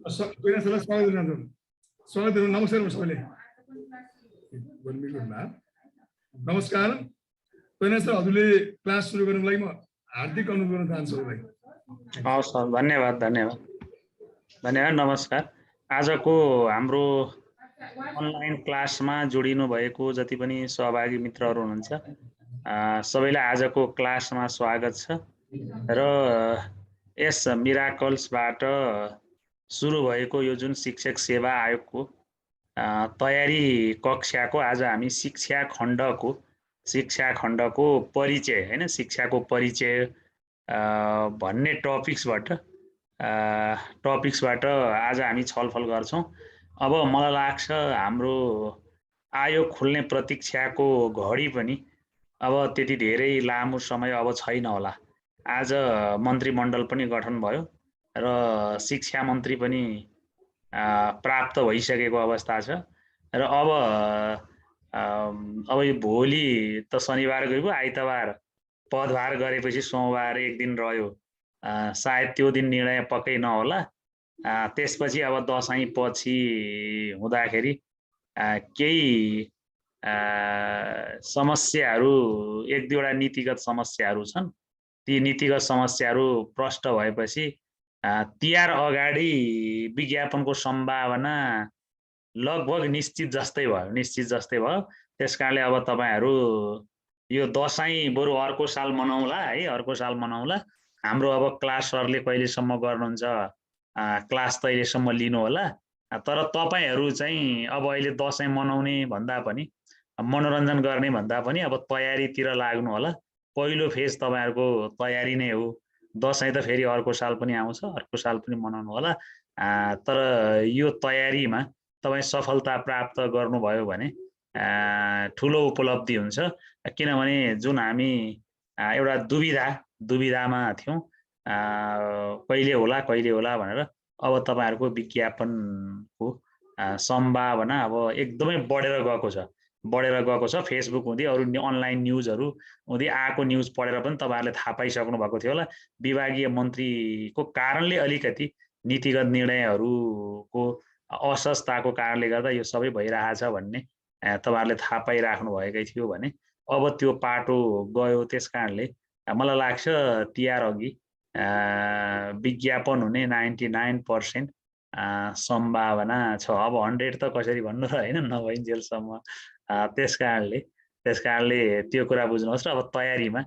स्वागत स्वागत नमस्कार सबैले नमस्कार सर हजुरले क्लास सुरु गर्नको लागि म हार्दिक अनुरोध गर्न चाहन्छु सबैलाई। हवस् सर, धन्यवाद धन्यवाद धन्यवाद। नमस्कार। आजको हाम्रो अनलाइन क्लासमा जोडिनु भएको जति पनि सहभागी मित्रहरू हुनुहुन्छ सबैलाई आजको क्लासमा स्वागत छ। र यस मिराकल्सबाट सुरु भएको यो जुन शिक्षक सेवा आयोगको तयारी कक्षाको आज हामी शिक्षा खण्डको परिचय हैन, शिक्षाको परिचय भन्ने टपिक्सबाट आज हामी छलफल गर्छौं। अब मलाई लाग्छ हाम्रो आयोग खुल्ने प्रतीक्षाको घडी पनि अब त्यति धेरै लामो समय अब छैन होला। आज मन्त्रीमण्डल पनि गठन भयो र शिक्षा मन्त्री पनि प्राप्त भइसकेको अवस्था छ। र अब यो भोलि त शनिबार गयो, आइतबार पदभार गरेपछि सोमबार एक दिन रह्यो, सायद त्यो दिन निर्णय पक्कै नहोला। त्यसपछि अब दशैं पछि हुँदाखेरि केही समस्याहरू, एक दुईवटा नीतिगत समस्याहरू छन्। ती नीतिगत समस्याहरू प्रष्ट भएपछि तिहार अगाडि विज्ञापनको सम्भावना लगभग निश्चित जस्तै भयो। त्यसकारणले अब तपाईहरु यो दशैं बरु अर्को साल मनाउला है, अर्को साल मनाउला। हाम्रो अब क्लास सरले कहिलेसम्म गर्नुहुन्छ क्लास तैलेसम्म लिनु होला। तर तपाईहरु चाहिँ अब अहिले दशैं मनाउने भन्दा पनि, मनोरञ्जन गर्ने भन्दा पनि अब तयारीतिर लाग्नु होला। पहिलो फेज तपाईहरुको तयारी नै हो। दशैं त फेरि अर्को साल पनि आउँछ, अर्को साल पनि मनाउनु होला। तर यो तयारीमा तपाई सफलता प्राप्त गर्नुभयो भने ठुलो उपलब्धि हुन्छ। किनभने जुन हामी एउटा दुविधामा थियौं, कहिले होला भनेर, अब तपाईहरुको विज्ञापनको सम्भावना अब एकदमै बढेर गएको छ। फेसबुक हुँदै अरु अनलाइन न्यूजहरु हुँदै आएको न्यूज पढेर पनि तपाईहरुले थाहा पाइसक्नु भएको थियो होला। विभागीय मन्त्रीको कारणले अलिकति नीतिगत निर्णयहरुको असहजताको कारणले गर्दा यो सबै भइरहेछ भन्ने तपाईहरुले थाहा पाइराख्नु भएकै थियो भने अब त्यो पाटो गयो। त्यसकारणले मलाई लाग्छ तिहार अघि विज्ञापन हुने 99% सम्भावना छ। अब 100 त कसरी भन्नु र हैन, नभइन्जेलसम्म। त्यसकारणले त्यो कुरा बुझ्नुहोस् र अब तयारीमा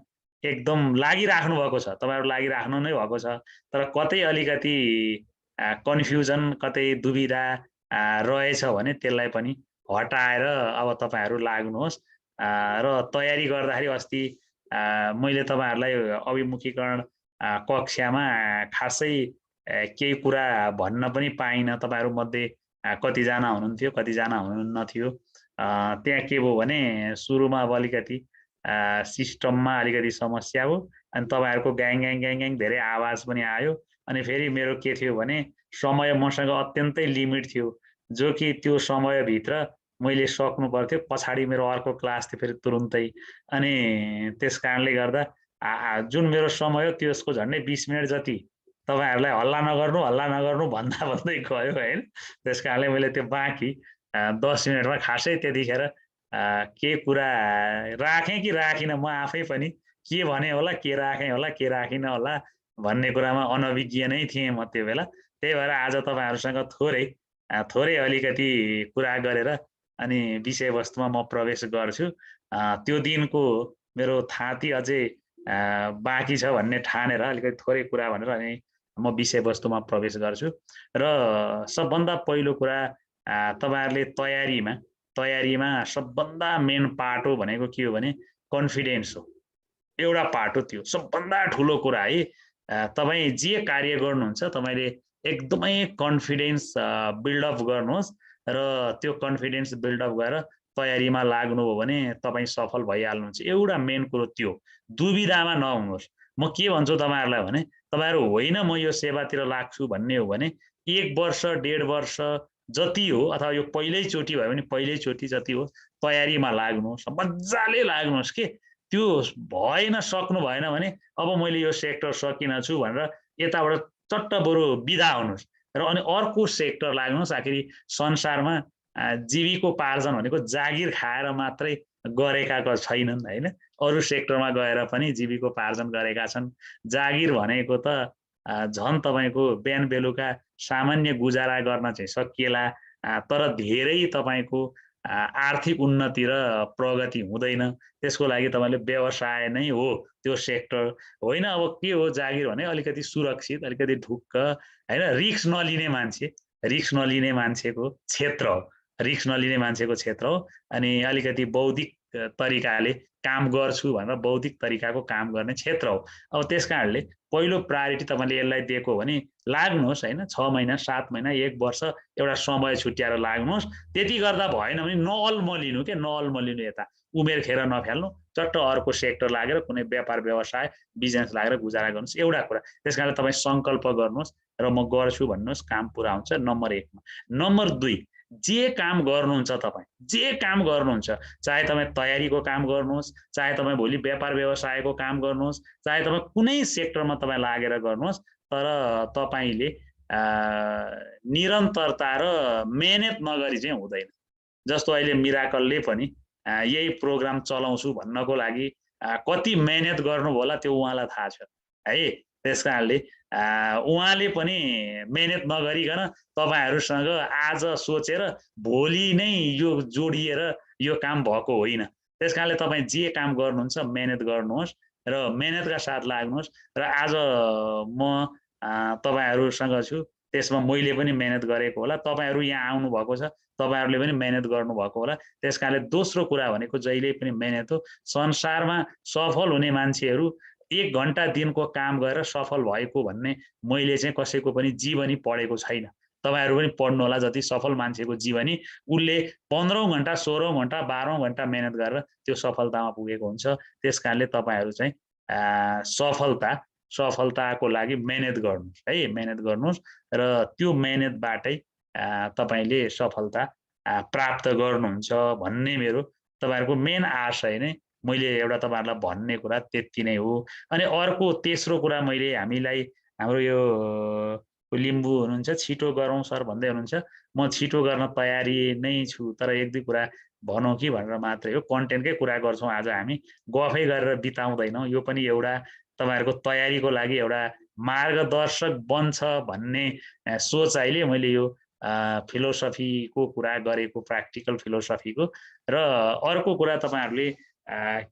एकदम लागिराख्नु भएको छ, तपाईहरु लागिराख्नु नै भएको छ। तर कतै अलिकति कन्फ्युजन, कतै दुविधा रहेछ भने त्यसलाई पनि हटाएर अब तपाईहरु लाग्नुहोस्। र तयारी गर्दाखेरि अस्ति मैले तपाईहरुलाई अभिमुखीकरण कक्षामा खासै केही कुरा भन्न पनि पाइन। तपाईहरु मध्ये कतिजना हुनुहुन्थ्यो, कतिजना हुनुहुन्न थियो। त्यहाँ के भयो भने सुरुमा अब अलिकति सिस्टममा अलिकति समस्या हो, अनि तपाईहरुको ग्याङ धेरै आवाज पनि आयो। अनि फेरि मेरो के थियो भने समय मसँग अत्यन्तै लिमिट थियो, जो कि त्यो समयभित्र मैले सक्नु पर्थ्यो। पछाडि मेरो अर्को क्लास थियो फेरि तुरुन्तै। अनि त्यसकारणले गर्दा जुन मेरो समय हो त्यसको झन्डै 20 मिनेट जति तपाईहरुलाई हल्ला नगर्नु भन्दै गयो हैन। त्यसकारणले मैले त्यो बाँकी 10 मिनेटमा खासै त्यतिखेर के कुरा राखेँ कि राखिन, म आफै पनि के भने होला, के राखेँ होला, के राखिन होला भन्ने कुरामा अनभिज्ञ नै थिएँ म त्यो बेला। त्यही भएर आज तपाईहरुसँग थोरै अलिकति कुरा गरेर अनि विषयवस्तुमा म प्रवेश गर्छु। त्यो दिनको मेरो थाती अझै बाँकी छ भन्ने ठानेर अलिकति थोरै कुरा भनेर अनि म विषयवस्तुमा प्रवेश गर्छु। र सबभन्दा पहिलो कुरा तपाईहरुले तयारीमा सबभन्दा मेन पाटो भनेको के हो भने कन्फिडेन्स हो। एउटा पाटो त्यो सबभन्दा ठुलो कुरा है। तपाई जे कार्य गर्नुहुन्छ तपाईले एकदमै कन्फिडेन्स बिल्ड अप गर्नुहोस् र त्यो कन्फिडेन्स बिल्ड अप गरेर तयारीमा लाग्नुभयो भने तपाई सफल भइहाल्नुहुन्छ। एउटा मेन कुरो त्यो, दुविधामा नहुनुहोस्। म के भन्छु तपाईहरुलाई भने तपाईहरु होइन म यो सेवातिर लाग्छु भन्ने हो भने 1 वर्ष 1.5 वर्ष जति हो, अथवा यो पहिल्यैचोटी भयो भने पहिल्यैचोटी जति हो, तयारीमा लाग्नुहोस्, मज्जाले लाग्नुहोस्। के त्यो सक्नु भएन भने अब मैले यो सेक्टर सकिन छु भनेर यताबाट चट्ट बरु बिदा हुनुहोस्। र अनि अर्को सेक्टर लाग्नुहोस्। आखिरी संसारमा जीविकोपार्जन भनेको जागिर खाएर मात्रै गरेका छैनन् हैन, अरू सेक्टरमा गएर पनि जीविकोपार्जन गरेका छन्। जागिर भनेको त झन् तपाईँको बिहान बेलुका सामान्य गुजारा गर्न चाहिँ सकिएला, तर धेरै तपाईँको आर्थिक उन्नति र प्रगति हुँदैन। त्यसको लागि तपाईँले व्यवसाय नै हो त्यो सेक्टर होइन। अब के हो जागिर भने अलिकति सुरक्षित, अलिकति ढुक्क हैन, रिस्क नलिने मान्छेको क्षेत्र हो, रिस्क नलिने मान्छेको क्षेत्र हो। अनि अलिकति बौद्धिक तरिकाले काम गर्छु भनेर बौद्धिक तरिकाको काम गर्ने क्षेत्र हो। अब त्यस कारणले पहिलो प्रायोरिटी तपाईँले यसलाई दिएको भने लाग्नुहोस् हैन, 6 महिना 7 महिना 1 वर्ष एउटा समय छुट्याएर लाग्नुहोस्। त्यति गर्दा भएन भने नअल्मलिनु के, नअल्मलिनु, यता उमेर खेर नफाल्नु, चट्ट अर्को सेक्टर लागेर कुनै व्यापार व्यवसाय बिजनेस लागेर गुजारा गर्नुहोस्। एउटा कुरा, त्यस कारणले तपाईँ सङ्कल्प गर्नुहोस् र म गर्छु भन्नुहोस्, काम पुरा हुन्छ। नम्बर 1 मा। नम्बर 2, जे काम गर्नुहुन्छ तपाईँ, जे काम गर्नुहुन्छ, चाहे तपाईँ तयारीको काम गर्नुहोस्, चाहे तपाईँ भोलि व्यापार व्यवसायको काम गर्नुहोस्, चाहे तपाईँ कुनै सेक्टरमा तपाईँ लागेर गर्नुहोस्, तर तपाईँले निरन्तरता र मेहनत नगरी चाहिँ हुँदैन। जस्तो अहिले मिराकलले पनि यही प्रोग्राम चलाउँछु भन्नको लागि कति मेहनत गर्नुभयो होला त्यो उहाँलाई थाहा छ है। त्यस कारणले उहाँले पनि मेहनत नगरिकन तपाईँहरूसँग आज सोचेर भोलि नै यो जोडिएर यो काम भएको होइन। त्यस कारणले तपाईँ जे काम गर्नुहुन्छ मेहनत गर्नुहोस् र मेहनतका साथ लाग्नुहोस्। र आज म तपाईँहरूसँग छु, त्यसमा मैले पनि मेहनत गरेको होला, तपाईँहरू यहाँ आउनु भएको छ, तपाईँहरूले पनि मेहनत गर्नुभएको होला। त्यस कारणले दोस्रो कुरा भनेको जहिले पनि मेहनत हो। संसारमा सफल हुने मान्छेहरू 1 घन्टा दिनको काम गरेर सफल भएको भन्ने मैले चाहिँ कसैको पनि जीवनी पढेको छैन। तपाईँहरू पनि पढ्नु होला, जति सफल मान्छेको जीवनी, उसले 15 घन्टा 16 घन्टा 12 घन्टा मेहनत गरेर त्यो सफलतामा पुगेको हुन्छ। त्यस कारणले तपाईँहरू चाहिँ सफलताको लागि मेहनत गर्नुहोस् है, मेहनत गर्नुहोस् र त्यो मेहनतबाटै तपाईँले सफलता प्राप्त गर्नुहुन्छ भन्ने मेरो तपाईँहरूको मेन आशय नै मैले एउटा तपाईँहरूलाई भन्ने कुरा त्यति नै हो। अनि अर्को तेस्रो कुरा, मैले हामीलाई हाम्रो यो लिम्बू हुनुहुन्छ, छिटो गरौँ सर भन्दै हुनुहुन्छ। म छिटो गर्न तयारी नै छु, तर 1-2 कुरा भनौँ कि भनेर मात्रै हो। कन्टेन्टकै कुरा गर्छौँ आज हामी, गफै गरेर बिताउँदैनौँ। यो पनि एउटा तपाईँहरूको तयारीको लागि एउटा मार्गदर्शक बन्छ भन्ने सोचाइले मैले यो फिलोसफीको कुरा गरेको, प्र्याक्टिकल फिलोसफीको। र अर्को कुरा तपाईँहरूले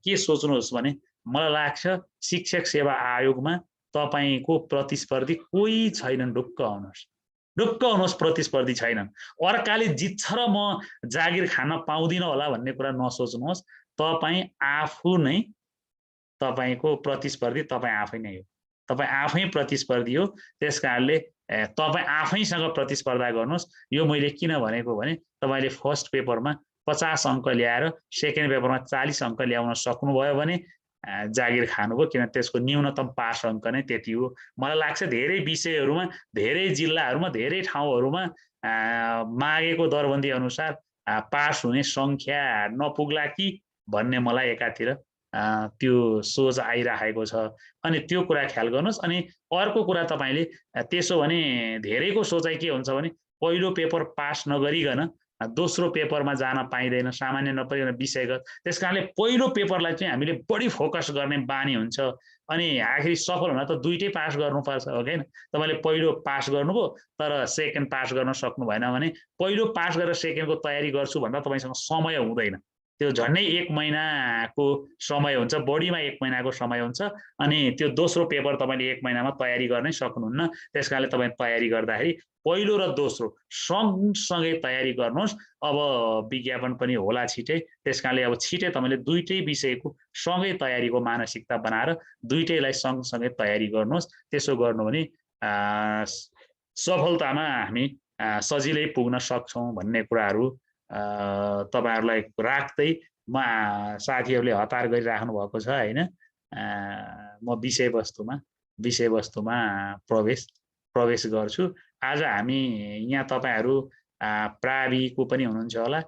के सोच्नुहोस् भने, मलाई लाग्छ शिक्षक सेवा आयोगमा तपाईँको प्रतिस्पर्धी कोही छैनन्। ढुक्क हुनुहोस्, प्रतिस्पर्धी छैनन्। अर्काले जित्छ र म जागिर खान पाउँदिन होला भन्ने कुरा नसोच्नुहोस्। तपाईँ आफू नै तपाईँको प्रतिस्पर्धी तपाईँ आफै नै हो, तपाईँ आफै प्रतिस्पर्धी हो। त्यस कारणले तपाईँ आफैसँग प्रतिस्पर्धा गर्नुहोस्। यो मैले किन भनेको भने, तपाईँले फर्स्ट पेपरमा 50 अङ्क ल्याएर सेकेन्ड पेपरमा 40 अङ्क ल्याउन सक्नुभयो भने जागिर खानुभयो, किन त्यसको न्यूनतम पास अङ्क नै त्यति हो। मलाई लाग्छ धेरै विषयहरूमा, धेरै जिल्लाहरूमा, धेरै ठाउँहरूमा मागेको दरबन्दी अनुसार पास हुने सङ्ख्या नपुग्ला कि भन्ने मलाई एकातिर त्यो सोच आइराखेको छ। अनि त्यो कुरा ख्याल गर्नुहोस्। अनि अर्को कुरा, तपाईँले त्यसो भने धेरैको सोचाइ के हुन्छ भने, पहिलो पेपर पास नगरिकन दोस्रो पेपरमा जान पाइँदैन, सामान्य नपरिकन विषयगत। त्यस कारणले पहिलो पेपरलाई चाहिँ हामीले बढी फोकस गर्ने बानी हुन्छ। अनि आखिरी सफल हुन त दुईटै पास गर्नुपर्छ हो कि हैन। तपाईँले पहिलो पास गर्नुभयो तर सेकेन्ड पास गर्न सक्नु भएन भने, पहिलो पास गरेर सेकेन्डको तयारी गर्छु भन्दा तपाईँसँग समय हुँदैन। त्यो झन्डै 1 महिनाको समय हुन्छ, बढीमा 1 महिनाको समय हुन्छ। अनि त्यो दोस्रो पेपर तपाईँले 1 महिनामा तयारी गर्नै सक्नुहुन्न। त्यस कारणले तपाईँ तयारी गर्दाखेरि पहिलो र दोस्रो सँगसँगै तयारी गर्नुहोस्। अब विज्ञापन पनि होला छिटै, त्यस कारणले अब छिटै तपाईँले दुईटै विषयको सँगै तयारीको मानसिकता बनाएर दुईटैलाई सँगसँगै तयारी गर्नुहोस्। त्यसो गर्नु भने सफलतामा हामी सजिलै पुग्न सक्छौँ भन्ने कुराहरू तपाईँहरूलाई राख्दै म साथीहरूले हतार गरिराख्नु भएको छ हैन, म विषयवस्तुमा प्रवेश गर्छु। आज हामी यहाँ तपाईँहरू प्राविको पनि हुनुहुन्छ होला,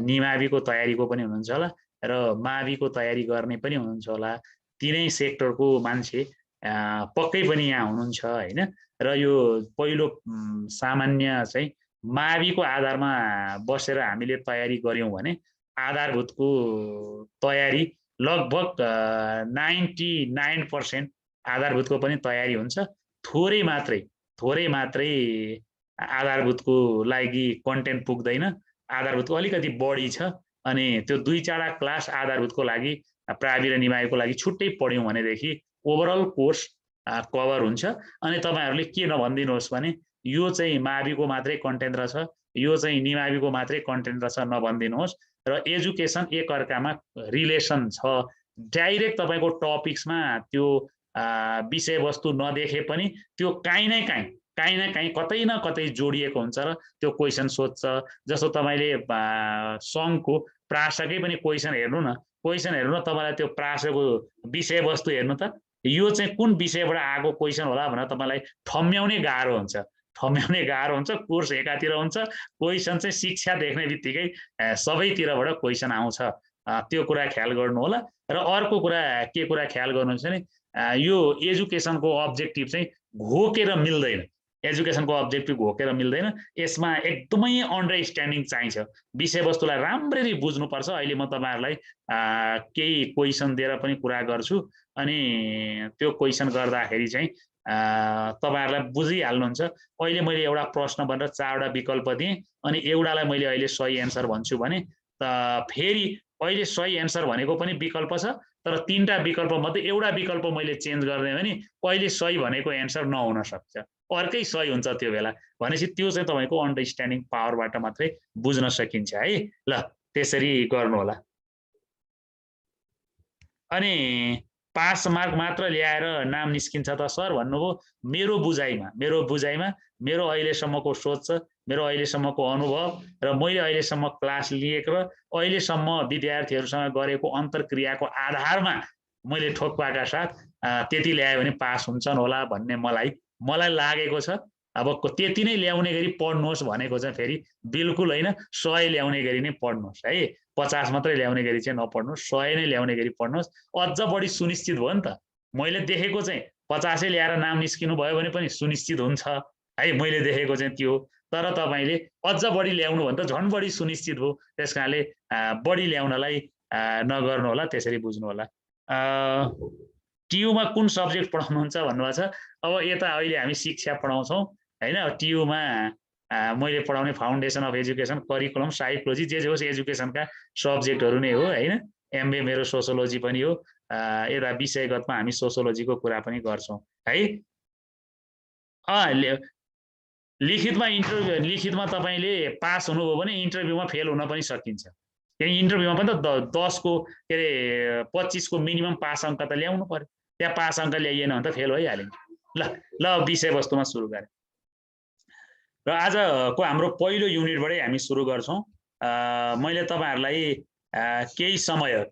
निमाविको तयारीको पनि हुनुहुन्छ होला र माविको तयारी गर्ने पनि हुनुहुन्छ होला। तिनै सेक्टरको मान्छे पक्कै पनि यहाँ हुनुहुन्छ हैन। र यो पहिलो सामान्य चाहिँ माविको आधारमा बसेर हामीले तयारी गर्यौं भने आधारभूतको तयारी लगभग 99% आधारभूतको पनि तयारी हुन्छ। थोरै मात्रै आधारभूतको लागि कन्टेन्ट पुग्दैन, आधारभूतको अलिकति बढी छ। अनि त्यो 2-4 क्लास आधारभूतको लागि प्रावि र निमाविको लागि छुट्टै पढ्यौं भनेदेखि ओभरअल कोर्स कभर हुन्छ। अनि तपाईहरुले के नभन्दिनुहोस् भने यो चाहिँ माविको मात्रै कन्टेन्ट रहेछ, यो चाहिँ निमाविको मात्रै कन्टेन्ट रहेछ नभन्दिनुहोस्। र एजुकेसन एक अर्कामा रिलेसन छ। डाइरेक्ट तपाईको टपिक्समा त्यो विषयवस्तु नदेखे पनि त्यो काहीँ न काहीँ कतै न कतै जोडिएको हुन्छ र त्यो क्वेशन सोध्छ। जस्तो तपाईले संघको प्रासकै पनि क्वेशन हेर्नु न, तपाईलाई त्यो प्रासको विषयवस्तु हेर्नु त, यो चाहिँ कुन विषयबाट आएको क्वेशन होला भनेर तपाईलाई ठम्म्याउनै गाह्रो हुन्छ। कोर्स एकातिर हुन्छ, क्वेशन चाहिँ शिक्षा देख्ने बित्तिकै सबैतिरबाट क्वेशन आउँछ। त्यो कुरा ख्याल गर्नु होला। र अर्को कुरा के कुरा ख्याल गर्नुहुन्छ भने यो एजुकेसनको अब्जेक्टिभ चाहिँ घोकेर मिल्दैन। यसमा एकदमै अन्डरस्ट्यान्डिङ चाहिन्छ। विषयवस्तुलाई राम्ररी बुझ्नुपर्छ। अहिले म तपाईहरुलाई केही क्वेशन दिएर पनि कुरा गर्छु। अनि त्यो क्वेशन गर्दाखेरि चाहिँ तपाईहरुलाई बुझिहाल्नुहुन्छ। अहिले मैले एउटा प्रश्न भनेर 4 वटा विकल्प दिएँ अनि एउटालाई मैले अहिले सही एन्सर भन्छु भने फेरि अहिले सही एन्सर भनेको पनि विकल्प छ, तर 3टा विकल्प मध्ये एउटा विकल्प मैले चेन्ज गर्ने भने अहिले सही भनेको एन्सर नहुन सक्छ, अर्कै सही हुन्छ त्यो बेला। भनेपछि त्यो चाहिँ तपाईको अन्डरस्ट्यान्डिङ पावरबाट मात्रै बुझ्न सकिन्छ है। ल त्यसरी गर्नु होला। अनि पास मार्क मात्र ल्याएर नाम निस्किन्छ त सर भन्नुभयो। मेरो बुझाइमा मेरो अहिलेसम्मको सोच छ, मेरो अहिलेसम्मको अनुभव र मैले अहिलेसम्म क्लास लिएको र अहिलेसम्म विद्यार्थीहरुसँग गरेको अन्तरक्रियाको आधारमा मैले ठोक्पाका साथ त्यति ल्यायो भने पास हुन्छन् होला भन्ने मलाई लागेको छ। अब त्यति नै ल्याउने गरी पढ्नुहोस् भनेको चाहिँ फेरि बिल्कुल हैन, 100 ल्याउने गरी नै पढ्नुहोस् है। 50 मात्रै ल्याउने गरी चाहिँ नपढ्नुहोस्, 100 नै ल्याउने गरी पढ्नुहोस्। अझ बढी सुनिश्चित भयो नि त। मैले देखेको चाहिँ 50 ल्याएर नाम निस्किनु भयो भने पनि सुनिश्चित हुन्छ है, मैले देखेको चाहिँ त्यो। तर तपाईले अझ बढी ल्याउनु भने त झन् बढी सुनिश्चित भयो। त्यसकारणले बढी ल्याउनलाई नगर्नु होला, त्यसरी बुझ्नु होला। टियुमा कुन सब्जेक्ट पढाउनुहुन्छ भन्नुभएको छ। अब यता अहिले हामी शिक्षा पढाउँछौँ हैन। टियुमा मैले पढाउने foundation of education, curriculum, psychology जे होस् एजुकेसनका सब्जेक्टहरु नै हो हैन। एमबी मेरो सोसियोलोजी पनि हो। यता विषयगतमा हामी सोसियोलोजीको कुरा पनि गर्छौं है। लिखितमा तपाईले पास हुनुभयो भने इन्टरभ्यूमा फेल हुन पनि सकिन्छ। किन इन्टरभ्यूमा पनि त 10 को के रे 25 को मिनिमम पास अङ्क त ल्याउनु पर्यो। त्यहाँ पास अङ्क ल्याइएन भने त फेल भइहालिन्छ। ल विषयवस्तुमा सुरु गरे। र आजको हाम्रो पहिलो युनिटबाटै हामी सुरु गर्छौं। मैले तपाईहरुलाई केही समय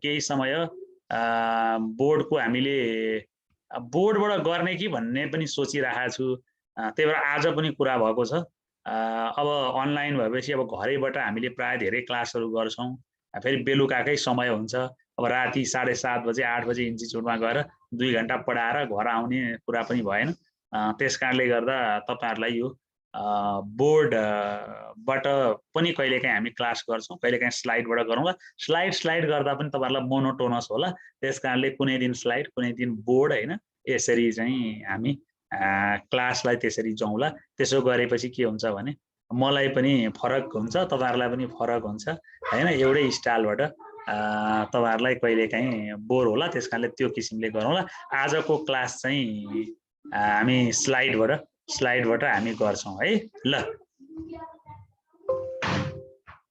बोर्डको हामीले बोर्डबाट गर्ने कि भन्ने पनि सोचिरहेको छु। त्यही भएर आज पनि कुरा भएको छ। अब अनलाइन भएपछि अब घरैबाट हामीले प्राय धेरै क्लासहरु गर्छौं। फेरि बेलुकाकै समय हुन्छ। अब राति 7:30 बजे 8 बजे इन्स्टिट्युटमा गएर 2 घण्टा पढाएर घर आउने कुरा पनि भएन। त्यसकारणले गर्दा तपाईहरुलाई यो बोर्डबाट पनि कहिलेकाहीँ हामी क्लास गर्छौं, कहिलेकाहीँ स्लाइडबाट गरौँला। स्लाइड गर्दा पनि तपाईहरुलाई मोनोटोनस होला। त्यसकारणले कुनै दिन स्लाइड कुनै दिन बोर्ड हैन, यसरी चाहिँ हामी क्लासलाई त्यसरी जाउँला। त्यसो गरेपछि के हुन्छ भने मलाई पनि फरक हुन्छ, तपाईहरुलाई पनि फरक हुन्छ हैन। एउटै स्टाइलबाट तपाईहरुलाई कहिलेकाहीँ बोर होला। त्यसकारणले त्यो किसिमले गरौँला। आजको क्लास चाहिँ हामी स्लाइडबाट हामी गर्छौं है। ल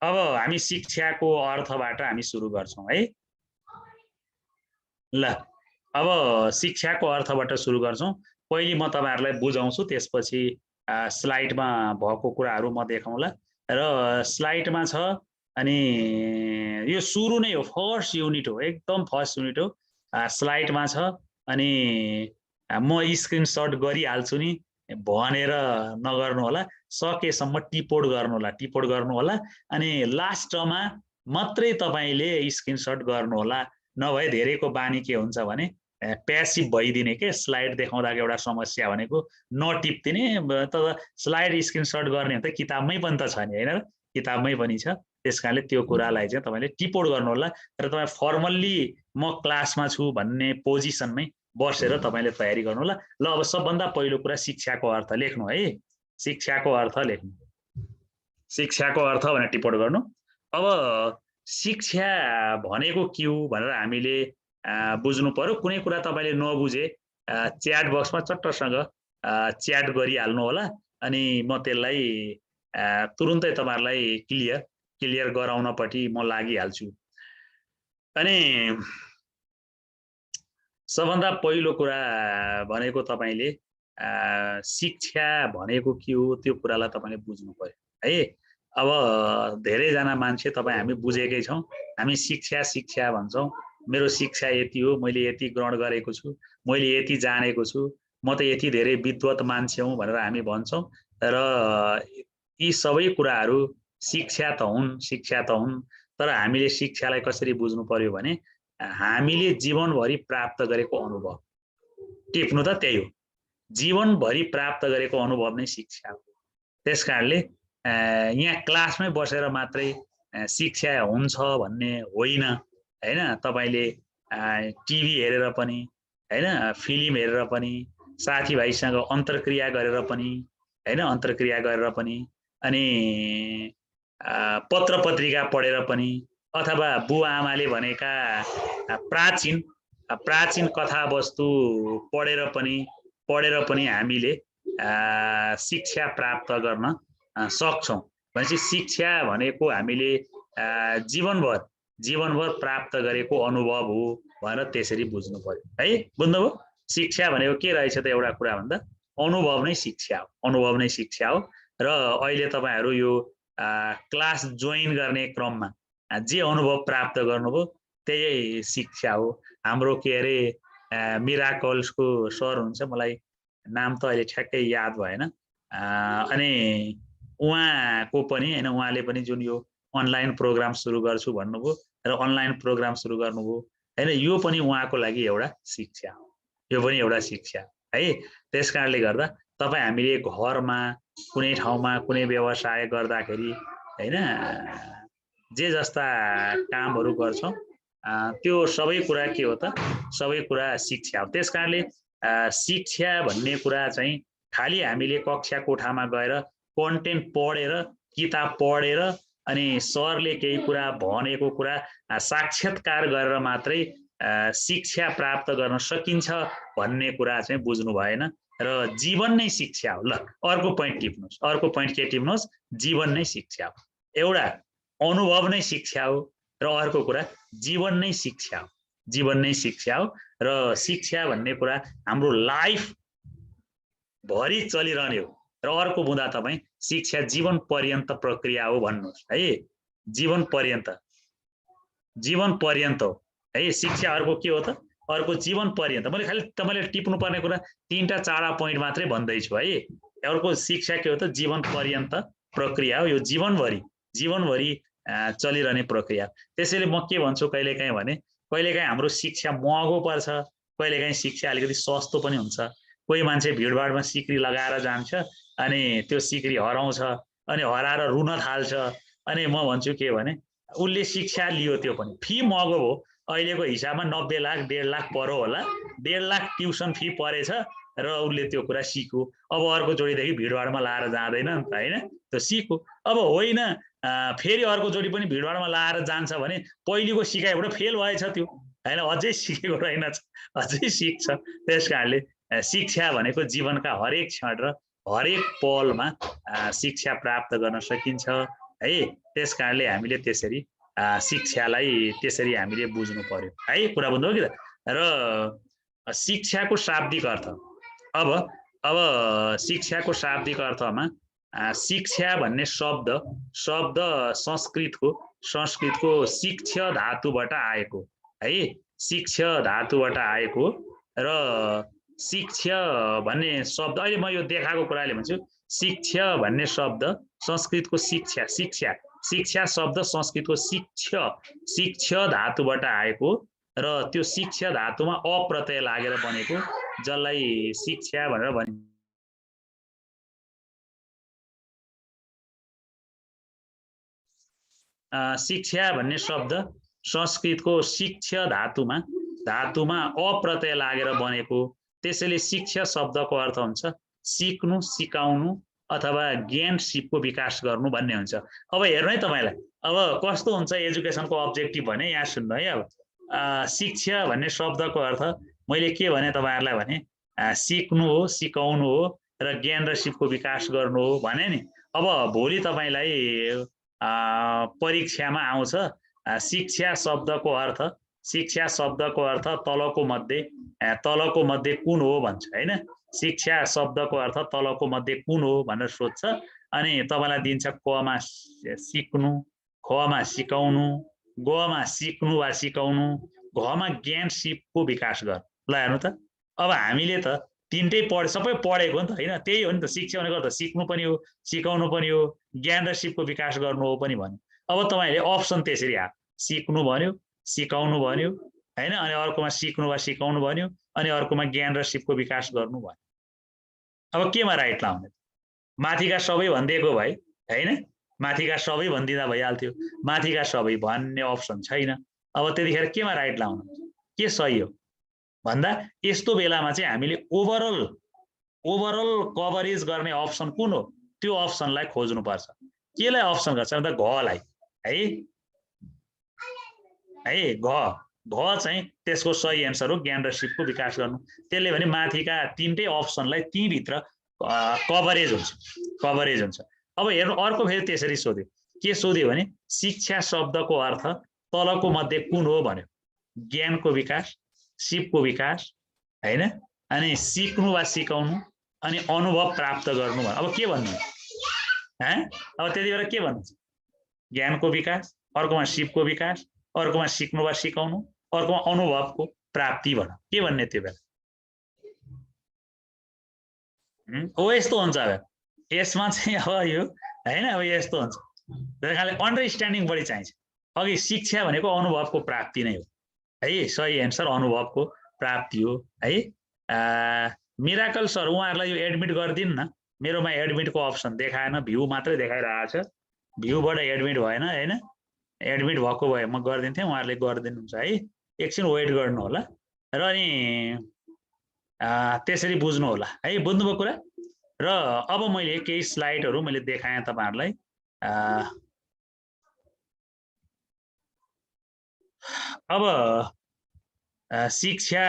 अब हामी शिक्षाको अर्थबाट हामी सुरु गर्छौं है। ल अब शिक्षाको अर्थबाट सुरु गर्छौं। पहिले म तपाईहरुलाई बुझाउँछु, त्यसपछि स्लाइडमा भएको कुराहरु म देखाउँला। र स्लाइडमा छ अनि यो सुरु नै हो, फर्स्ट युनिट हो, एकदम फर्स्ट युनिट हो। स्लाइडमा छ अनि म स्क्रिनशट गरिहाल्छु नि भनेर नगर्नु होला। सकेसम्म टिपोड गर्नु होला। अनि लास्टमा मात्रै तपाईले स्क्रिनशट गर्नु होला। नभए धेरैको बानी के हुन्छ भने प्यासिभ भइदिने के स्लाइड देखाउँदाको एउटा समस्या भनेको नटिप्दिने तर स्लाइड स्क्रिनसट गर्ने त किताबमै पनि त छ नि हैन किताबमै पनि छ त्यस कारणले त्यो कुरालाई चाहिँ तपाईले टिपोट गर्नु होला र तपाईँ फर्मल्ली म क्लासमा छु भन्ने पोजिसनमै बसेर तपाईले तयारी गर्नु होला ल अब सबभन्दा पहिलो कुरा शिक्षाको अर्थ लेख्नु है शिक्षाको अर्थ लेख्नु शिक्षाको अर्थ भनेर टिपोट गर्नु अब शिक्षा भनेको के हो भनेर हामीले बुझ्नु पर्यो कुनै कुरा तपाईले नबुझे च्याट बक्समा चट्टसँग च्याट गरिहाल्नु होला अनि म त्यसलाई तुरुन्तै तपाईहरुलाई क्लियर गराउनपट्टि म लागिहाल्छु अनि सबभन्दा पहिलो कुरा भनेको तपाईले शिक्षा भनेको के हो त्यो कुरालाई तपाईले बुझ्नु पर्यो है अब धेरै जना मान्छे तपाई हामी बुझेकै छौं हामी शिक्षा भन्छौं मेरो शिक्षा यति हो मैले यति ग्रहण गरेको छु मैले यति जानेको छु म त यति धेरै विद्वत मान्छे हुँ भनेर हामी भन्छौं र यी सबै कुराहरू शिक्षा त हुन् तर हामीले शिक्षालाई कसरी बुझ्नु पर्यो भने हामीले जीवनभरि प्राप्त गरेको अनुभव टिप्नु त त्यही हो जीवनभरि प्राप्त गरेको अनुभव नै शिक्षा हो त्यसकारणले यहाँ क्लासमै बसेर मात्रै शिक्षा हुन्छ भन्ने होइन हैन तपाईले टिभी हेरेर पनि हैन फिल्म हेरेर पनि साथीभाइसँग अन्तर्क्रिया गरेर पनि हैन अन्तर्क्रिया गरेर पनि अनि पत्र पत्रिका पढेर पनि अथवा बुवा आमाले भनेका प्राचीन कथा वस्तु पढेर पनि हामीले शिक्षा प्राप्त गर्न सक्छौं भनेपछि शिक्षा भनेको हामीले जीवनभर प्राप्त गरेको अनुभव हो भनेर त्यसरी बुझ्नु पर्यो है बुझ्नुभयो शिक्षा भनेको के रहेछ त एउटा कुरा भन्दा अनुभव नै शिक्षा हो र अहिले तपाईहरु यो क्लास जोइन गर्ने क्रममा जे अनुभव प्राप्त गर्नुभयो त्यही शिक्षा हो हाम्रो के अरे मिराकल्सको सर हुन्छ मलाई नाम त अहिले ठ्याक्कै याद भएन अनि उहाँको पनि हैन उहाँले पनि जुन यो अनलाइन प्रोग्राम सुरु गर्छु भन्नुभयो र अनलाइन प्रोग्राम सुरु गर्नुभयो हैन यो पनि उहाँको लागि एउटा शिक्षा हो यो पनि एउटा शिक्षा है त्यसकारणले गर्दा तपाई हामीले घरमा कुनै ठाउँमा कुनै व्यवसाय गर्दाखेरि हैन जे जस्ता कामहरु गर्छौं त्यो सबै कुरा के हो त सबै कुरा शिक्षा हो त्यसकारणले शिक्षा भन्ने कुरा चाहिँ खाली हामीले कक्षा कोठामा गएर कन्टेन्ट पढेर किताब पढेर अनि सरले केही कुरा भनेको कुरा साक्षात्कार गरेर मात्रै शिक्षा प्राप्त गर्न सकिन्छ भन्ने कुरा चाहिँ बुझ्नु भएन र जीवन नै शिक्षा हो ल अर्को पोइन्ट टिप्नुस् अर्को पोइन्ट के टिप्नुस् जीवन नै शिक्षा हो एउटा अनुभव नै शिक्षा हो र अर्को कुरा जीवन नै शिक्षा हो र शिक्षा भन्ने कुरा हाम्रो लाइफ भरि चलिरहने हो र अर्को बुँदा तपाई शिक्षा जीवन पर्यन्त प्रक्रिया हो भन्नुस् है जीवन पर्यन्त हो है शिक्षा अर्को के हो त अर्को जीवन पर्यन्त मैले खाली तपाईले टिप्नु पर्ने कुरा तीनटा चारवटा पोइन्ट मात्रै भन्दै छु है अर्को शिक्षा के हो त जीवन पर्यन्त प्रक्रिया हो यो जीवनभरि चलिरहने प्रक्रिया त्यसैले म के भन्छु कहिलेकाहीँ भने कहिलेकाहीँ हाम्रो शिक्षा महँगो पर्छ कहिलेकाहीँ शिक्षा अलिकति सस्तो पनि हुन्छ कोही मान्छे भिडभाडमा सिक्री लगाएर जान्छ अनि त्यो सिक्री हराउँछ अनि हराएर रुन थाल्छ अनि म भन्छु के भने उले शिक्षा लियो त्यो पनि फी महँगो हो अहिलेको हिसाबमा 90 लाख 1.5 लाख पर्यो होला 1.5 लाख ट्युसन फी परेछ र उले त्यो कुरा सिक्यो अब अर्को जोडीदेखि भिडभाडमा लाएर जाँदैन नि त हैन त्यो सिक्यो अब होइन फेरि अर्को जोडी पनि भिडभाडमा लाएर जान्छ भने पहिलेको सिकाइबाट फेल भएछ त्यो हैन अझै सिकेको रहेनछ अझै सिक्छ त्यसकारणले शिक्षा भनेको जीवनका हरेक क्षण र हरेक पलमा शिक्षा प्राप्त गर्न सकिन्छ है त्यसकारणले हामीले त्यसरी शिक्षालाई त्यसरी हामीले बुझ्नु पर्यो है कुरा बुझ्नु हो कि र शिक्षाको शाब्दिक अर्थ अब शिक्षाको शाब्दिक अर्थमा शिक्षा भन्ने शब्द संस्कृतको शिक्ष्य धातुबाट आएको है शिक्ष्य धातुबाट आएको र शिक्षा भन्ने शब्द अहिले म यो देखाएको कुराले भन्छु शिक्षा भन्ने शब्द संस्कृतको शिक्षा शब्द संस्कृतको शिक्षा धातुबाट आएको र त्यो शिक्षा धातुमा अ प्रत्यय लागेर बनेको जसलाई शिक्षा भनेर भनिन्छ। शिक्षा भन्ने शब्द संस्कृतको शिक्षा धातुमा अ प्रत्यय लागेर बनेको, त्यसैले शिक्षा शब्दको अर्थ हुन्छ सिक्नु, सिकाउनु अथवा ज्ञान सिपको विकास गर्नु भन्ने हुन्छ। अब हेर्नु है तपाईलाई, अब कस्तो हुन्छ एजुकेसनको अब्जेक्टिभ भने यहाँ सुन्नु है। अब शिक्षा भन्ने शब्दको अर्थ मैले के भने तपाईहरुलाई भने सिक्नु हो, सिकाउनु हो र ज्ञान र सिपको विकास गर्नु हो भने नि। अब भोलि तपाईलाई परीक्षामा आउँछ शिक्षा शब्दको अर्थ तलको मध्ये कुन हो भन्छ हैन। शिक्षा शब्दको अर्थ तलको मध्ये कुन हो भनेर सोध्छ अनि तपाईलाई दिन्छ क मा सिक्नु, ख मा सिकाउनु, ग मा सिक्नु वा सिकाउनु, घ मा ज्ञान सिपको विकास गर्नु। ल हेर्नु त, अब हामीले त तीनटै सबै पढेको नि त हैन। त्यही हो नि त, शिक्षा भनेको त सिक्नु पनि हो, सिकाउनु पनि हो, ज्ञान र सिपको विकास गर्नु हो पनि भन्यो। अब तपाईले अप्सन त्यसरी हाल्नु, सिक्नु भन्यो, सिकाउनु भन्यो हैन, अनि अर्कोमा सिक्नु वा सिकाउनु भन्यो, अनि अर्कोमा ज्ञान र सिपको विकास गर्नु भन्यो। अब केमा राइट लाउने? माथिका सबै भनिदिएको भए हैन, माथिका सबै भनिदिँदा भइहाल्थ्यो। माथिका सबै भन्ने अप्सन छैन। अब त्यतिखेर केमा राइट लाउनु? के सही हो भन्दा यस्तो बेलामा चाहिँ हामीले ओभरअल कभरेज गर्ने अप्सन कुन हो त्यो अप्सनलाई खोज्नुपर्छ। केलाई अप्सन गर्छ भन्दा घलाई है घ चाहिँ त्यसको सही एन्सर हो, ज्ञान र सिपको विकास गर्नु। त्यसले भने माथिका तीनटै अप्सनलाई ती भित्र कभरेज हुन्छ। अब हेर्नु अर्को फेरि त्यसरी सोध्यो, के सोध्यो भने शिक्षा शब्दको अर्थ तलको मध्ये कुन हो भन्यो, ज्ञानको विकास, सिपको विकास हैन, अनि सिक्नु वा सिकाउनु अनि अनुभव प्राप्त गर्नु भन्यो। अब के भन्नु अब त्यति बेला के भन्नु? ज्ञानको विकास, अर्कोमा सिपको विकास, अर्कोमा सिक्नु वा सिकाउनु, अर्कोमा अनुभवको प्राप्ति भन्यो। के भन्ने त्यो बेला? हो यस्तो हुन्छ। अब यसमा चाहिँ अब यो हैन, अब यस्तो हुन्छ। त्यसैले अन्डरस्ट्यान्डिङ बढी चाहिन्छ। अघि शिक्षा भनेको अनुभवको प्राप्ति नै हो है, सही एन्सर अनुभवको प्राप्ति हो है। मिराकल सर उहाँहरूलाई यो एडमिट गरिदिनु न, मेरोमा एडमिटको अप्सन देखाएन, भ्यू मात्रै देखाइरहेको छ, भ्यूबाट एडमिट भएन हैन। एडमिट भएको भए म गरिदिन्थेँ, उहाँहरूले गरिदिनुहुन्छ है। एकछिन वेट गर्नु होला र अनि त्यसरी बुझ्नु होला है, बुझ्नुभयो कुरा। र अब मैले केही स्लाइडहरू मैले देखाएँ तपाईहरुलाई। अब शिक्षा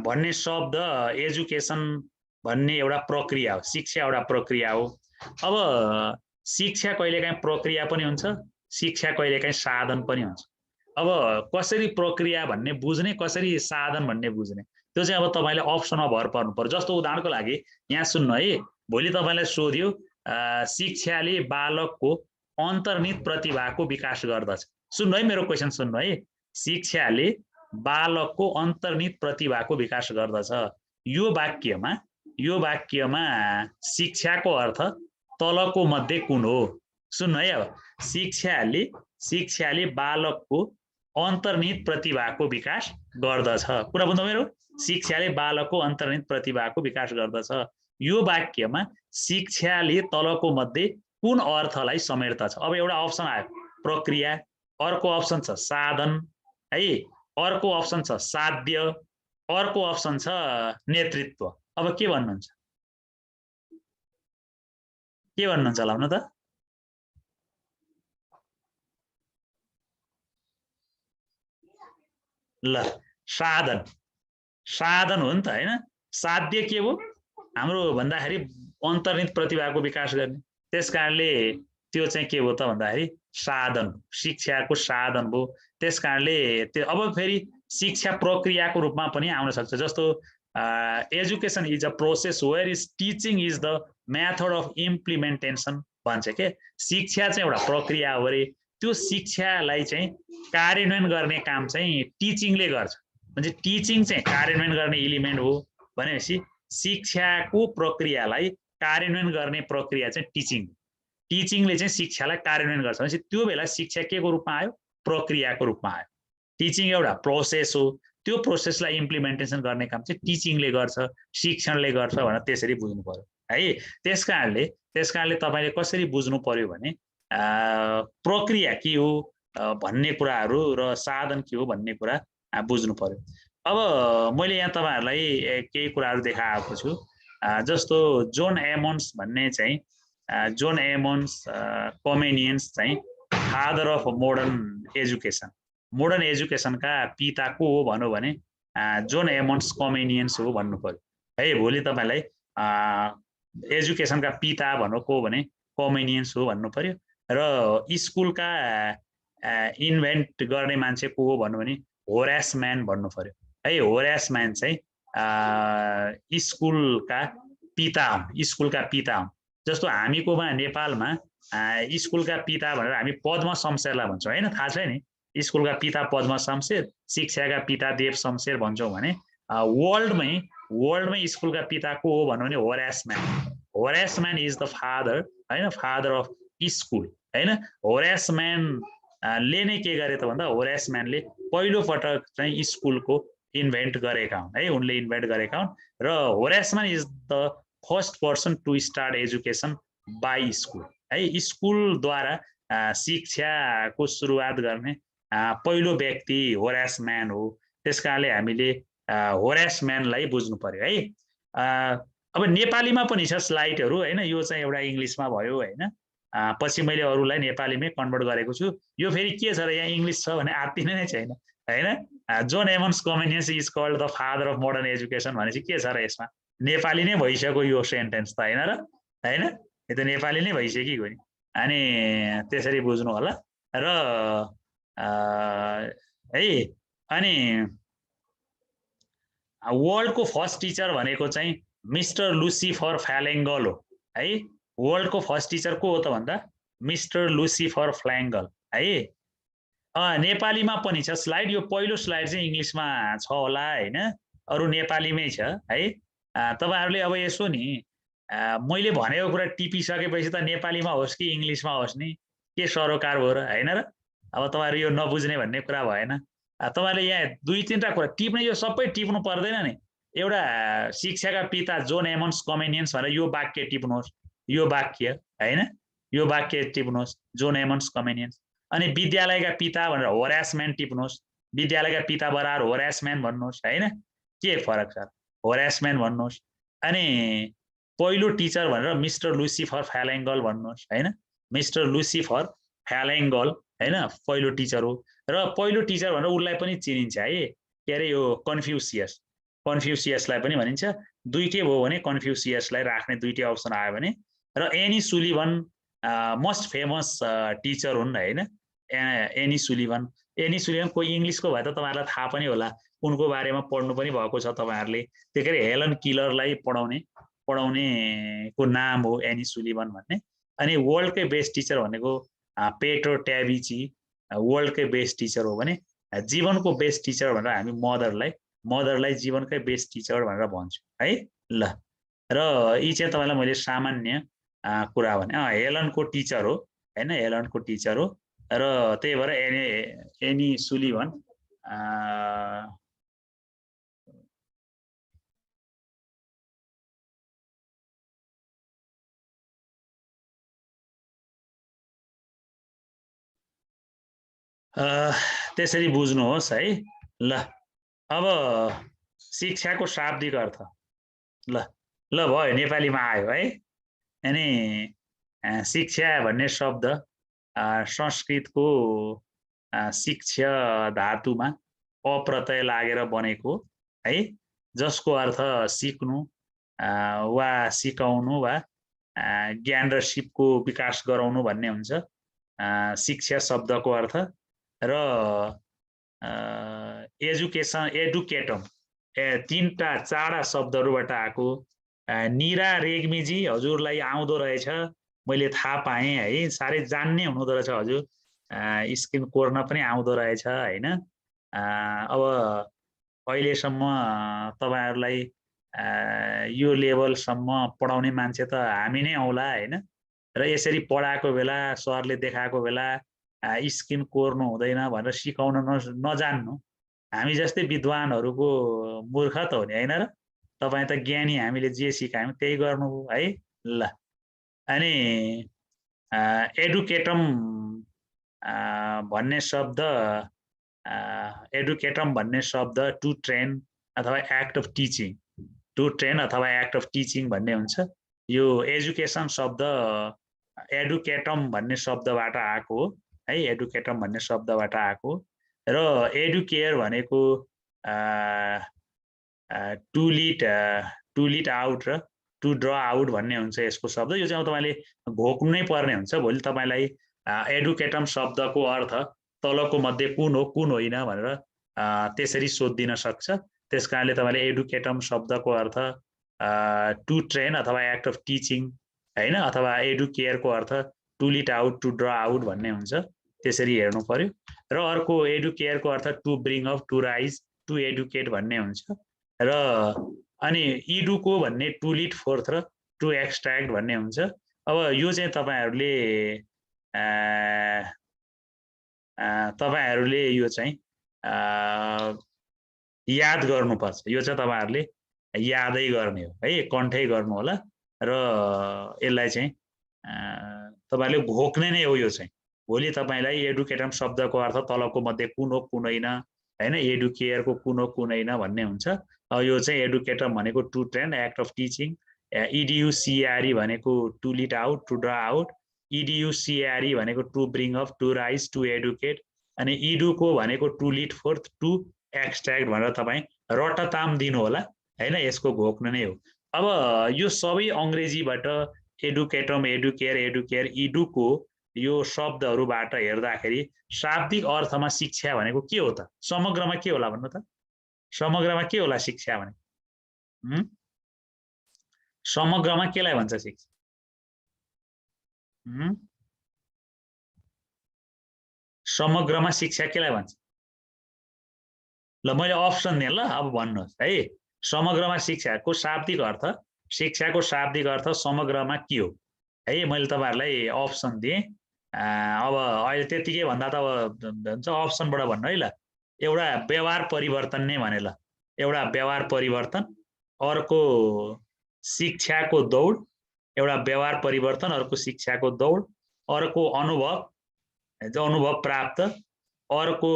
भन्ने शब्द एजुकेसन भन्ने एउटा प्रक्रिया हो, शिक्षा एउटा प्रक्रिया हो। अब शिक्षा कहिलेकाहीँ प्रक्रिया पनि हुन्छ, शिक्षा कहिलेकाहीँ साधन पनि हुन्छ। अब कसरी प्रक्रिया भन्ने बुझ्ने, कसरी साधन भन्ने बुझ्ने, त्यो चाहिँ अब तपाईले अप्सनमा भर पर्नु पर्यो। जस्तो उदाहरणको लागि यहाँ सुन्नु है, भोलि तपाईलाई सोध्यो शिक्षाले बालकको अन्तर्निहित प्रतिभाको विकास गर्दछ। सुन्नु है, मेरो क्वेशन सुन्नु है। शिक्षाले बालकको अन्तर्निहित प्रतिभाको विकास गर्दछ। यो वाक्यमा शिक्षाको अर्थ तलको मध्ये कुन हो? सुन्नु है, अब शिक्षाले बालकको अन्तर्निहित प्रतिभाको विकास गर्दछ। कुरा बुझ्नु मेरो? शिक्षाले बालकको अन्तर्निहित प्रतिभाको विकास गर्दछ। यो वाक्यमा शिक्षाले तलको मध्ये कुन अर्थलाई समेट्दछ? अब एउटा अप्सन आयो प्रक्रिया, अर्को अप्सन छ साधन है, अर्को अप्सन छ साध्य, अर्को अप्सन छ नेतृत्व। अब के भन्नुहुन्छ? के भन्नुहुन्छ लाउनु त? ल साधन हो नि त हैन। साध्य के हो हाम्रो भन्दाखेरि अन्तर्निहित प्रतिभाको विकास गर्ने, त्यसकारणले त्यो चाहिँ के हो त भन्दाखेरि साधन, शिक्षाको साधन हो। त्यसकारणले त्यो अब फेरि शिक्षा प्रक्रियाको रूपमा पनि आउन सक्छ। जस्तो education is a process where is teaching is the method of implementation भन्छ के। शिक्षा चाहिँ एउटा प्रक्रिया हो रे, त्यो शिक्षालाई चाहिँ कार्यान्वयन गर्ने काम चाहिँ टिचिङले गर्छ। म्हणजे टिचिङ चाहिँ कार्यान्वयन गर्ने एलिमेन्ट हो भनेपछि शिक्षाको प्रक्रियालाई कार्यान्वयन गर्ने प्रक्रिया चाहिँ टिचिङले चाहिँ शिक्षालाई कार्यान्वयन गर्छ भनेपछि त्यो बेला शिक्षा के को रूपमा आयो? प्रक्रियाको रूपमा आयो। टिचिङ एउटा प्रोसेस हो, त्यो प्रोसेसलाई इम्प्लिमेन्टेसन गर्ने काम चाहिँ टिचिङले गर्छ, शिक्षणले गर्छ भनेर त्यसरी बुझ्नु पर्यो है। त्यसकारणले तपाईँले कसरी बुझ्नु पर्यो भने प्रक्रिया के हो भन्ने कुराहरू र साधन के हो भन्ने कुरा बुझ्नु पर्यो। अब मैले यहाँ तपाईँहरूलाई केही कुराहरू देखाएको छु। जस्तो जोन एमन्स भन्ने चाहिँ जोन एमन्स कमेनियन्स चाहिँ father of modern education, modern एजुकेसनका पिता को हो भनौँ भने जोन एमन्स कमेनियन्स हो भन्नु पर्यो है। भोलि तपाईँलाई एजुकेसनका पिता भन्नु को भने कमेनियन्स हो भन्नु पर्यो। र स्कुलका इन्भेन्ट गर्ने मान्छे को हो भन्नु भने होरास म्यान भन्नु पर्यो है। होरास म्यान चाहिँ स्कुलका पिता हुन्, स्कुलका पिता हुन्। जस्तो हामीकोमा नेपालमा स्कुलका पिता भनेर हामी पद्म शमशेरलाई भन्छौँ होइन, थाहा छ नि, स्कुलका पिता पद्म शमशेर, शिक्षाका पिता देव शमशेर भन्छौँ भने वर्ल्डमै स्कुलका पिता को हो भन्नु भने Horace Mann. Horace Mann is the father होइन, फादर अफ स्कुल होइन। होरास म्यानले नै के गरे त भन्दा होरास म्यानले पहिलो पटक चाहिँ स्कुलको इन्भेन्ट गरेका हुन् है, उनले इन्भेन्ट गरेका हुन्। र Horace Mann is the first person to start education by school है। स्कुलद्वारा शिक्षाको सुरुवात गर्ने पहिलो व्यक्ति होरास म्यान हो। त्यसकारणले हामीले होरास म्यानलाई बुझ्नु पर्यो है। अब नेपालीमा पनि छ स्लाइडहरू होइन, यो चाहिँ एउटा इङ्ग्लिसमा भयो होइन, पछि मैले अरूलाई नेपालीमै कन्भर्ट गरेको छु। यो फेरि के छ र यहाँ इङ्ग्लिस छ भने आत्तिनै नै छैन होइन। John Amos Comenius is called the father of modern education भनेपछि के छ र यसमा नेपाली नै भइसक्यो यो सेन्टेन्स त होइन र होइन, यो त नेपाली नै भइसक्यो नि। अनि त्यसरी बुझ्नु होला र है। अनि वर्ल्डको फर्स्ट टिचर भनेको चाहिँ मिस्टर लुसिफर फ्यालेङ्गल हो है। वर्ल्डको फर्स्ट टिचर को हो त भन्दा मिस्टर लुसिफर फ्ल्याङ्गल है। नेपालीमा पनि छ स्लाइड, यो पहिलो स्लाइड चाहिँ इङ्ग्लिसमा छ होला होइन, अरू नेपालीमै छ है। तपाईँहरूले अब यसो नि मैले भनेको कुरा टिपिसकेपछि त नेपालीमा होस् कि इङ्ग्लिसमा होस् नि के सरोकार हो र होइन र। अब तपाईँहरू यो नबुझ्ने भन्ने कुरा भएन। तपाईँहरूले यहाँ दुई तिनवटा कुरा टिप्ने, यो सबै टिप्नु पर्दैन नि। एउटा शिक्षाका पिता जोन एमन्स कमेनियन्स भनेर यो वाक्य टिप्नुहोस्, यो वाक्य होइन, यो वाक्य टिप्नुहोस् जोन एमन्स कमेनियन्स। अनि विद्यालयका पिता भनेर होरास म्यान टिप्नुहोस्, विद्यालयका पिता बराबर होरास म्यान भन्नुहोस् होइन, के फरक छ, होरास म्यान भन्नुहोस्। अनि पहिलो टिचर भनेर मिस्टर लुसिफर फ्यालेङ्गल भन्नुहोस् होइन, मिस्टर लुसिफर फ्यालेङ्गल होइन पहिलो टिचर हो। र पहिलो टिचर भनेर उसलाई पनि चिनिन्छ है, के अरे यो कन्फ्युसियस, कन्फ्युसियसलाई पनि भनिन्छ। दुईटै भयो भने कन्फ्युसियसलाई राख्ने दुईटै अप्सन आयो भने। र एनी सुलिभन मोस्ट फेमस टिचर हुन् होइन, एनी सुलिभन। एनी सुलिभन कोही इङ्ग्लिसको भए त तपाईँहरूलाई थाहा पनि होला, उनको बारेमा पढ्नु पनि भएको छ तपाईँहरूले। त्यही गरी हेलन किलरलाई पढाउनेको नाम हो एनी सुलिभन भन्ने। अनि वर्ल्डकै बेस्ट टिचर भनेको पेट्रो ट्याबिची वर्ल्डकै बेस्ट टिचर हो भने जीवनको बेस्ट टिचर भनेर हामी मदरलाई जीवनकै बेस्ट टिचर भनेर भन्छौँ है। ल र यी चाहिँ तपाईँलाई मैले सामान्य कुरा भने हेलनको टिचर हो होइन, हेलनको टिचर हो। र त्यही भएर एनी सुलिभन त्यसरी बुझ्नुहोस् है। ल अब शिक्षाको शाब्दिक अर्थ ल भयो, नेपालीमा आयो है। अनि शिक्षा भन्ने शब्द संस्कृतको शिक्षा धातुमा अप्रत्यय लागेर बनेको है, जसको अर्थ सिक्नु वा सिकाउनु वा ज्ञान र सिपको विकास गराउनु भन्ने हुन्छ शिक्षा शब्दको अर्थ। र एजुकेसन एडुकेटम तीनटा चारवटा शब्दहरूबाट आएको। निरा रेग्मीजी हजुरलाई आउँदो रहेछ, मैले थाहा पाएँ है, साह्रै जान्ने हुनुहुँदो रहेछ हजुर, स्क्रिन कोर्न पनि आउँदो रहेछ होइन। अब अहिलेसम्म तपाईँहरूलाई यो लेभलसम्म पढाउने मान्छे त हामी नै आउला होइन। र यसरी पढाएको बेला सरले देखाएको बेला स्किन कोर्नु हुँदैन भनेर सिकाउन नजान्नु हामी जस्तै विद्वानहरूको मूर्ख त हो नि हैन र तपाईँ त ज्ञानी हामीले जे सिकायौँ त्यही गर्नु है ल अनि एडुकेटम भन्ने शब्द टु ट्रेन अथवा एक्ट अफ टिचिङ भन्ने हुन्छ यो एजुकेसन शब्द एडुकेटम भन्ने शब्दबाट आएको हो है एडुकेटम भन्ने शब्दबाट आएको र एडुकेयर भनेको टु लिड आउट र टु ड्र आउट भन्ने हुन्छ यसको शब्द यो चाहिँ तपाईले घोक्नु नै पर्ने हुन्छ भोलि तपाईलाई एडुकेटम शब्दको अर्थ तलको मध्ये कुन हो कुन होइन भनेर त्यसरी सोधिदिन सक्छ त्यसकारणले तपाईले एडुकेटम शब्दको अर्थ टु ट्रेन अथवा एक्ट अफ टिचिङ हैन अथवा एडुकेयरको अर्थ to lead out to draw out भन्ने हुन्छ त्यसरी हेर्नु पर्यो र अर्को एडुकेयरको अर्थ to bring up to raise to educate भन्ने हुन्छ र अनि इडुको भन्ने टु लिड फोर्थ र टु एक्सट्र्याक्ट भन्ने हुन्छ अब यो चाहिँ तपाईहरुले यो चाहिँ याद गर्नुपर्छ यो चाहिँ तपाईहरुले यादै गर्ने हो है कन्ठै गर्नु होला र यसलाई चाहिँ तपाईहरुले घोक्ने नै हो यो चाहिँ भोलि तपाईलाई एडुकेटम शब्दको अर्थ तलको मध्ये कुन हो कुन होइन हैन एडुकेयरको कुन हो कुन होइन भन्ने हुन्छ यो चाहिँ एडुकेटम भनेको to train act of teaching इडुसिआरई भनेको to lead out to draw out इडुसिआरई भनेको to bring up to raise to educate अनि इडुको भनेको to lead forth to extract भनेर तपाईँ रटताम दिनु होला हैन यसको घोक्नु नै हो अब यो सबै अंग्रेजीबाट एडुकेटम एडुकेयर इडुको यो शब्दहरुबाट हेर्दाखेरि शाब्दिक अर्थमा शिक्षा भनेको के हो त समग्रमा के होला भन्नु त समग्रमा के होला शिक्षा भने समग्रमा केलाई भन्छ शिक्षा समग्रमा शिक्षा केलाई भन्छ ल मैले अप्सन दिएँ ल अब भन्नुहोस् है समग्रमा शिक्षाको शाब्दिक अर्थ शिक्षाको शाब्दिक अर्थ समग्रमा के हो है मैले तपाईहरुलाई अप्सन दिएँ अब अहिले त्यतिकै भन्दा त अब भन्छ अप्सनबाट भन्नु है ल एउटा व्यवहार परिवर्तन नै भने ल एउटा व्यवहार परिवर्तन अर्को शिक्षाको दौड एउटा व्यवहार परिवर्तन अर्को शिक्षाको दौड अर्को अनुभव प्राप्त अर्को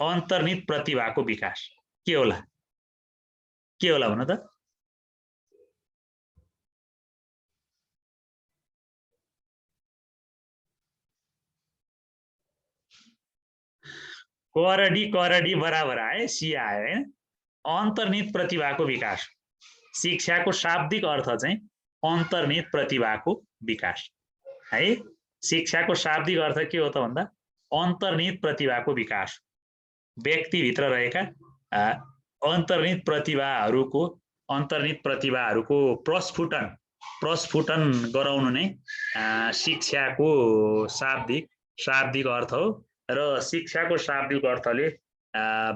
अन्तर्निहित प्रतिभाको विकास के होला भन्नु त करडी बराबर आए सी आयो हैन अन्तर्निहित प्रतिभाको विकास शिक्षाको शाब्दिक अर्थ चाहिँ अन्तर्निहित प्रतिभाको विकास है शिक्षाको शाब्दिक अर्थ के हो त भन्दा अन्तर्निहित प्रतिभाको विकास व्यक्तिभित्र रहेका अन्तर्निहित प्रतिभाहरूको प्रस्फुटन गराउनु नै शिक्षाको शाब्दिक अर्थ हो र शिक्षाको शाब्दिक अर्थले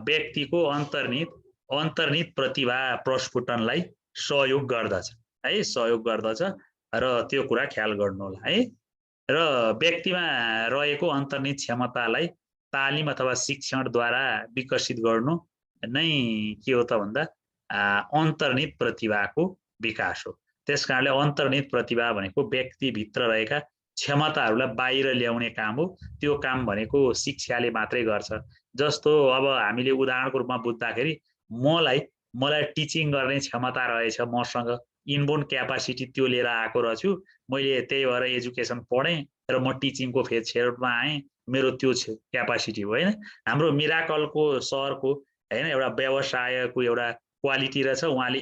व्यक्तिको अन्तर्निहित प्रतिभा प्रस्फुटनलाई सहयोग गर्दछ र त्यो कुरा ख्याल गर्नु होला है र व्यक्तिमा रहेको अन्तर्निहित क्षमतालाई तालिम अथवा शिक्षणद्वारा विकसित गर्नु नै के हो त भन्दा अन्तर्निहित प्रतिभाको विकास हो त्यसकारणले अन्तर्निहित प्रतिभा भनेको व्यक्तिभित्र रहेका क्षमताहरूलाई बाहिर ल्याउने काम हो त्यो काम भनेको शिक्षाले मात्रै गर्छ जस्तो अब हामीले उदाहरणको रूपमा बुझ्दाखेरि मलाई टिचिङ गर्ने क्षमता रहेछ मसँग इनबोर्न क्यापासिटी त्यो लिएर आएको रहेछु मैले त्यही भएर एजुकेसन पढेँ र म टिचिङको क्षेत्रमा आएँ मेरो त्यो क्यापासिटी हो हैन हाम्रो मिराकलको सरको हैन एउटा व्यवसायको एउटा क्वालिटी रहेछ उहाँले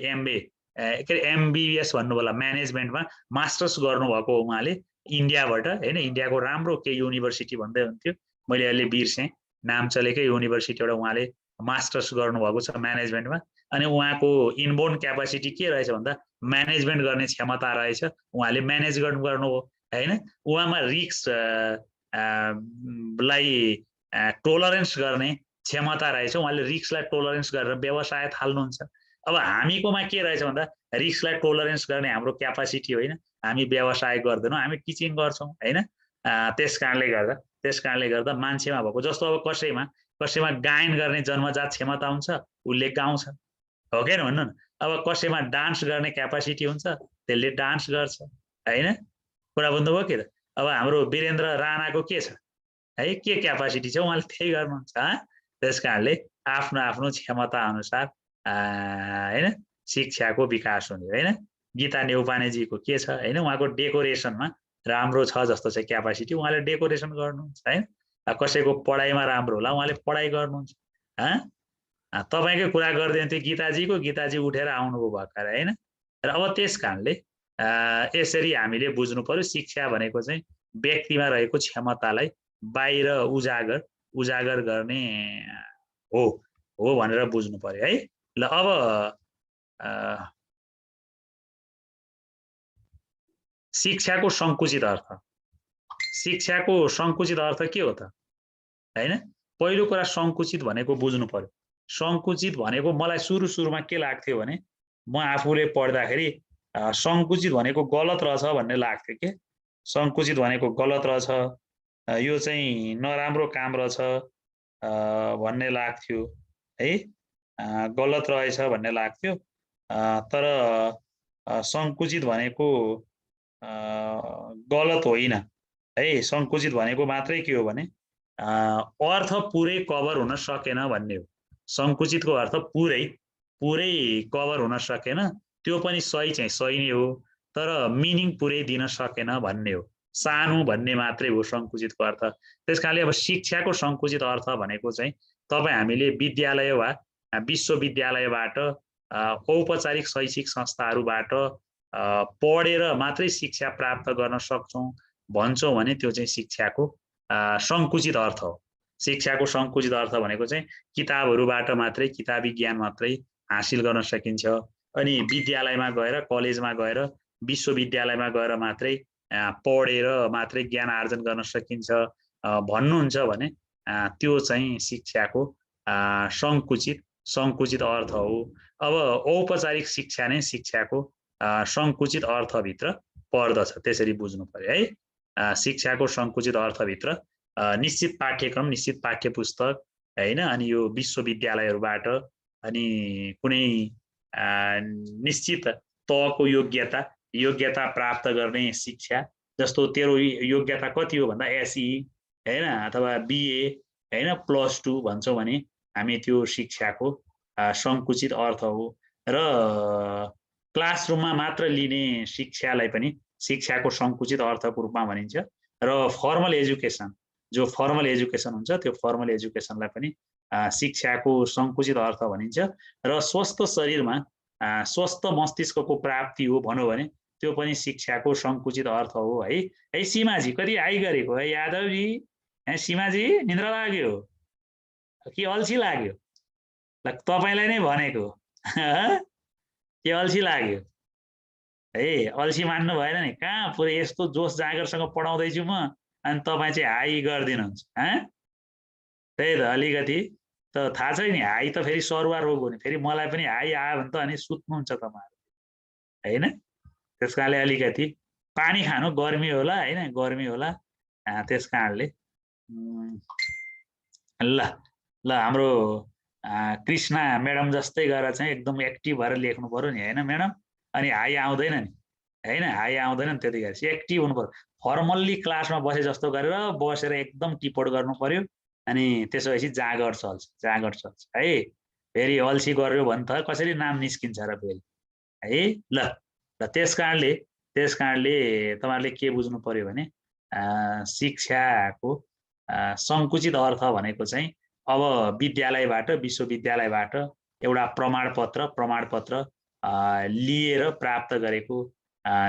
एमबीबीएस भन्नु होला म्यानेजमेन्टमा मास्टर्स गर्नुभएको उहाँले इन्डियाबाट हैन इन्डियाको राम्रो के युनिभर्सिटी भन्दै हुन्थ्यो मैले अहिले बिर्सेँ नाम चलेकै युनिभर्सिटीबाट उहाँले मास्टर्स गर्नुभएको छ म्यानेजमेन्टमा अनि उहाँको इनबोर्न क्यापासिटी के रहेछ भन्दा म्यानेजमेन्ट गर्ने क्षमता रहेछ उहाँले म्यानेज गर्नु हो हैन उहाँमा रिस्क लाई टोलरेन्स गर्ने क्षमता रहेछ उहाँले रिस्कलाई टोलरेन्स गरेर व्यवसाय थाल्नुहुन्छ अब हामीकोमा के रहेछ भन्दा रिस्कलाई टोलरेन्स गर्ने हाम्रो क्यापासिटी होइन हामी व्यवसाय गर्दैनौँ हामी टिचिङ गर्छौँ हैन त्यस कारणले गर्दा मान्छेमा भएको जस्तो अब कसैमा गायन गर्ने जन्मजात क्षमता हुन्छ, उसले गाउँछ, हो कि भन्नु न। अब कसैमा डान्स गर्ने क्यापासिटी हुन्छ, त्यसले डान्स गर्छ, होइन? कुरा बुझ्नुभयो कि त? अब हाम्रो वीरेन्द्र राणाको के छ है, के क्यापासिटी छ, उहाँले त्यही गर्नुहुन्छ। त्यस कारणले आफ्नो आफ्नो क्षमता अनुसार होइन शिक्षाको विकास हुने, होइन? गीता न्यौपानेजीको के छ, होइन? उहाँको डेकोरेसनमा राम्रो छ जस्तो छ क्यापासिटी, उहाँले डेकोरेसन गर्नुहुन्छ, होइन? कसैको पढाइमा राम्रो होला, उहाँले पढाइ गर्नुहुन्छ। तपाईँकै कुरा गरिदियो भने त्यो गीताजी उठेर आउनुभयो भर्खर, होइन? र अब त्यस कारणले यसरी हामीले बुझ्नु पर्यो, शिक्षा भनेको चाहिँ व्यक्तिमा रहेको क्षमतालाई बाहिर उजागर गर्ने हो भनेर बुझ्नु पर्यो, है? ल अब शिक्षाको संकुचित अर्थ के हो त, होइन? पहिलो कुरा संकुचित भनेको बुझ्नु पर्यो। संकुचित भनेको मलाई सुरुमा के लाग्थ्यो भने म आफूले पढ्दाखेरि संकुचित भनेको गलत रहेछ भन्ने लाग्थ्यो के। संकुचित भनेको गलत रहेछ, यो चाहिँ नराम्रो काम रहेछ भन्ने लाग्थ्यो, है? गलत रहेछ भन्ने लाग्थ्यो। तर संकुचित भनेको गलत होइन, है? संकुचित भनेको मात्रै के हो भने अर्थ पुरै कभर हुन सकेन भन्ने हो। संकुचितको अर्थ पुरै कभर हुन सकेन, त्यो पनि सही नै हो, तर मिनिङ पुरै दिन सकेन भन्ने हो। सानो भन्ने मात्रै हो संकुचितको अर्थ। त्यसकारणले अब शिक्षाको संकुचित अर्थ भनेको चाहिँ तपाईँ हामीले विद्यालय वा विश्वविद्यालयबाट औपचारिक शैक्षिक संस्थाहरूबाट पढेर मात्रै शिक्षा प्राप्त गर्न सक्छौँ भन्छौँ भने त्यो चाहिँ शिक्षाको संकुचित अर्थ हो। शिक्षाको संकुचित अर्थ भनेको चाहिँ किताबहरूबाट मात्रै, किताबी ज्ञान मात्रै हासिल गर्न सकिन्छ, अनि विद्यालयमा गएर, कलेजमा गएर, विश्वविद्यालयमा गएर मात्रै पढेर मात्रै ज्ञान आर्जन गर्न सकिन्छ भन्नुहुन्छ भने त्यो चाहिँ शिक्षाको संकुचित अर्थ हो। अब औपचारिक शिक्षा नै शिक्षाको संकुचित अर्थभित्र पर्दछ, त्यसरी बुझ्नु पर्यो, है? शिक्षाको संकुचित अर्थभित्र निश्चित पाठ्यक्रम, निश्चित पाठ्यपुस्तक, होइन? अनि यो विश्वविद्यालयहरूबाट अनि कुनै निश्चित तहको योग्यता प्राप्त गर्ने शिक्षा, जस्तो तेरो योग्यता कति हो भन्दा एसई, होइन? अथवा बिए, होइन? +2 भन्छौँ भने हामी त्यो शिक्षाको संकुचित अर्थ हो। र क्लासरुममा मात्र लिने शिक्षालाई पनि शिक्षाको संकुचित अर्थको रूपमा भनिन्छ। र फर्मल एजुकेसन, जो फर्मल एजुकेसन हुन्छ, त्यो फर्मल एजुकेसनलाई पनि शिक्षाको संकुचित अर्थ भनिन्छ। र स्वस्थ शरीरमा स्वस्थ मस्तिष्कको प्राप्ति हो भनौँ भने त्यो पनि शिक्षाको संकुचित अर्थ हो, है? है सीमाजी, कति हाई गरेको है यादवजी? सीमाजी निद्रा लाग्यो कि अल्छी लाग्यो? ल तपाईँलाई नै भनेको, के अल्छी लाग्यो? है अल्छी मान्नु भएन नि, कहाँ पुरै यस्तो जोस जागरसँग पढाउँदैछु म, अनि तपाईँ चाहिँ हाई गरिदिनुहुन्छ। त्यही त अलिकति त थाहा छ नि, हाई त फेरि सरुवा रोग हो नि, फेरि मलाई पनि हाई आयो भने त अनि सुत्नुहुन्छ तपाईँहरू, होइन? त्यस कारणले अलिकति पानी खानु, गर्मी होला, होइन? गर्मी होला, त्यस कारणले ल हाम्रो कृष्णा म्याडम जस्तै गरेर चाहिँ एकदम एक्टिभ भएर लेख्नु पर्यो नि, होइन म्याडम? अनि हाई आउँदैन नि, होइन? हाई आउँदैन नि, त्यतिखेर चाहिँ एक्टिभ हुनु पर्यो। फर्मल्ली क्लासमा बसे जस्तो गरेर बसेर एकदम टिपोट गर्नु पर्यो, अनि त्यसपछि जाँगर चल्छ, है? फेरि अल्छी गर्यो भने त कसरी नाम निस्किन्छ र फेरि, है? ल त्यस कारणले तपाईँहरूले के बुझ्नु पर्यो भने शिक्षाको संकुचित अर्थ भनेको चाहिँ अब विद्यालयबाट, विश्वविद्यालयबाट एउटा प्रमाणपत्र लिएर प्राप्त गरेको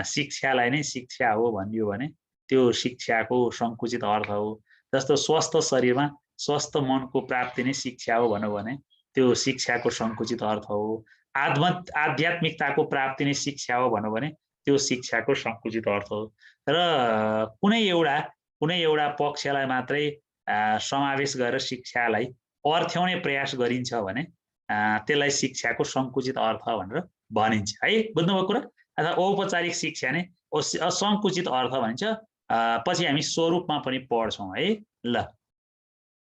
शिक्षालाई नै शिक्षा हो भनियो भने त्यो शिक्षाको संकुचित अर्थ हो। जस्तो स्वस्थ शरीरमा स्वस्थ मनको प्राप्ति नै शिक्षा हो भनौँ भने त्यो शिक्षाको संकुचित अर्थ हो। आध्यात्मिकताको प्राप्ति नै शिक्षा हो भनौँ भने त्यो शिक्षाको संकुचित अर्थ हो। र कुनै एउटा पक्षलाई मात्रै समावेश गरेर शिक्षालाई अर्थ्याउने प्रयास गरिन्छ भने त्यसलाई शिक्षाको संकुचित अर्थ भनेर भनिन्छ, है? बुझ्नुभयो कुरा? अथवा औपचारिक शिक्षा नै असंकुचित अर्थ भनिन्छ, पछि हामी स्वरूपमा पनि पढ्छौँ है। ल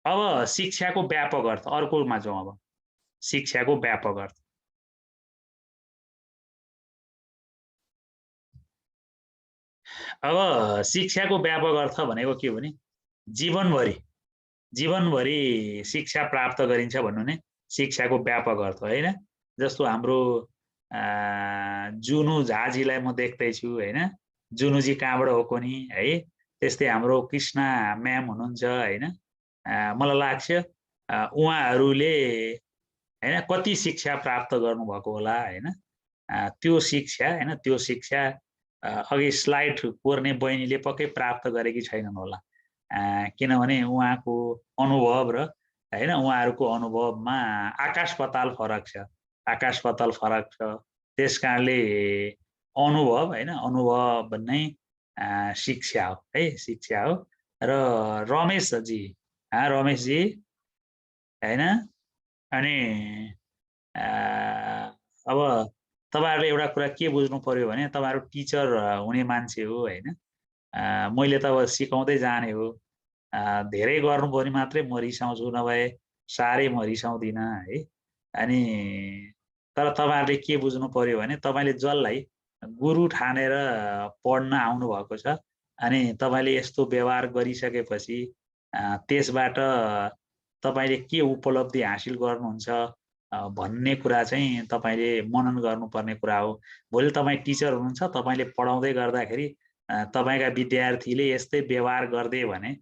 अब शिक्षाको व्यापक अर्थ अर्कोमा जाउँ। अब शिक्षाको व्यापक अर्थ अब शिक्षाको व्यापक अर्थ भनेको के हो भने जीवनभरि शिक्षा प्राप्त गरिन्छ भन्नु नै शिक्षाको व्यापक अर्थ हो हैन। जस्तो हाम्रो जुनु झाजीलाई म देख्दैछु हैन, जुनुजी कहाँबाट हो कोनी है। त्यस्तै हाम्रो कृष्णा म्याम हुनुहुन्छ हैन, मलाई लाग्छ उहाँहरूले हैन कति शिक्षा प्राप्त गर्नुभएको होला हैन। त्यो शिक्षा हैन, त्यो शिक्षा अघि स्लाइड कोर्ने बहिनीले पक्कै प्राप्त गरेकी छैनन् होला, किनभने उहाँको अनुभव र हैन उहाँहरूको अनुभवमा आकाश पाताल फरक छ, आकाश पाताल फरक छ। त्यसकारणले अनुभव हैन, अनुभव नै शिक्षा हो है, शिक्षा हो। र रमेशजी रमेशजी हैन, अनि अब तपाईहरुले एउटा कुरा के बुझ्नु पर्यो भने तपाईहरु टिचर हुने मान्छे हो हैन। मैले त अब सिकाउँदै जाने हो, धेरै गर्नुपर्ने मात्रै म रिसाउँछु, नभए साह्रै म रिसाउँदिन है। अनि तर तपाईहरुले के बुझ्नु पर्यो भने तपाईले जसलाई गुरु ठानेर पढ्न आउनु भएको छ अनि तपाईले यस्तो व्यवहार गरिसकेपछि त्यसबाट तपाईले के उपलब्धि हासिल गर्नुहुन्छ भन्ने कुरा चाहिँ तपाईले मनन गर्नुपर्ने कुरा हो। भोलि तपाई टिचर हुनुहुन्छ, तपाईले पढाउँदै गर्दाखेरि तपाईका विद्यार्थीले यस्तै व्यवहार गर्दिए भने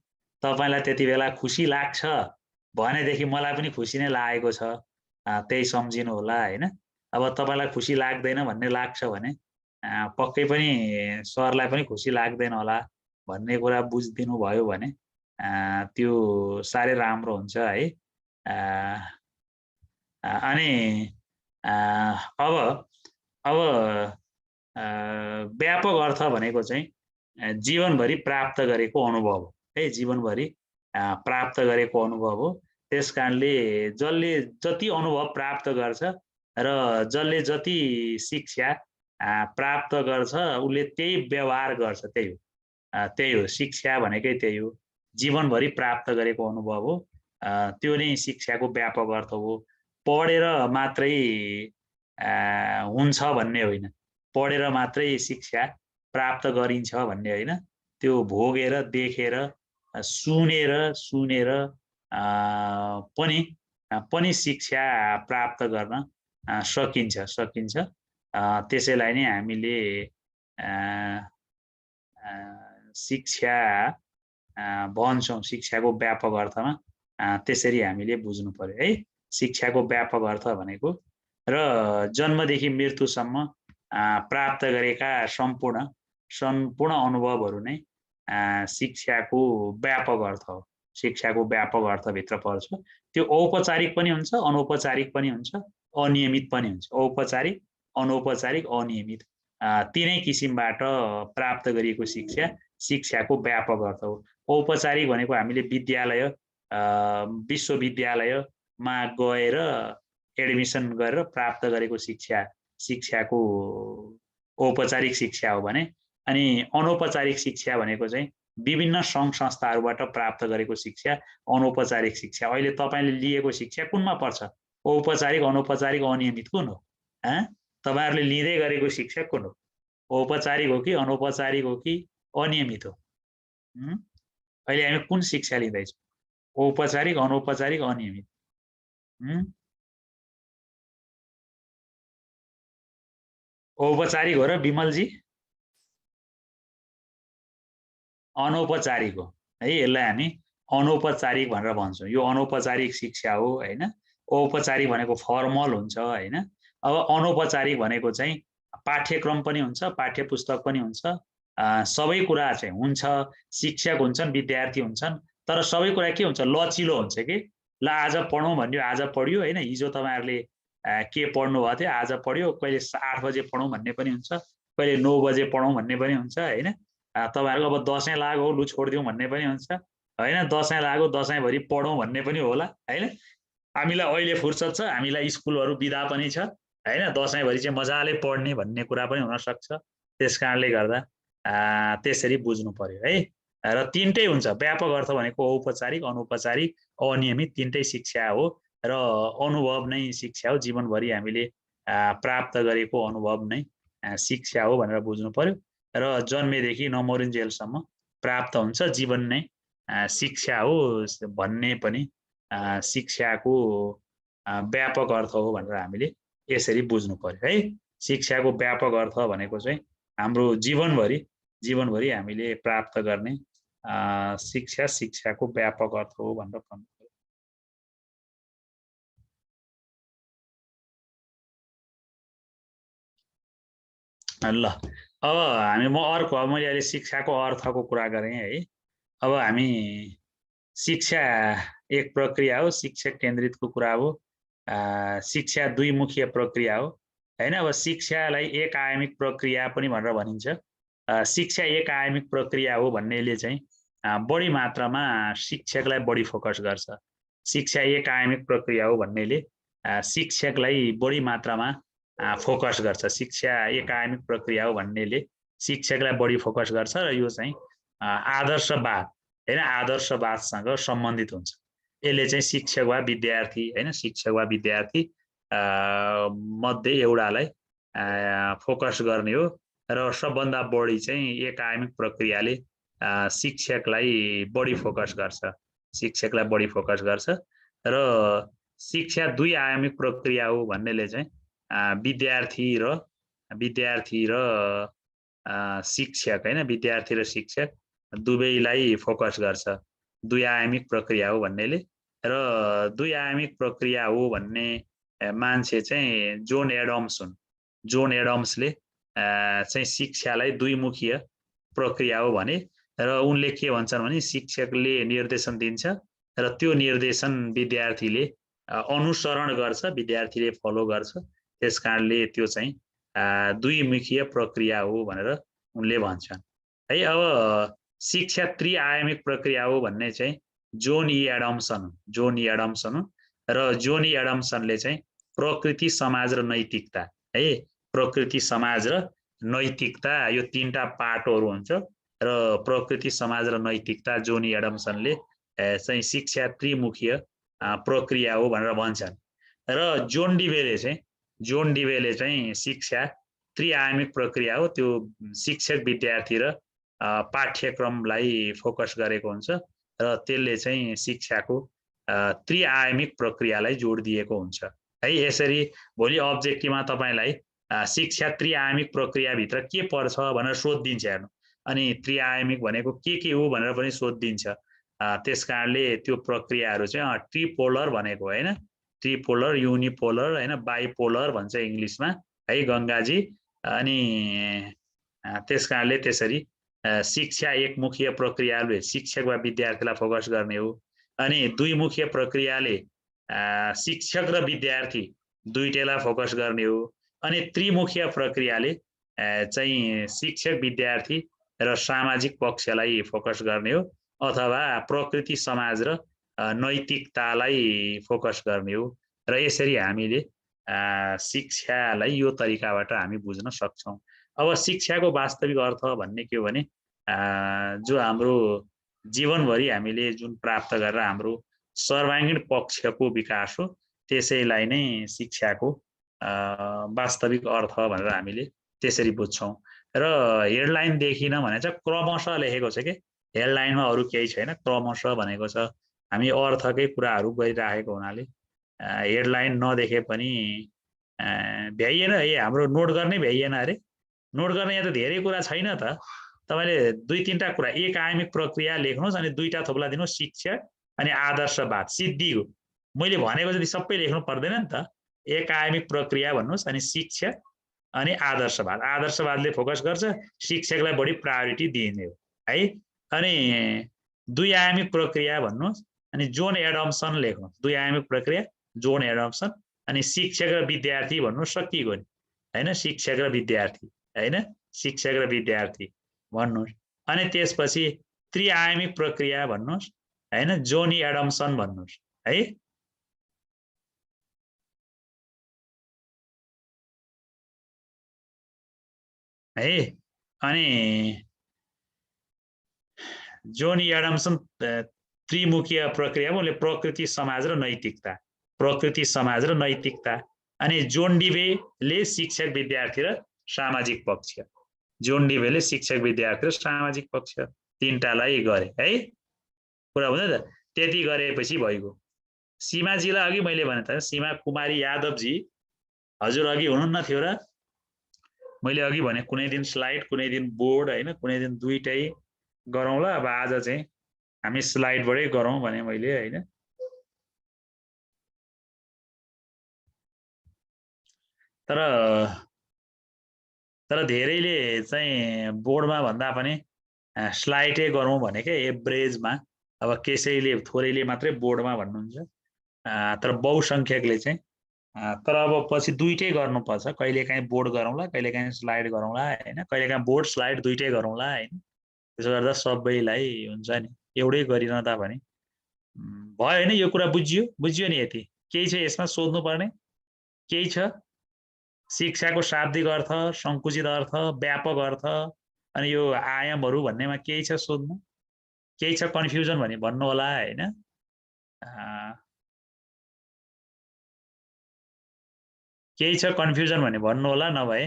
तपाईलाई त्यति बेला खुसी लाग्छ भनेदेखि मलाई पनि खुसी नै लागेको छ, त्यही सम्झिनु होला हैन। अब तपाईलाई खुसी लाग्दैन भन्ने लाग्छ भने पक्कै पनि सरलाई पनि खुसी लाग्दैन होला भन्ने कुरा बुझिदिनु भयो भने त्यो साह्रै राम्रो हुन्छ है। अनि अब व्यापक अर्थ भनेको चाहिँ जीवनभरि प्राप्त गरेको अनुभव हो है, जीवनभरि प्राप्त गरेको अनुभव हो। त्यसकारणले जसले जति अनुभव प्राप्त गर्छ र जसले जति शिक्षा प्राप्त गर्छ उसले त्यही व्यवहार गर्छ, त्यही हो शिक्षा भनेकै त्यही हो, जीवनभरि प्राप्त गरेको अनुभव हो। त्यो नै शिक्षाको व्यापक अर्थ हो। पढेर मात्रै हुन्छ भन्ने होइन, पढेर मात्रै शिक्षा प्राप्त गरिन्छ भन्ने होइन। त्यो भोगेर देखेर सुनेर पनि शिक्षा प्राप्त गर्न सकिन्छ। त्यसैलाई नै हामीले शिक्षा भन्छौँ, शिक्षाको व्यापक अर्थमा त्यसरी हामीले बुझ्नु पर्यो है। शिक्षाको व्यापक अर्थ भनेको र जन्मदेखि मृत्युसम्म प्राप्त गरेका सम्पूर्ण अनुभवहरू नै शिक्षाको व्यापक अर्थ हो, शिक्षाको व्यापक अर्थभित्र पर्छ। त्यो औपचारिक पनि हुन्छ, अनौपचारिक पनि हुन्छ, अनियमित पनि हुन्छ। औपचारिक, अनौपचारिक, अनियमित तीनै किसिमबाट प्राप्त गरिएको शिक्षा शिक्षाको व्यापक अर्थ हो। औपचारिक भनेको हामीले विद्यालय विश्वविद्यालयमा गएर एडमिसन गरेर प्राप्त गरेको शिक्षाको औपचारिक शिक्षा हो भने, अनि अनौपचारिक शिक्षा भनेको चाहिँ विभिन्न सङ्घ संस्थाहरूबाट प्राप्त गरेको शिक्षा अनौपचारिक शिक्षा। अहिले तपाईले लिएको शिक्षा कुनमा पर्छ? औपचारिक, अनौपचारिक, अनियमित कुन हो? तपाईहरुले लिँदै गरेको शिक्षा कुन हो? औपचारिक हो कि अनौपचारिक हो कि अनियमित हो? अहिले हामी कुन शिक्षा लिँदैछौँ? औपचारिक, अनौपचारिक, अनियमित? औपचारिक हो र विमलजी? अनौपचारिक हो है, यसलाई हामी अनौपचारिक भनेर भन्छौँ। यो अनौपचारिक शिक्षा हो हैन। औपचारिक भनेको फर्मल हुन्छ हैन। अब अनौपचारिक भनेको चाहिँ पाठ्यक्रम पनि हुन्छ, पाठ्यपुस्तक पनि हुन्छ, सबै कुरा चाहिँ हुन्छ, शिक्षक हुन्छन्, विद्यार्थी हुन्छन्, तर सबै कुरा के हुन्छ? लचिलो हुन्छ कि ल आज पढौँ भन्यो आज पढ्यो हैन। हिजो तपाईहरुले के पढ्नु भएको थियो आज पढ्यो, कहिले 8 बजे पढौँ भन्ने पनि हुन्छ, कहिले 9 बजे पढौँ भन्ने पनि हुन्छ हैन। तपाईहरुको अब दशैं लाग्यो लु छोड्दिउँ भन्ने पनि हुन्छ हैन। दशैं लाग्यो दशैंभरि पढौँ भन्ने पनि होला हैन। हामीलाई अहिले फुर्सद छ, हामीलाई स्कुलहरु बिदा पनि छ हैन, दशैंभरि चाहिँ मजाले पढ्ने भन्ने कुरा पनि हुन सक्छ। त्यसकारणले गर्दा त्यसरी बुझ्नु पर्यो है। र तीनटै हुन्छ, व्यापक अर्थ भनेको औपचारिक, अनौपचारिक, अनियमित तीनटै शिक्षा हो र अनुभव नै शिक्षा हो। जीवनभरि हामीले प्राप्त गरेको अनुभव नै शिक्षा हो भनेर बुझ्नु पर्यो। र जन्मेदेखि नमरुन्जेलसम्म प्राप्त हुन्छ जीवन नै शिक्षा हो भन्ने पनि शिक्षाको व्यापक अर्थ हो भनेर हामीले यसरी बुझ्नु पर्यो है। शिक्षाको व्यापक अर्थ भनेको चाहिँ हाम्रो जीवनभरि हामीले प्राप्त गर्ने शिक्षाको व्यापक अर्थ हो भनेर भन्नु पर्यो। ल अब म अर्को मैले अहिले शिक्षाको अर्थको कुरा गरेँ है। अब हामी शिक्षा एक प्रक्रिया हो, शिक्षक केन्द्रितको कुरा हो। शिक्षा दुईमुखीय प्रक्रिया हो हैन। अब शिक्षालाई एक आयामिक प्रक्रिया पनि भनेर भनिन्छ। शिक्षा एक आयामिक प्रक्रिया हो भन्नेले चाहिँ बढी मात्रामा शिक्षकलाई बढी फोकस गर्छ। शिक्षा एक आयामिक प्रक्रिया हो भन्नेले शिक्षकलाई बढी मात्रामा फोकस गर्छ। शिक्षा एक आयामिक प्रक्रिया हो भन्नेले शिक्षकलाई बढी फोकस गर्छ र यो चाहिँ आदर्शवाद हैन, आदर्शवादसँग सम्बन्धित हुन्छ। यसले चाहिँ शिक्षक वा विद्यार्थी हैन, शिक्षक वा विद्यार्थी मध्ये एउटालाई फोकस गर्ने हो र सबभन्दा बढी चाहिँ एक आयामिक प्रक्रियाले शिक्षकलाई बढी फोकस गर्छ, शिक्षकलाई बढी फोकस गर्छ। र शिक्षा दुई आयामिक प्रक्रिया हो भन्नेले चाहिँ विद्यार्थी र शिक्षक हैन, विद्यार्थी र शिक्षक दुवैलाई फोकस गर्छ। दुई आयामिक प्रक्रिया हो भन्नेले र दुई आयामिक प्रक्रिया हो भन्ने मान्छे चाहिँ जोन एडम्स हुन्। जोन एडम्सले चाहिँ शिक्षालाई दुईमुखीय प्रक्रिया हो भने र उनले के भन्छन् भने शिक्षकले निर्देशन दिन्छ र त्यो निर्देशन विद्यार्थीले अनुसरण गर्छ, विद्यार्थीले फलो गर्छ। त्यसकारणले त्यो चाहिँ दुईमुखीय प्रक्रिया हो भनेर उनले भन्छन् है। अब शिक्षा त्रिआयामिक प्रक्रिया हो भन्ने चाहिँ जोन ई एडम्सन हुन् र जोन ई एडम्सनले चाहिँ प्रकृति, समाज र नैतिकता है, प्रकृति, समाज र नैतिकता यो तीनटा पाटोहरू हुन्छ र प्रकृति, समाज र नैतिकता जोन ई एडम्सनले चाहिँ शिक्षा त्रिमुखीय प्रक्रिया हो भनेर भन्छन्। र जोन डिवेले चाहिँ शिक्षा त्रिआयामिक प्रक्रिया हो, त्यो शिक्षक, विद्यार्थी र पाठ्यक्रमलाई फोकस गरेको हुन्छ र त्यसले चाहिँ शिक्षाको त्रिआयामिक प्रक्रियालाई जोड दिएको हुन्छ है। यसरी भोलि अब्जेक्टिभमा तपाईलाई शिक्षा त्रिआयामिक प्रक्रियाभित्र के पर्छ भनेर सोधिदिन्छ हेर्नु, अनि त्रिआयामिक भनेको के हो भनेर पनि सोधिदिन्छ। त्यसकारणले त्यो प्रक्रियाहरू चाहिँ ट्रिपोलर भनेको हैन, ट्रिपोलर, युनिपोलर हैन, बाइपोलर भन्छ इङ्ग्लिसमा है गङ्गाजी। अनि त्यसकारणले त्यसरी शिक्षा एकमुखीय प्रक्रियाले शिक्षक वा विद्यार्थीलाई फोकस गर्ने हो, अनि दुईमुखीय प्रक्रियाले शिक्षक र विद्यार्थी दुईटैलाई फोकस गर्ने हो, अनि त्रिमुखीय प्रक्रियाले चाहिँ शिक्षक, विद्यार्थी र सामाजिक पक्षलाई फोकस गर्ने हो अथवा प्रकृति, समाज र नैतिकतालाई फोकस गर्ने हो। र यसरी हामीले शिक्षालाई यो तरिकाबाट हामी बुझ्न सक्छौँ। अब शिक्षाको वास्तविक अर्थ भन्ने के हो भने जो हाम्रो जीवनभरि हामीले जुन प्राप्त गरेर हाम्रो सर्वाङ्गीण पक्षको विकास हो, त्यसैलाई नै शिक्षाको वास्तविक अर्थ भनेर हामीले त्यसरी बुझ्छौँ। र हेडलाइन देखिन भने चाहिँ क्रमशः लेखेको छ कि हेडलाइनमा अरू केही छैन, क्रमशः भनेको छ। हामी अर्थकै कुराहरू गरिराखेको हुनाले हेडलाइन नदेखे पनि भ्याइएन है, हाम्रो नोट गर्ने भ्याइएन अरे। नोट गर्ने यहाँ त धेरै कुरा छैन त, तपाईँले दुई तीनटा कुरा एक आयामिक प्रक्रिया लेख्नुहोस् अनि दुईटा थोप्ला दिनुहोस् शिक्षा अनि आदर्शवाद, सिद्धि हो। मैले भनेको जति सबै लेख्नु पर्दैन नि त। एक आयामिक प्रक्रिया भन्नुहोस् अनि शिक्षा अनि आदर्शवाद, आदर्शवादले फोकस गर्छ, शिक्षकलाई बढी प्रायोरिटी दिइने हो है। अनि दुई आयामिक प्रक्रिया भन्नुहोस् अनि जोन एडम्सन लेख्नुहोस्, दुई आयामिक प्रक्रिया जोन एडम्सन, अनि शिक्षक र विद्यार्थी भन्नुहोस्, सकिएको नि हैन, शिक्षक र विद्यार्थी हैन, शिक्षक र विद्यार्थी भन्नुहोस्। अनि त्यसपछि त्रिआयामिक प्रक्रिया भन्नुहोस् हैन, जोनी एडम्सन भन्नुहोस् है। है अनि जोनी एडम्सन त्रिमुखीय प्रक्रिया उनले प्रकृति समाज र नैतिकता, प्रकृति समाज र नैतिकता। अनि जोन डिभेले शिक्षक विद्यार्थी र सामाजिक पक्ष, जोन डिभेले शिक्षक विद्यार्थी र सामाजिक पक्ष तीनटालाई गरे है। कुरा हुँदैन त? त्यति गरेपछि भइगयो। सीमाजीलाई अघि मैले भने त सीमा कुमारी यादवजी हजुर अघि हुनुहुन्न थियो र? मैले अघि भने कुनै दिन स्लाइड कुनै दिन बोर्ड हैन, कुनै दिन दुईटै गरौँला। अब आज चाहिँ हामी स्लाइडबाटै गरौँ भने मैले हैन। तर धेरैले चाहिँ बोर्डमा भन्दा पनि स्लाइडै गरौँ भने के एभरेजमा, अब कसैले थोरैले मात्रै बोर्डमा भन्नुहुन्छ, तर बहुसंख्यकले चाहिँ तर अब पछि दुईटै गर्नुपर्छ। कहिलेकाहीँ बोर्ड गरौँला, कहिलेकाहीँ स्लाइड गरौँला हैन, कहिलेकाहीँ बोर्ड स्लाइड दुईटै गरौँला हैन। त्यसो गर्दा सबैलाई हुन्छ नि, एउटै गरिरहँदा भने भयो हैन। यो कुरा बुझियो नि? यति केही छ यसमा सोध्नु पर्ने? केही छ? शिक्षाको शाब्दिक अर्थ, संकुचित अर्थ, व्यापक अर्थ अनि यो आयामहरू भन्नेमा केही छ सोध्नु? केही छ कन्फ्युजन भने भन्नु होला हैन। केही छ कन्फ्युजन भने भन्नु होला, नभए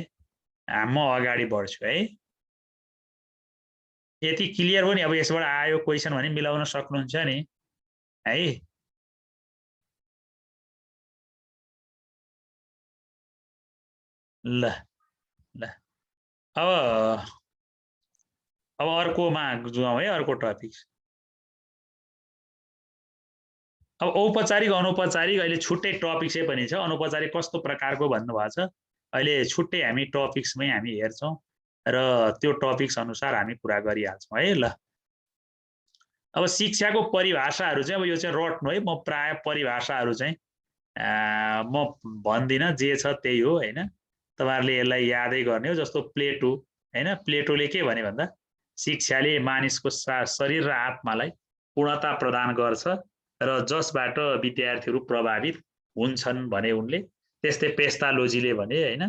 म अगाडि बढ्छु है। यति क्लियर हो नि? अब यसबाट आयो क्वेसन भने मिलाउन सक्नुहुन्छ नि है। ल ल अब अर्कोमा जाउँ है, अर्को टपिक। अब औपचारिक अनौपचारिक अहिले छुट्टै टपिक्सै पनि छ। अनौपचारिक कस्तो प्रकारको भन्नुभएको छ, अहिले छुट्टै हामी टपिक्समै हामी हेर्छौँ र त्यो टपिक्स अनुसार हामी कुरा गरिहाल्छौँ है। ल अब शिक्षाको परिभाषाहरू चाहिँ अब यो चाहिँ रट्नु है। म प्राय परिभाषाहरू चाहिँ म भन्दिनँ, जे छ त्यही हो हैन। तपाईहरुले यसलाई यादै गर्ने हो। जस्तो प्लेटो हैन, प्लेटोले के भने भन्दा शिक्षाले मानिसको शरीर र आत्मालाई पूर्णता प्रदान गर्छ र जसबाट विद्यार्थीहरू प्रभावित हुन्छन् भने उनले। त्यस्तै पेस्टालोजीले भने हैन।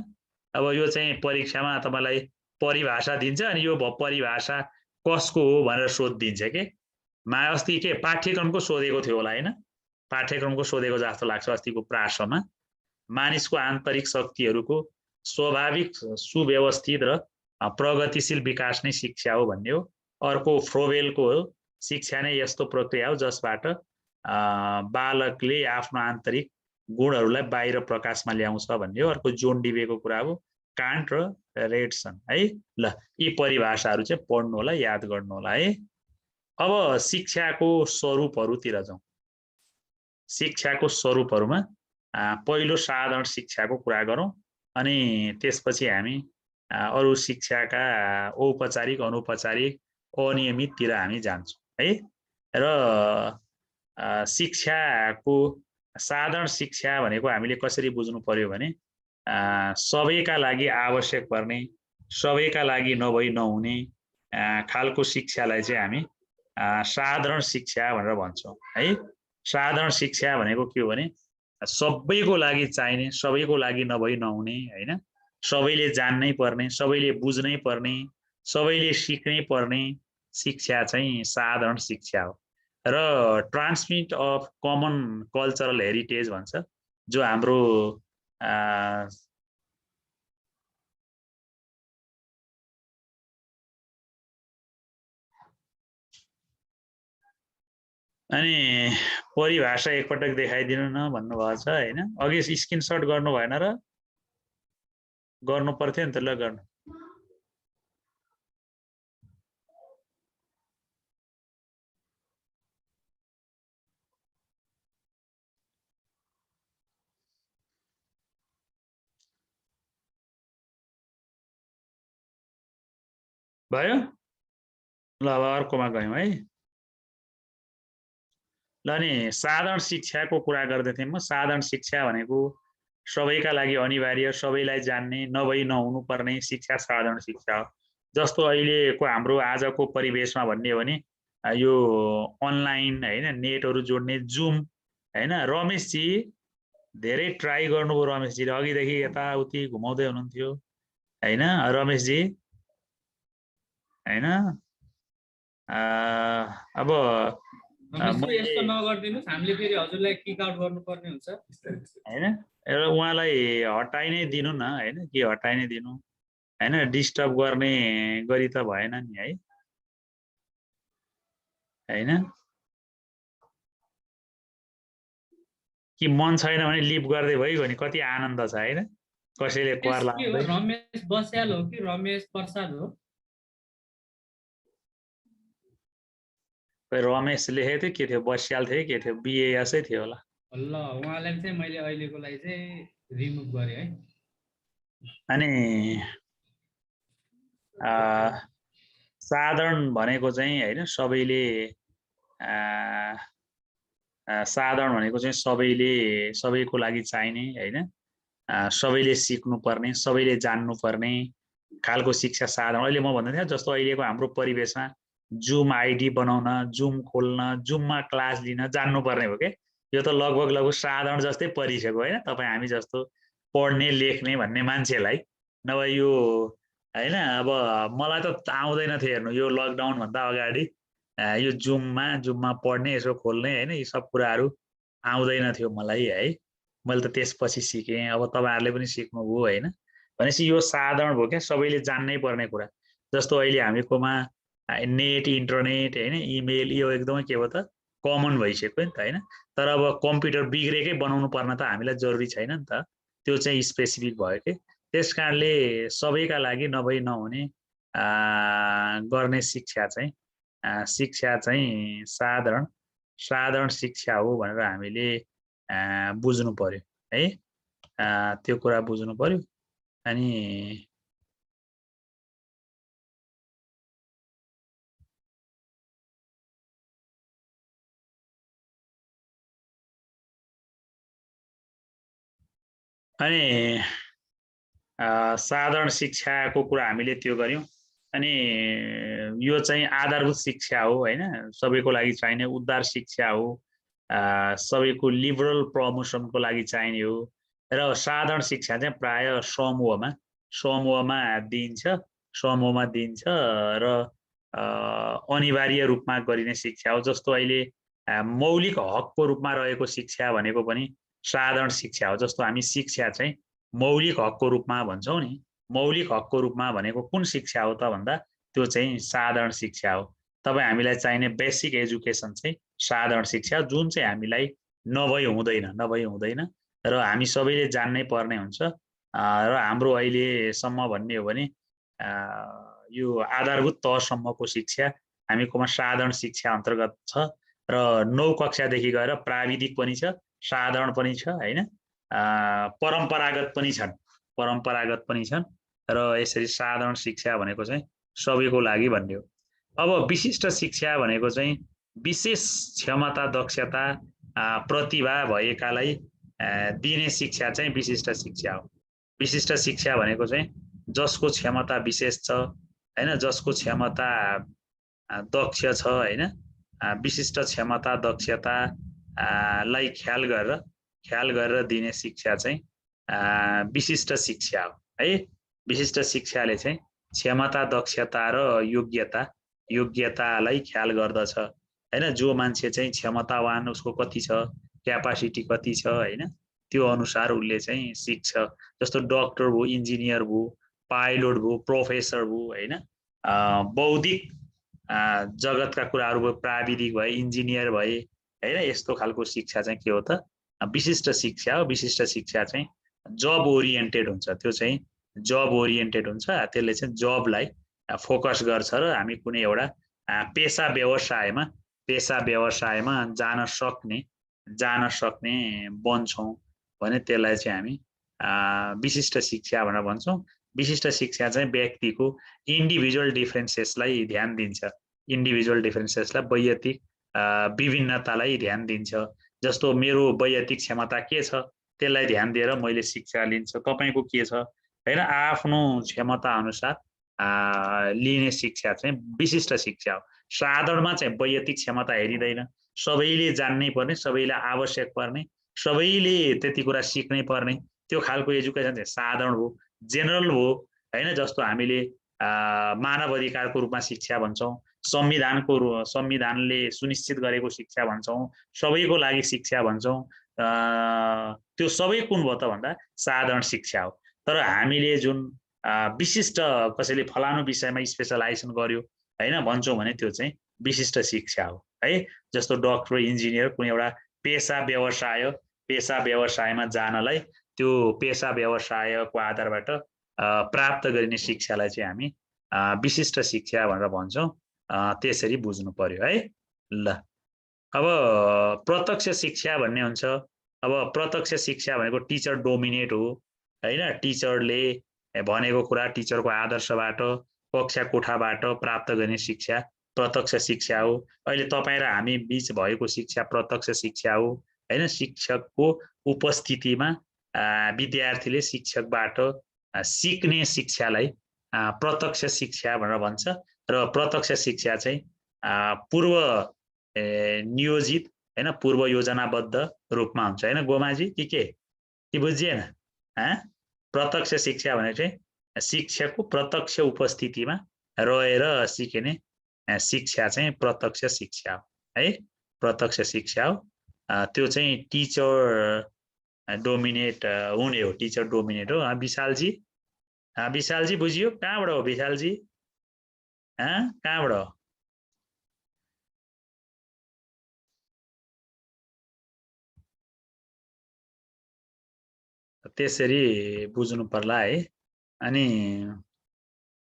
अब यो चाहिँ परीक्षामा तपाईलाई परिभाषा दिन्छ अनि यो परिभाषा कसको हो भनेर सोधिदिन्छ के। अस्ति के पाठ्यक्रमको सोधेको थियो होला हैन, पाठ्यक्रमको सोधेको जस्तो लाग्छ अस्तिको प्रासमा। मानिसको आन्तरिक शक्तिहरूको स्वाभाविक सुव्यवस्थित र प्रगतिशील विकास नै शिक्षा हो भन्ने हो। अर्को फ्रोवेलको हो, शिक्षा नै यस्तो प्रक्रिया हो जसबाट बालकले आफ्नो आन्तरिक गुणहरूलाई बाहिर प्रकाशमा ल्याउँछ भन्ने हो। अर्को जोन डिभेको कुरा हो, कान्ट र रेडसन है। ल यी परिभाषाहरू चाहिँ पढ्नु होला, याद गर्नु होला है। अब शिक्षाको स्वरूपहरूतिर जाउँ। शिक्षाको स्वरूपहरूमा पहिलो साधारण शिक्षाको कुरा गरौँ अनि त्यसपछि हामी अरु शिक्षाका औपचारिक अनौपचारिक अनियमिततिर हामी जान्छौँ है। र शिक्षाको साधारण शिक्षा भनेको हामीले कसरी बुझ्नु पर्यो भने सबैका लागि आवश्यक पर्ने, सबैका लागि नभई नहुने खालको शिक्षालाई चाहिँ हामी साधारण शिक्षा भनेर भन्छौँ है। साधारण शिक्षा भनेको के हो भने सबैको लागि चाहिने, सबैको लागि नभई नहुने हैन, सबैले जान्नै पर्ने, सबैले बुझ्नै पर्ने, सबैले सिक्नै पर्ने शिक्षा चाहिँ साधारण शिक्षा हो। र transmit of common cultural heritage भन्छ, जो हाम्रो अनि परिभाषा एकपटक देखाइदिनु न भन्नुभएको छ हैन। अघि स्क्रिनशट गर्नु भएन र? गर्नु पर्थ्यो नि त। ल गर्नु। भयो? ल अब अर्कोमा गयौँ है। ल नि साधारण शिक्षाको कुरा गर्दै थिएँ म। साधारण शिक्षा भनेको सबैका लागि अनिवार्य, सबैलाई जान्ने, नभई नहुनु पर्ने शिक्षा साधारण शिक्षा हो। जस्तो अहिलेको हाम्रो आजको परिवेशमा भन्ने हो भने यो अनलाइन हैन, नेटहरू जोड्ने जुम हैन। रमेशजी धेरै ट्राई गर्नुभयो, रमेशजीले अघिदेखि यताउति घुमाउँदै हुनुहुन्थ्यो हैन रमेशजी हैन। अब रमेशजी यस्तो मैले नगरिदिनुस्, हामीले फेरि हजुरलाई किक आउट गर्नुपर्ने हुन्छ। हैन एउटा उहाँलाई हटाइ नै दिनु न हैन, के हटाइ नै दिनु हैन, डिस्टर्ब गर्ने गरी त भएन नि है हैन। कि मन छैन भने लिभ गर्दै भइगयो नि, कति आनन्द छ हैन, कसैले कर के हो, लाउँदै। रमेश बस्याल हो कि रमेश प्रसाद हो? रमेश लेखेको थियो, के थियो बस्याल थियो, के थियो बिएएसै थियो होला। ल उहाँलाई चाहिँ मैले अहिलेको लागि चाहिँ रिमुभ गरेँ है। अनि साधारण भनेको चाहिँ हैन सबैले साधारण भनेको चाहिँ सबैको लागि चाहिने हैन, सबैले सिक्नुपर्ने, सबैले जान्नुपर्ने खालको शिक्षा साधन। अहिले म भन्दै थिएँ जस्तो अहिलेको हाम्रो परिवेशमा जुम आइडी बनाउन, जुम खोल्न, जुममा क्लास लिन जान्नुपर्ने हो के। यो त लगभग साधारण जस्तै परिसक्यो हैन, तपाईँ हामी जस्तो पढ्ने लेख्ने भन्ने मान्छेलाई। नभए यो हैन, अब मलाई त आउँदैन थियो हेर्नु, यो लकडाउन भन्दा अगाडि यो जुममा पढ्ने, यसो खोल्ने हैन, यी सब कुराहरू आउँदैन थियो मलाई है। मैले त त्यसपछि सिकेँ, अब तपाईहरुले पनि सिक्नुभयो हैन। भनेपछि यो साधारण भयो क्या, सबैले जान्नै पर्ने कुरा। जस्तो अहिले हामीकोमा नेट, इन्टरनेट हैन, इमेल यो एकदमै के भयो त कमन भइसक्यो नि त हैन। तर अब कम्प्युटर बिग्रेकै बनाउनु पर्न त हामीलाई जरुरी छैन नि त, त्यो चाहिँ स्पेसिफिक भयो के। त्यसकारणले सबैका लागि नभई नहुने गर्ने शिक्षा चाहिँ साधारण शिक्षा हो भनेर हामीले बुझ्नु पर्यो है, त्यो कुरा बुझ्नु पर्यो। अनि साधारण शिक्षाको कुरा हामीले त्यो गर्यौं। अनि यो चाहिँ आधारभूत शिक्षा हो हैन, सबैको लागि चाहिने उद्धार शिक्षा हो, सबैको लिबरल प्रमोसनको लागि चाहिने हो। र साधारण शिक्षा चाहिँ प्राय समूहमा दिन्छ र अनिवार्य रूपमा गरिने शिक्षा हो। जस्तो अहिले मौलिक हकको रूपमा रहेको शिक्षा भनेको पनि साधारण शिक्षा हो। जस्तो हामी शिक्षा चाहिँ मौलिक हकको रूपमा भन्छौं नि, मौलिक हकको रूपमा भनेको कुन शिक्षा हो त भन्दा त्यो चाहिँ साधारण शिक्षा हो। तपाईँ हामीलाई चाहिने बेसिक एजुकेसन चाहिँ साधारण शिक्षा, जुन चाहिँ हामीलाई नभई हुँदैन र हामी सबैले जान्नै पर्ने हुन्छ। र हाम्रो अहिलेसम्म भन्ने हो भने यो आधारभूत तहसम्मको शिक्षा हामीकोमा साधारण शिक्षा अन्तर्गत छ। र 9 कक्षादेखि गएर प्राविधिक पनि छ, साधारण पनि छ हैन, परम्परागत पनि छन्। र यसरी साधारण शिक्षा भनेको चाहिँ सबैको लागि भन्ने हो। अब विशिष्ट शिक्षा भनेको चाहिँ विशेष क्षमता, दक्षता, प्रतिभा भएकालाई दिने शिक्षा चाहिँ विशिष्ट शिक्षा हो। विशिष्ट शिक्षा भनेको चाहिँ जसको क्षमता विशेष छ हैन, जसको क्षमता दक्ष छ हैन, विशिष्ट क्षमता दक्षता लाई ख्याल गरेर दिने शिक्षा चाहिँ विशिष्ट शिक्षा हो है। विशिष्ट शिक्षाले चाहिँ क्षमता, दक्षता र योग्यतालाई ख्याल गर्दछ हैन। जो मान्छे चाहिँ क्षमतावान, उसको कति छ, क्यापासिटी कति छ हैन, त्यो अनुसार उसले चाहिँ सिक्छ। जस्तो डक्टर भयो, इन्जिनियर भयो, पाइलट भयो, प्रोफेसर भयो हैन, बौद्धिक जगतका कुराहरू भयो, प्राविधिक भए, इन्जिनियर भए हैन, यस्तो खालको शिक्षा चाहिँ के हो त विशिष्ट शिक्षा हो। विशिष्ट शिक्षा चाहिँ जब ओरिएन्टेड हुन्छ, त्यो चाहिँ जब ओरिएन्टेड हुन्छ, त्यसले चाहिँ जबलाई फोकस गर्छ र हामी कुनै एउटा पेसा व्यवसायमा जान सक्ने बन्छौं भने त्यसलाई चाहिँ हामी विशिष्ट शिक्षा भनेर भन्छौं। विशिष्ट शिक्षा चाहिँ व्यक्तिको इन्डिभिजुअल डिफरेन्सेसलाई ध्यान दिन्छ, वैयक्तिक विभिन्नतालाई ध्यान दिन्छ। जस्तो मेरो वैयक्तिक क्षमता के छ त्यसलाई ध्यान दिएर मैले शिक्षा लिन्छु, तपाईको के छ हैन, आफ्नो क्षमता अनुसार लिने शिक्षा चाहिँ विशिष्ट शिक्षा हो। साधारणमा चाहिँ वैयक्तिक क्षमता हेरिदैन, सबैले जान्नै पर्ने, सबैलाई आवश्यक पर्ने, सबैले त्यति कुरा सिक्नै पर्ने, त्यो खालको एजुकेसन चाहिँ साधारण हो, जेनरल हो हैन। जस्तो हामीले मानव अधिकारको रूपमा शिक्षा भन्छौं, संविधानले सुनिश्चित गरेको शिक्षा भन्छौँ, सबैको लागि शिक्षा भन्छौँ। त्यो सबै कुन भयो त भन्दा साधारण शिक्षा हो। तर हामीले जुन विशिष्ट कसैले फलानु विषयमा स्पेसलाइजेसन गर्यो हैन भन्छौँ भने त्यो चाहिँ विशिष्ट शिक्षा हो है। जस्तो डक्टर, इन्जिनियर कुनै एउटा पेशा व्यवसायमा जानलाई त्यो पेशा व्यवसायको आधारबाट प्राप्त गरिने शिक्षालाई चाहिँ हामी विशिष्ट शिक्षा भनेर भन्छौँ। त्यसरी बुझ्नु पर्यो है। ल अब प्रत्यक्ष शिक्षा भन्ने हुन्छ। अब प्रत्यक्ष शिक्षा भनेको टिचर डोमिनेट हो हैन। टिचरले भनेको कुरा, टिचरको आदर्शबाट, कक्षा कोठाबाट प्राप्त गर्ने शिक्षा प्रत्यक्ष शिक्षा हो। अहिले तपाईँ र हामी बीच भएको शिक्षा प्रत्यक्ष शिक्षा हो हैन। शिक्षकको उपस्थितिमा विद्यार्थीले शिक्षकबाट सिक्ने शिक्षालाई प्रत्यक्ष शिक्षा भनेर भन्छ। र प्रत्यक्ष शिक्षा चाहिँ पूर्व नियोजित हैन, पूर्व योजनाबद्ध रूपमा हुन्छ हैन गोमाजी कि बुझिएन? प्रत्यक्ष शिक्षा भने चाहिँ शिक्षकको प्रत्यक्ष उपस्थितिमा रहेर सिक्ने शिक्षा चाहिँ प्रत्यक्ष शिक्षा हो है। प्रत्यक्ष शिक्षा हो। त्यो चाहिँ टिचर डोमिनेट हुने हो। टिचर डोमिनेट हो। विशालजी बुझियो? कहाँबाट हो विशालजी? कहाँबाट हो? त्यसरी बुझ्नु पर्ला है। अनि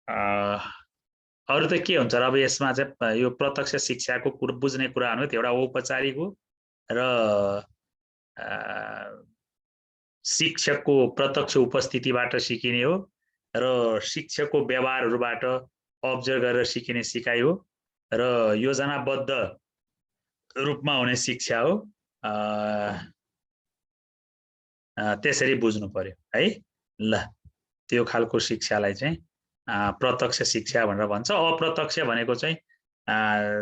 अरु त के हुन्छ र अब यसमा चाहिँ यो प्रत्यक्ष शिक्षाको कुरा बुझ्ने कुरा भनेको एउटा औपचारिक हो र शिक्षकको प्रत्यक्ष उपस्थितिबाट सिकिने हो र शिक्षकको व्यवहारहरूबाट अब्जर्भ गरेर सिकिने सिकाइ हो र योजनाबद्ध रूपमा हुने शिक्षा हो। त्यसरी बुझ्नु पर्यो है। ल त्यो खालको शिक्षालाई चाहिँ प्रत्यक्ष शिक्षा भनेर भन्छ। अप्रत्यक्ष भनेको चाहिँ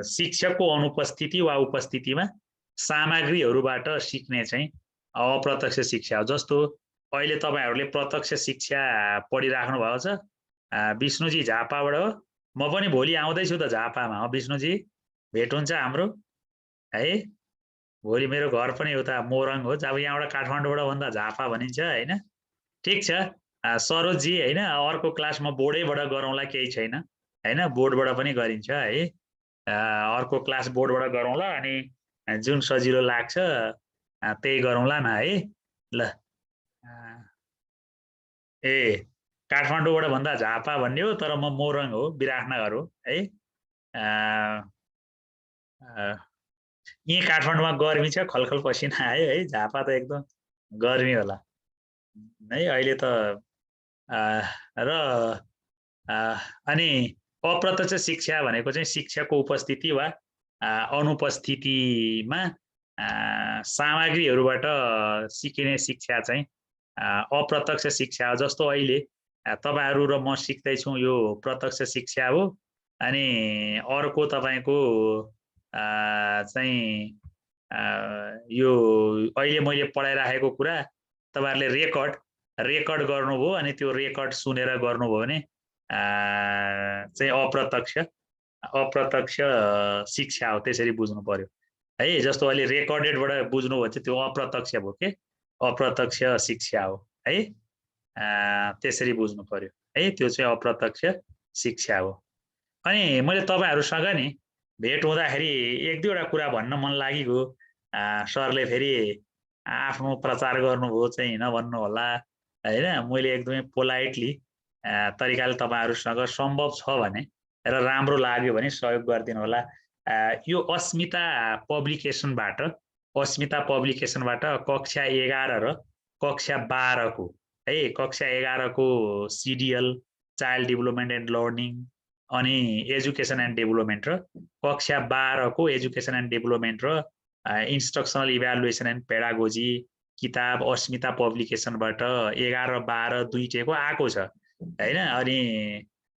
शिक्षकको अनुपस्थिति वा उपस्थितिमा सामग्रीहरूबाट सिक्ने चाहिँ अप्रत्यक्ष शिक्षा हो। जस्तो अहिले तपाईहरुले प्रत्यक्ष शिक्षा पढिराख्नु भएको छ। विष्णुजी झापाबाट हो। म पनि भोलि आउँदैछु त झापामा। विष्णुजी भेट हुन्छ हाम्रो है। भोलि मेरो घर पनि उता मोरङ हो। अब यहाँबाट काठमाडौँबाट भन्दा झापा भनिन्छ हैन। ठीक छ सरोजजी हैन। अर्को क्लास म बोर्डैबाट गरौँला, केही छैन हैन। बोर्डबाट पनि गरिन्छ है। अर्को क्लास बोर्डबाट गरौँला अनि जुन सजिलो लाग्छ त्यही गरौँला न है। ल काठमाडौँबाट भन्दा झापा भन्ने हो, तर म मोरङ हो, विराटनगर हो है। यही काठमाडौँमा गर्मी छ, खलखल पसिना आयो है। झापा त एकदम गर्मी होला है अहिले त। र अनि अप्रत्यक्ष शिक्षा भनेको चाहिँ शिक्षाको उपस्थिति वा अनुपस्थितिमा सामग्रीहरूबाट सिकिने शिक्षा चाहिँ अप्रत्यक्ष शिक्षा हो। जस्तो अहिले तपाईहरु र म सिक्दैछौँ, यो प्रत्यक्ष शिक्षा हो। अनि अर्को तपाईको चाहिँ यो अहिले मैले पढाइराखेको कुरा तपाईहरुले रेकर्ड गर्नुभयो अनि त्यो रेकर्ड सुनेर गर्नुभयो भने चाहिँ अप्रत्यक्ष शिक्षा हो। त्यसरी बुझ्नु पर्यो है। जस्तो अहिले रेकर्डेडबाट बुझ्नुभयो भने त्यो अप्रत्यक्ष भयो के, अप्रत्यक्ष शिक्षा हो है। त्यसरी बुझ्नु पर्यो है। त्यो चाहिँ अप्रत्यक्ष शिक्षा हो। अनि मैले तपाईहरुसँग नि भेट हुँदाखेरि एक दुईवटा कुरा भन्न मन लागेको। सरले फेरि आफ्नो प्रचार गर्नुभयो चाहिँ नभन्नु होला हैन। मैले एकदमै पोलाइटली तरिकाले तपाईहरुसँग सम्भव छ भने र राम्रो लाग्यो भने सहयोग गरिदिनु होला। यो अस्मिता पब्लिकेसनबाट कक्षा 11 र कक्षा 12 को है, कक्षा 11 को CDL child development and learning अनि एजुकेसन एन्ड डेभलपमेन्ट र कक्षा 12 को एजुकेसन एन्ड डेभलपमेन्ट र इन्स्ट्रक्सनल इभ्यालुएसन एन्ड पेडागोजी किताब अस्मिता पब्लिकेसनबाट 11 र 12 दुईटैको आएको छ हैन। अनि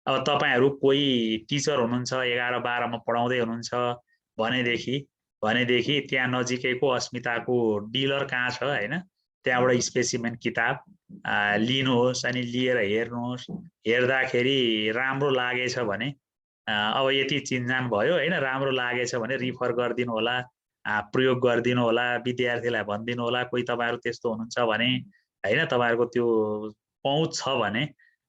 अब तपाईहरु कोही टिचर हुनुहुन्छ, 11 12 मा पढाउँदै हुनुहुन्छ भनेदेखि त्यहाँ नजिकैको अस्मिताको डिलर कहाँ छ हैन, त्यहाँबाट स्पेसिमेन किताब लिनुहोस् अनि लिएर हेर्नुहोस्। हेर्दाखेरि राम्रो लागेछ भने अब यति चिन्जान भयो होइन, राम्रो लागेछ भने रिफर गरिदिनु होला, प्रयोग गरिदिनु होला, विद्यार्थीलाई भनिदिनु होला। कोही तपाईँहरू त्यस्तो हुनुहुन्छ भने होइन, तपाईँहरूको त्यो पहुँच छ भने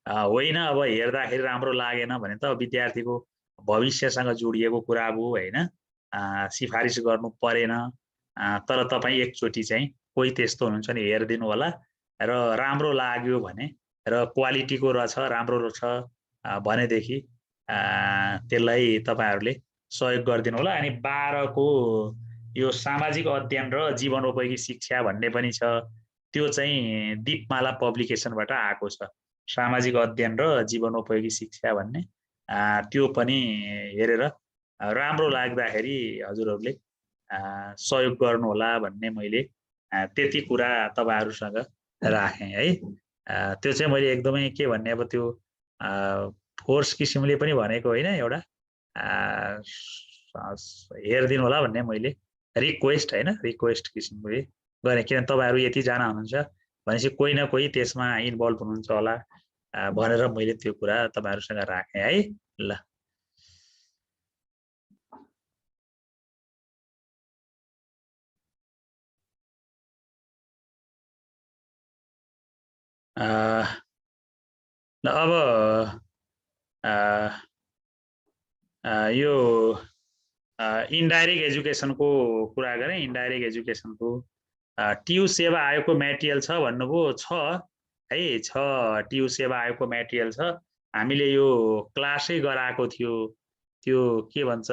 होइन अब हेर्दाखेरि राम्रो लागेन भने त विद्यार्थीको भविष्यसँग जोडिएको कुरा हो होइन, सिफारिस गर्नु परेन। तर तपाईँ एकचोटि चाहिँ कोही त्यस्तो हुनुहुन्छ नि हेरिदिनु होला, र राम्रो लाग्यो भने र क्वालिटीको रहेछ, राम्रो छ भनेदेखि त्यसलाई तपाईँहरूले सहयोग गरिदिनु होला। अनि 12 को यो सामाजिक अध्ययन र जीवनोपयोगी शिक्षा भन्ने पनि छ, त्यो चाहिँ दीपमाला पब्लिकेसनबाट आएको छ। सामाजिक अध्ययन र जीवनोपयोगी शिक्षा भन्ने त्यो पनि हेरेर राम्रो लाग्दाखेरि हजुरहरूले सहयोग गर्नुहोला भन्ने मैले त्यति कुरा तपाईँहरूसँग राखेँ है। त्यो चाहिँ मैले एकदमै के भन्ने, अब त्यो फोर्स किसिमले पनि भनेको होइन, एउटा हेरिदिनु होला भन्ने मैले रिक्वेस्ट होइन, रिक्वेस्ट किसिमले गरेँ। किन तपाईँहरू यतिजना हुनुहुन्छ भनेपछि कोही न कोही त्यसमा इन्भल्भ हुनुहुन्छ होला भनेर मैले त्यो कुरा तपाईँहरूसँग राखेँ है। ल अब यो इन्डाइरेक्ट एजुकेसनको कुरा गरेँ। इन्डाइरेक्ट एजुकेसनको टियु सेवा आयोगको मेटेरियल छ भन्नुभयो, छ है, छ टियु सेवा आयोगको मेटेरियल छ। हामीले यो क्लासै गराएको थियो, त्यो के भन्छ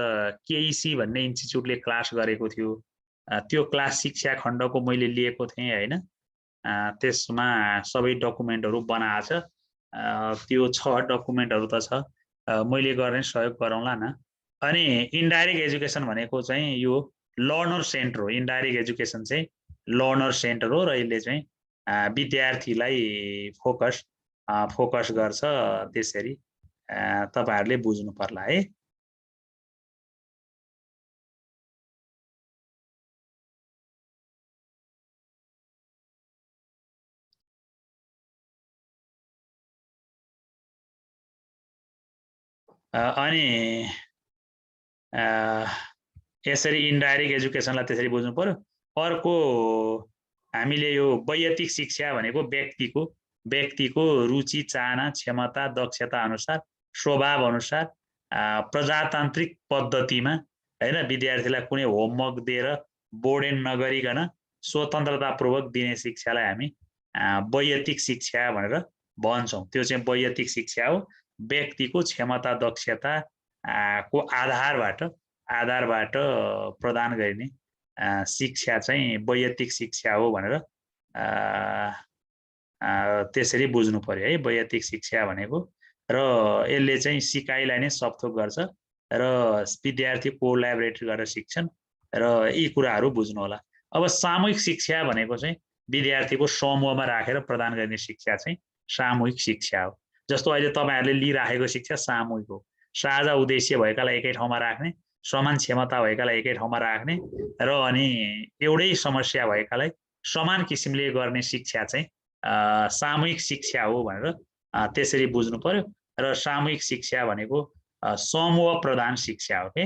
केइसी भन्ने इन्स्टिच्युटले क्लास गरेको थियो, त्यो क्लास शिक्षा खण्डको मैले लिएको थिएँ होइन। त्यसमा सबै डकुमेन्टहरू बनाएको छ, त्यो छ डकुमेन्टहरू त छ, मैले गर्ने सहयोग गरौँला न। अनि इन्डाइरेक्ट एजुकेसन भनेको चाहिँ यो लर्नर सेन्टर हो। इन्डाइरेक्ट एजुकेसन चाहिँ लर्नर सेन्टर हो र यसले चाहिँ विद्यार्थीलाई फोकस गर्छ। त्यसरी तपाईँहरूले बुझ्नु पर्ला है। अनि यसरी इन्डाइरेक्ट एजुकेसनलाई त्यसरी बुझ्नु पर्यो। अर्को हामीले यो वैयक्तिक शिक्षा भनेको व्यक्तिको रुचि, चाहना, क्षमता, दक्षता अनुसार, स्वभाव अनुसार प्रजातान्त्रिक पद्धतिमा होइन विद्यार्थीलाई कुनै होमवर्क दिएर बोर्डेन नगरिकन स्वतन्त्रतापूर्वक दिने शिक्षालाई हामी वैयक्तिक शिक्षा भनेर भन्छौँ। त्यो चाहिँ वैयक्तिक शिक्षा हो। व्यक्तिको क्षमता, दक्षता को आधारबाट प्रदान गरिने शिक्षा चाहिँ वैयक्तिक शिक्षा हो भनेर त्यसरी बुझ्नु पर्यो है, वैयक्तिक शिक्षा भनेको। र यसले चाहिँ सिकाइलाई नै सपथोक गर्छ र विद्यार्थी कोल्याबोरेट गरेर सिक्छन् र यी कुराहरू बुझ्नु होला। अब सामूहिक शिक्षा भनेको चाहिँ विद्यार्थीको समूहमा राखेर प्रदान गर्ने शिक्षा चाहिँ सामूहिक शिक्षा हो। जस्तो अहिले तपाईँहरूले लिइराखेको शिक्षा सामूहिक हो। साझा उद्देश्य भएकालाई एकै ठाउँमा राख्ने, समान क्षमता भएकालाई एकै ठाउँमा राख्ने र अनि एउटै समस्या भएकालाई समान किसिमले गर्ने शिक्षा चाहिँ सामूहिक शिक्षा हो भनेर त्यसरी बुझ्नु पर्यो। र सामूहिक शिक्षा भनेको समूह प्रधान शिक्षा हो के,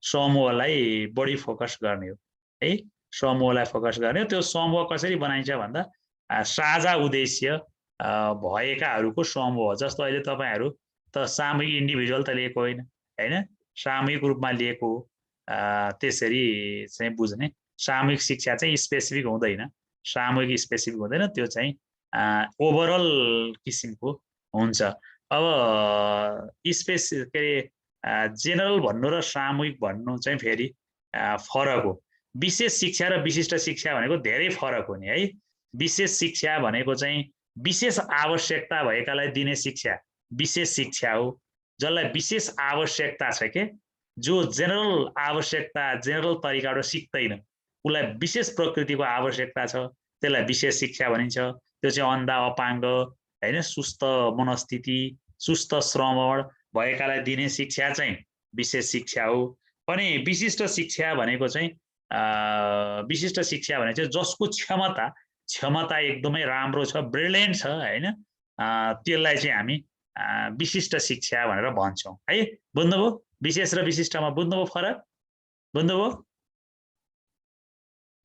समूहलाई बढी फोकस गर्ने हो है, समूहलाई फोकस गर्ने। त्यो समूह कसरी बनाइन्छ भन्दा साझा उद्देश्य भएकाहरूको समूह हो। जस्तो अहिले तपाईँहरू त सामूहिक इन्डिभिजुअल त लिएको होइन होइन, सामूहिक रूपमा लिएको हो। त्यसरी चाहिँ बुझ्ने। सामूहिक शिक्षा चाहिँ स्पेसिफिक हुँदैन, सामूहिक स्पेसिफिक हुँदैन, त्यो चाहिँ ओभरअल किसिमको हुन्छ। अब के अरे जेनरल भन्नु र सामूहिक भन्नु चाहिँ फेरि फरक हो। विशेष शिक्षा र विशिष्ट शिक्षा भनेको धेरै फरक हो नि है। विशेष शिक्षा भनेको चाहिँ विशेष आवश्यकता भएकालाई दिने शिक्षा विशेष शिक्षा हो। जसलाई विशेष आवश्यकता छ के, जो जेनरल आवश्यकता जेनरल तरिकाबाट सिक्दैन, उसलाई विशेष प्रकृतिको आवश्यकता छ, त्यसलाई विशेष शिक्षा भनिन्छ। त्यो चाहिँ अन्धा, अपाङ्ग होइन, सुस्त मनस्थिति, सुस्त श्रवण भएकालाई दिने शिक्षा चाहिँ विशेष शिक्षा हो। अनि विशिष्ट शिक्षा भनेको चाहिँ विशिष्ट शिक्षा भने चाहिँ जसको क्षमता एकदमै राम्रो छ, ब्रिलियन्ट छ होइन, त्यसलाई चाहिँ हामी विशिष्ट शिक्षा भनेर भन्छौँ है। बुझ्नुभयो? विशेष र विशिष्टमा बुझ्नुभयो फरक? बुझ्नुभयो?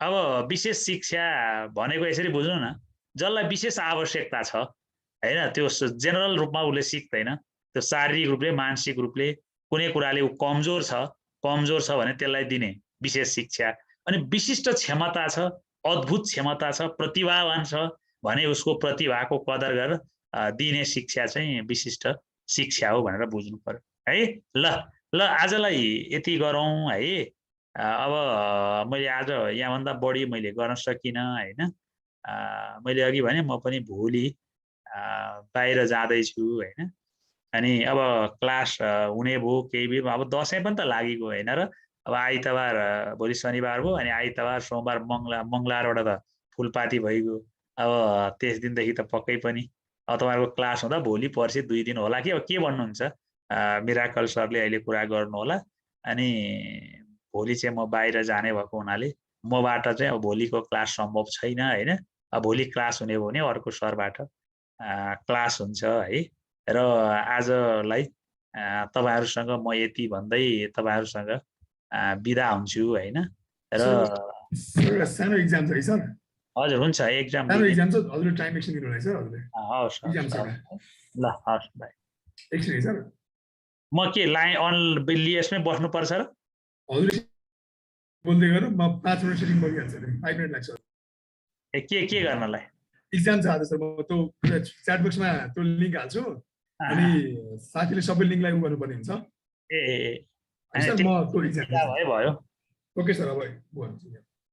अब विशेष शिक्षा भनेको यसरी बुझ्नु न, जसलाई विशेष आवश्यकता छ हैन, त्यो जेनरल रूपमा उसले सिक्दैन, त्यो शारीरिक रूपले मानसिक रूपले कुनै कुराले ऊ कमजोर छ भने त्यसलाई दिने विशेष शिक्षा। अनि विशिष्ट क्षमता छ, अद्भुत क्षमता छ, प्रतिभावान छ भने उसको प्रतिभाको कदर गरेर दिने शिक्षा चाहिँ विशिष्ट शिक्षा हो भनेर बुझ्नु पर्यो है। ल आजलाई यति गरौँ है। अब मैले आज यहाँभन्दा बढी मैले गर्न सकिनँ हैन। मैले अघि भने म पनि भोलि बाहिर जाँदैछु हैन। अनि अब क्लास हुने भयो केही भयो, अब दसैँ पनि त लागेको होइन र। अब आइतबार भोलि शनिबार भयो, अनि आइतबार सोमबार मङ्गलबारबाट त फुलपाती भइगयो। अब त्यस दिनदेखि त पक्कै पनि अब तपाईँहरूको क्लास हुँदा भोलि पर्सि 2 दिन होला कि। अब के भन्नुहुन्छ मिराकल सरले अहिले कुरा गर्नु होला। अनि भोलि चाहिँ म बाहिर जाने भएको हुनाले मबाट चाहिँ अब भोलिको क्लास सम्भव छैन हैन। अब भोलि क्लास हुने हो भने अर्को सरबाट क्लास हुन्छ है। र आजलाई तपाईहरुसँग म यति भन्दै तपाईहरुसँग बिदा हुन्छु हैन। र सानो एक्जाम छ है सर? हजुर हुन्छ, एक्जाम सानो एक्जाम छ, हजुरले टाइम एक्सन दिनु होला है सर हजुरले? हवस् एक्जाम छ ल हवस् बाइ। एकछिन है सर, म के लाइन अन लिएसमै बस्नु पर्छ र? हजुरले बोल्दै गर्नु, म 5 मिनेट सेटिङ गरिहाल्छु नि, 5 मिनेट लाग्छ। ए के गर्नलाई? एक्जाम छ आज सर, म त्यो च्याट बक्समा त्यो लिंक हाल्छु, अनि साथीले सबै लिंकलाई उ गर्नुपर्ने हुन्छ। ए सर म त्यो एक्जाम भयो। ओके सर, अब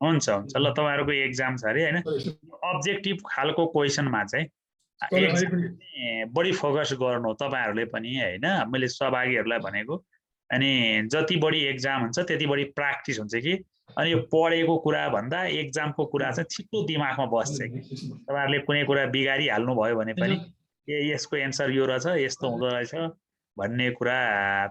हुन्छ ल तपाईहरुको एक्जाम छ अरे हैन। अब्जेक्टिभ खालको क्वेशनमा चाहिँ बढी फोकस गर्नु तपाईहरुले पनि हैन। मैले सहभागीहरुलाई भनेको, अनि जति बढी एक्जाम हुन्छ त्यति बढी प्र्याक्टिस हुन्छ कि। अनि यो पढेको कुरा भन्दा एक्जामको कुरा चाहिँ छिटो दिमागमा बस्छ कि। तपाईहरुले कुनै कुरा बिगारी हाल्नु भयो भने पनि यसको एन्सर यो रहेछ, यस्तो हुँदो रहेछ भन्ने कुरा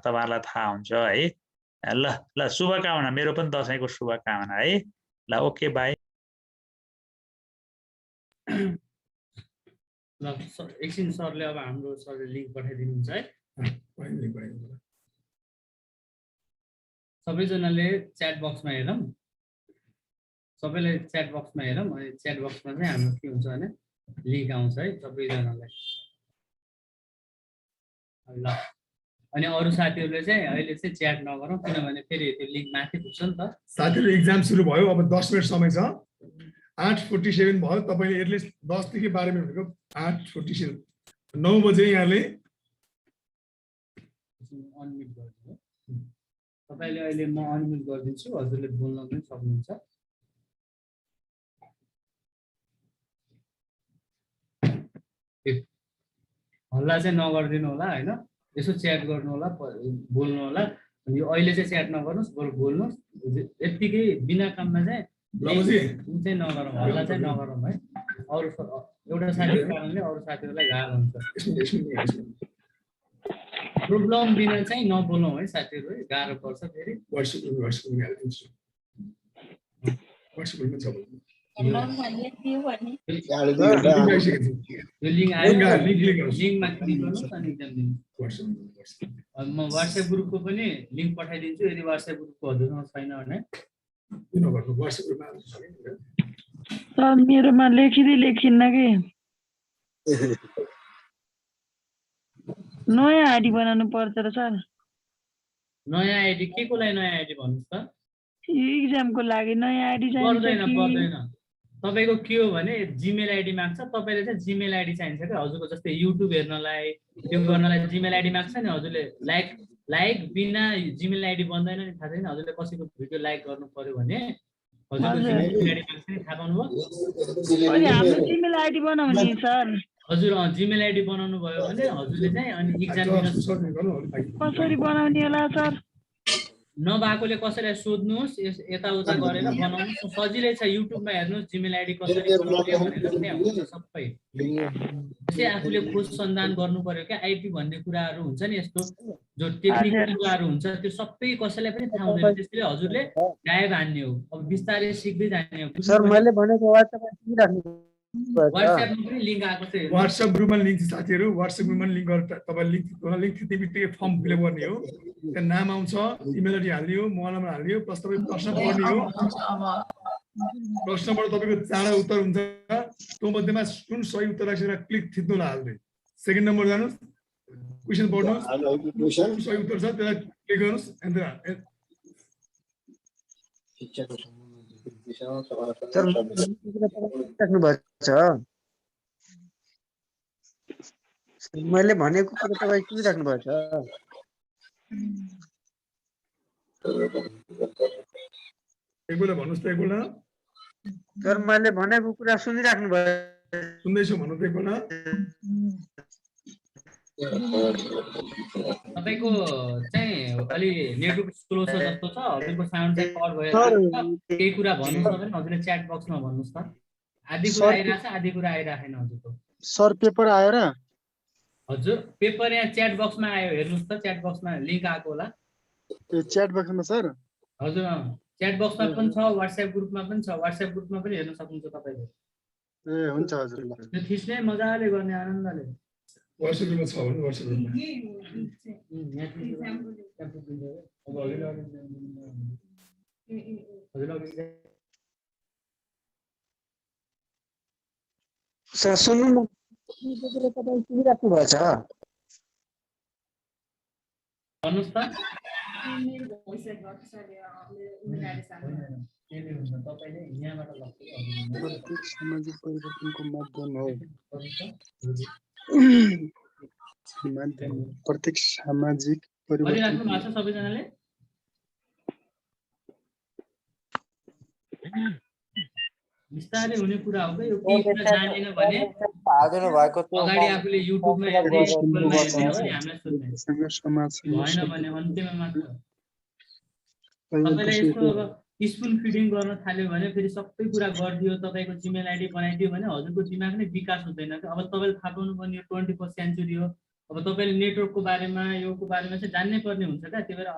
तपाईहरुलाई थाहा हुन्छ है। ल शुभकामना, मेरो पनि दशैंको शुभकामना है। ल ओके बाइ। ल एकछिन सरले अब हाम्रो सरले लिंक पठाइदिनुहुन्छ है। सबैजनाले च्याट बक्समा हेरौँ, सबैले च्याट बक्समा हेरौँ। अनि च्याट बक्समा चाहिँ हाम्रो के हुन्छ भने लिंक आउँछ है सबैजनालाई। ल अनि अरू साथीहरूले चाहिँ अहिले चाहिँ च्याट नगरौँ, किनभने फेरि त्यो लिंक माथि पुग्छ नि त। साथीहरु एक्जाम सुरु भयो, अब 10 मिनेट समय छ। 8:47 भयो, तपाईले एटलिस्ट 10 देखि 12 मिनेट भनेको 8:47, 9 बजे यहाँले अनम्युट गरिदिनु। तपाईले अहिले म अनम्युट गरिदिन्छु, हजुरले बोल्न पनि सक्नुहुन्छ। हल्ला चाहिँ नगर्दिनु होला हैन, यसो च्याट गर्नु होला, बोल्नु होला। अनि अहिले चाहिँ च्याट नगर्नुस्, बरु बोल्नुस्। यतिकै बिना काममा चाहिँ चाहिँ नगरौँ, हल्ला चाहिँ नगरौँ है। अरू एउटा साथीको कारणले अरू साथीहरूलाई गाह्रो हुन्छ। प्रोब्लम बिना चाहिँ नबोलौँ है साथीहरू, गाह्रो पर्छ फेरि। यो लिंक आयो, लिंकमा क्लिक गर्नुहोस् अनि एक्जाम दिनुहोस्। म व्हाट्सएप ग्रुपको पनि लिंक पठाइदिन्छु, यदि व्हाट्सएप ग्रुपको हजुरसँग छैन भने। सर मेरोमा लेखिन्न कि नयाँ आइडी बनाउनु पर्छ र सर? नयाँ आइडी के को लागि नयाँ आइडी भन्नुस् त? एक्जामको लागि नयाँ आइडी चाहिन्छ कि? पर्दैन। तपाईको के हो भने जीमेल आइडी माग्छ, तपाईले चाहिँ जीमेल आइडी चाहिन्छ के। हजुरको जस्तै युट्युब हेर्नलाई त्यो गर्नलाई जीमेल आइडी माग्छ नि। हजुरले लाइक बिना जीमेल आइडी बन्दैन नि, थाहा छैन? हजुरले कसैको भिडियो लाइक गर्नु पर्यो भने हजुरको जीमेल आइडी माग्छ नि, थाहा पाउनुभयो? अनि हाम्रो जीमेल आइडी बनाउने सर? हजुर जीमेल आइडी बनाउनु भयो भने हजुरले चाहिँ अनि एक्जाम दिन कसरी बनाउने होला सर? नभएकोले कसैलाई सोध्नुहोस्, यताउता गरेर बनाउनुहोस्, सजिलै छ। युट्युबमा हेर्नुहोस् जीमेल आइडी कसरी बनाउने भनेर त्यहाँ हुन्छ सबै। त्यसै आफूले खोज सन्धान गर्नु पर्यो क्या। आइटी भन्ने कुराहरू हुन्छ नि, यस्तो जो टेक्निकल कुराहरू हुन्छ, त्यो सबै कसैलाई पनि थाहा हुँदैन। त्यसैले हजुरले गायब हान्ने हो, अब बिस्तारै सिक्दै जाने हो। सर मैले भनेको वाट्सएपमा व्हाट्सएपमा पनि लिङ्क आएको छ हेर्नु। व्हाट्सएप ग्रुपमा लिङ्क छ साथीहरू, व्हाट्सएप ग्रुपमा लिङ्क गरेर तपाईँ लिङ्क थिच्ने बित्तिकै फर्म फिलअप गर्ने हो। त्यहाँ नाम आउँछ, इमेल आइडी हाल्ने हो, मोबाइल नम्बर हाल्ने हो, प्लस तपाईँ प्रश्न पढ्ने हो। प्रश्नबाट तपाईँको 4 उत्तर हुन्छ, त्यो मध्येमा कुन सही उत्तर लाग्छ एउटा क्लिक थिच्नु होला हाल्दै। सेकेन्ड नम्बर जानुहोस्, क्वेसन पढ्नुहोस्, कुन सही उत्तर छ त्यसलाई क्लिक गर्नुहोस्, एन्टर मैले भनेको कुरा तपाईँ सुनिराख्नु भएको छ। एकपल्ट भन्नुहोस् त एकपल्ट। सर मैले भनेको कुरा सुनिराख्नु भयो? सुन्दैछु भन्नुहोस् एकपल्ट। तपाईको चाहिँ अलि नेटवर्क स्लो छ जस्तो छ, हजुरको साउन्ड चाहिँ कट भएर केही कुरा भन्नुहोस् न भने हजुरले च्याट बक्समा भन्नुहोस् त। आधी कुरा आइरहेछ, आधी कुरा आइरहेन हजुरको। सर पेपर आयो र? हजुर पेपर यहाँ च्याट बक्समा आयो, हेर्नुहोस् त, च्याट बक्समा लिङ्क आएको होला। ए च्याट बक्समा सर? हजुर च्याट बक्समा पनि छ, व्हाट्सएप ग्रुपमा पनि छ, व्हाट्सएप ग्रुपमा पनि हेर्न सक्नुहुन्छ तपाईले। ए हुन्छ हजुर। त्यो थिच्ने मजाले गर्ने आनन्दले। व्हाट्सएप ग्रुपमा छ भने व्हाट्सएप ग्रुपमा। सर सुन्नु न, तपाईँ सुनिराख्नु भएको छ? भन्नुहोस् त। सामाजिक परिवर्तनको माध्यम हो। प्रत्येक सामाजिक परिवर्तन गरिराख्नु भएको छ सबैजनाले? बिस्तारै हुने कुरा हो कि यो केही कुरा जानेन भने अगाडि आफूले युट्युबमा हेर्दै गुगलमा हेर्दै पनि हामीलाई सोध्ने समाज भएन भने अन्त्यमा मात्र तपाईले यस्तो अब स्पुन फिडिङ गर्न थाल्यो भने फेरि सबै कुरा गरिदियो, तपाईको जिमेल आइडी बनाइदियो भने हजुरको दिमाग नै विकास हुँदैन। अब तपाईले थाहा पाउनु पर्ने यो 21st सेन्चुरी हो। अब तपाईले नेटवर्कको बारेमा योको बारेमा चाहिँ जान्नै पर्ने हुन्छ क्या। त्यही भएर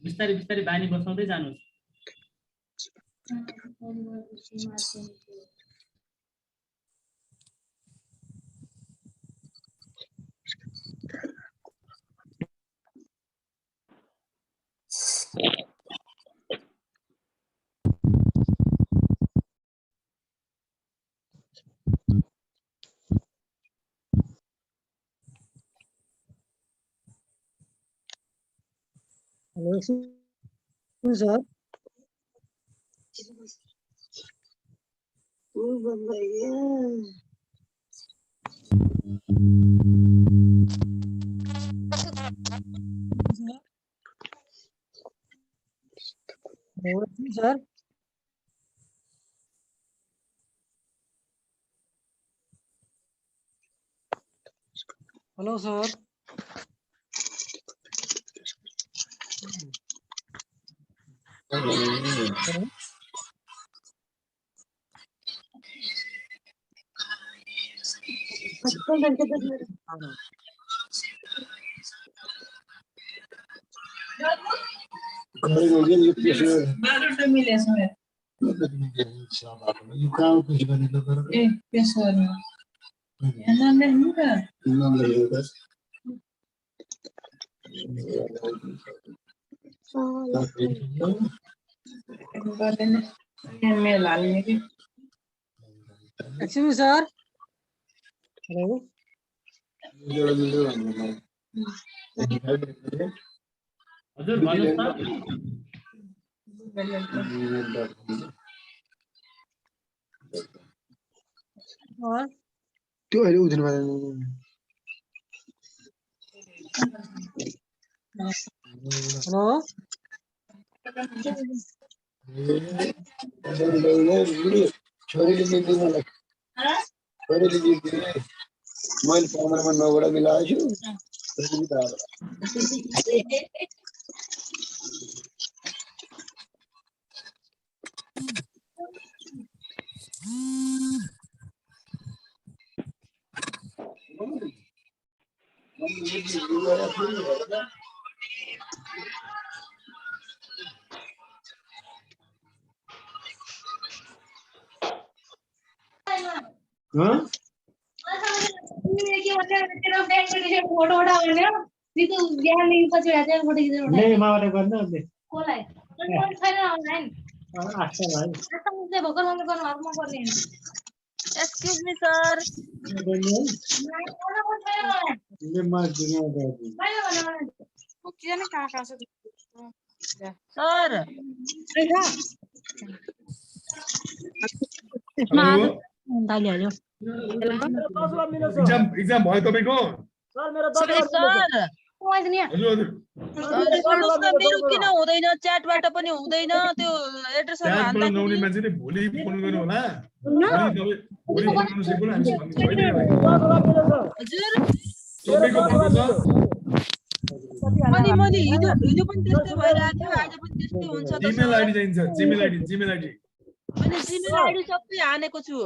बिस्तारै बिस्तारै बानी बसाउँदै जानुहोस्। Hello sir. Sir hello sir. Excuse me, sir. Hello. हजुर भन्नुहोस् त। त्यो अहिले उठ्नु पर्दैन। हेलो। मैले पन्ध्रमा 9 वटा मिलाएको छु। फोटो उठा भन्यो जितु बिहान लिनु पछि हेर्दै फोटो खिचेर उठाए नहीं मारे करना अबे कोलाई छैन अनलाइन अच्छा भाई आता मुझे भगर मम्मी गर्नु हकमा पर्ने एक्सक्यूज मी सर ये मार दिया किन कहाँ कहाँ छ सर हेलो दाइले हाल्यो एक्जाम भयो तपाईको सर मेरा सर हजुर हजुर भन्नुहोस् न मेरो किन हुँदैन च्याटबाट पनि हुँदैन त्यो एड्रेसहरु त्यहाँबाट हाल्दा नहुने मान्छेले भोलि फोन गर्नु होला भोलि फोन गर्नु सकेको हामी छैन हजुर सबैको भएको छ मैले हिजो पनि त्यस्तै भइरहेको थियो आज पनि त्यस्तै हुन्छ त जिमेल आइडी चाहिन्छ जिमेल आइडी मैले जिमेल आइडी सबै हानेको छु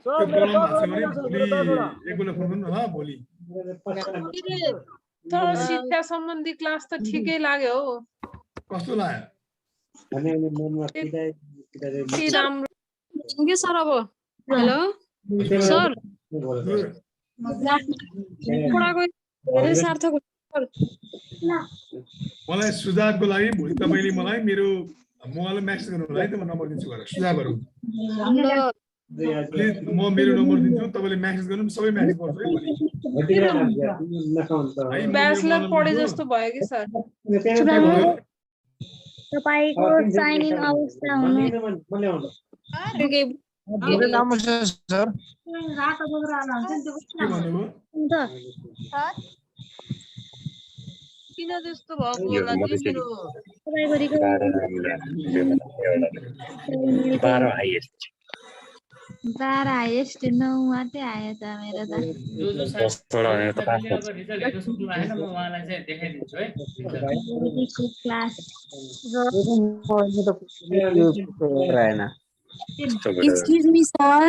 त्यो प्रब्लम भएको छ भने भोलि एकपल्ट फोन गर्नु होला भोलि तर शिक्षा सम्बन्धी क्लास त ठिकै लाग्यो हो कस्तो लाग्यो के राम्रो के सर अब हेलो सर पढाको धेरै सार्थक मलाई सुझावको लागि भोलि तपाईले मलाई मेरो मोबाइलमा मेसेज गर्नु होला है त म नम्बर दिन्छु भनेर सुझावहरु म मेरो नम्बर दिन्छु तपाईले मेसेज गर्नु सबै मेसेज गर्छु है भोलि ब्याचलर पढे जस्तो भयो कि सर तपाईको साइन इन अवस्था हुनु सर रातो बोकेर आउनु हुन्छ नि के भन्नुभयो किन त्यस्तो भएको होला कि मेरो तपाईँको 12 हाइएस्ट 9 मात्रै आयो त मेरो त जो साथीहरुले अब रिजल्ट हेर्न सक्नु भएन म उहाँलाई चाहिँ देखाइदिन्छु है क्लास एक्सक्यूज मी सर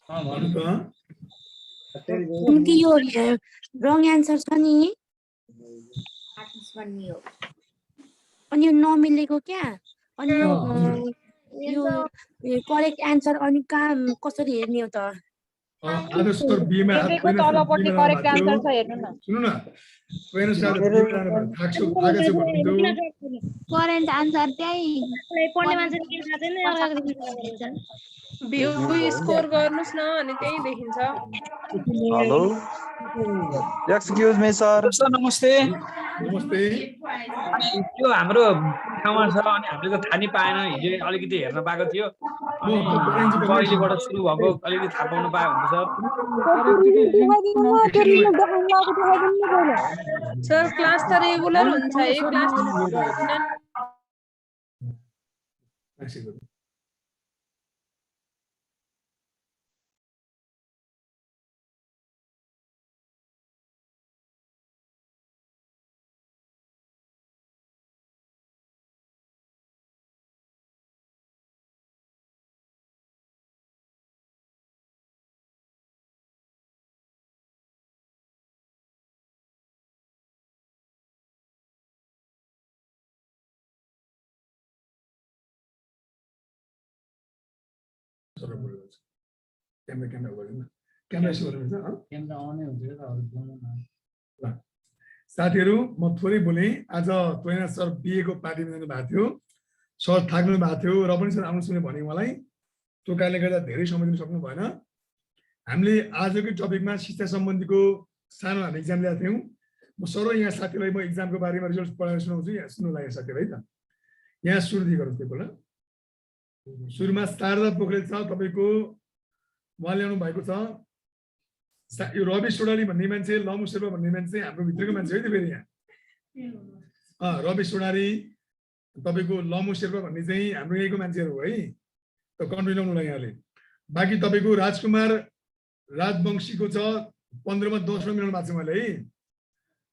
भन्नु त उनकी यो रङ आन्सर छ नि अनि यो नमिलेको क्या अनि यो करेक्ट आन्सर अनि कहाँ कसरी हेर्ने हो त आदर्श सर बीमा तलपट्टि करेक्ट आन्सर छ हेर्नु न सुन्नु न पहिलो सर थाक्छु थाकेछु भन्नु करेन्ट आन्सर त्यही पढ्ने मान्छेले के थाहा छैन एउटा भ्यू स्कोर गर्नुस् न अनि त्यही देखिन्छ हेलो एक्सक्यूज मी सर नमस्ते नमस्ते त्यो हाम्रो ठाउँमा छ अनि हामीले त थाहा नि पाएन हिजो अलिकति हेर्न पाएको थियो कहिलेबाट सुरु भएको अलिकति थाहा पाउन पायो भने सर क्लास त रेगुलर हुन्छ है क्लास क्यामेरा गर्दैन क्यामेरा यसो गर्नुहुन्छ क्यामेरा अनै हुन्छ र अरु बोल्नु न साथीहरु म थोरै बोले आज तोयना सर बीए को पार्टीमा जानु भएको थियो सर थाक्नु भएको थियो र पनि सर आउनु सुने भने मलाई त्यो कारणले गर्दा धेरै समय दिन सक्नु भएन हामीले आजको टपिकमा शिक्षा सम्बन्धीको सानो हामी एक्जाम ल्याएको थियौं म सर यहाँ साथीलाई म एक्जामको बारेमा रिजल्ट पढाएर सुनाउँछु यहाँ सुन्नु लाग्यो साथीहरु है त यहाँ सुरुदेखि गरौँ त्यसको सुरुमा शारदा पोखरेल छ तपाईको उहाँ ल्याउनु भएको छ यो रवि सोडाली भन्ने मान्छे लमु शेर्पा भन्ने मान्छे हाम्रो भित्रको मान्छे है त फेरि यहाँ रवि सोडाली तपाईको लमु शेर्पा भन्ने चाहिँ हाम्रो यहीँको मान्छेहरु हो है त कन्टिन्यू गर्नु यहाँले बाँकी तपाईको राजकुमार राजवंशीको छ 15 मा 10 मा मिलाउनु भएको छ मैले है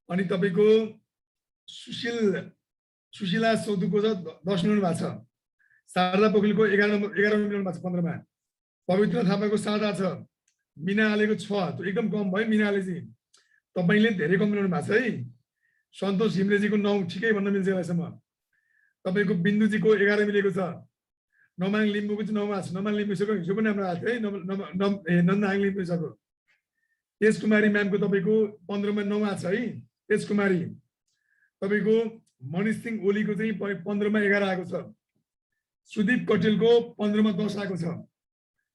अनि तपाईको सुशीला सौदुको छ 10 मिलाउनु भएको छ शारदा पोखरेलको 11 मिलाउनु भएको छ 15 मा पवित्र थापाको 7 छ मिना आलेको 6 त्यो एकदम कम भयो मिना आले चाहिँ तपाईले धेरै कम मिलाउनु भएको छ है सन्तोष हिमलेजीको 9 ठिकै भन्न मिल्छ यसैसम्म तपाईको बिन्दुजीको 11 मिलेको छ नमाङ लिम्बूको चाहिँ 9 मा छ। नमाङ लिम्बूको हिजो पनि हाम्रो आएको थियो है। नन्दाङ लिम्बूको तेज कुमारी म्यामको तपाईँको 15 मा 9 आएको छ है। तेज कुमारी तपाईँको मनिष सिंह ओलीको चाहिँ 15 मा 11 आएको छ। सुदीप कटेलको 15 मा 10 आएको छ।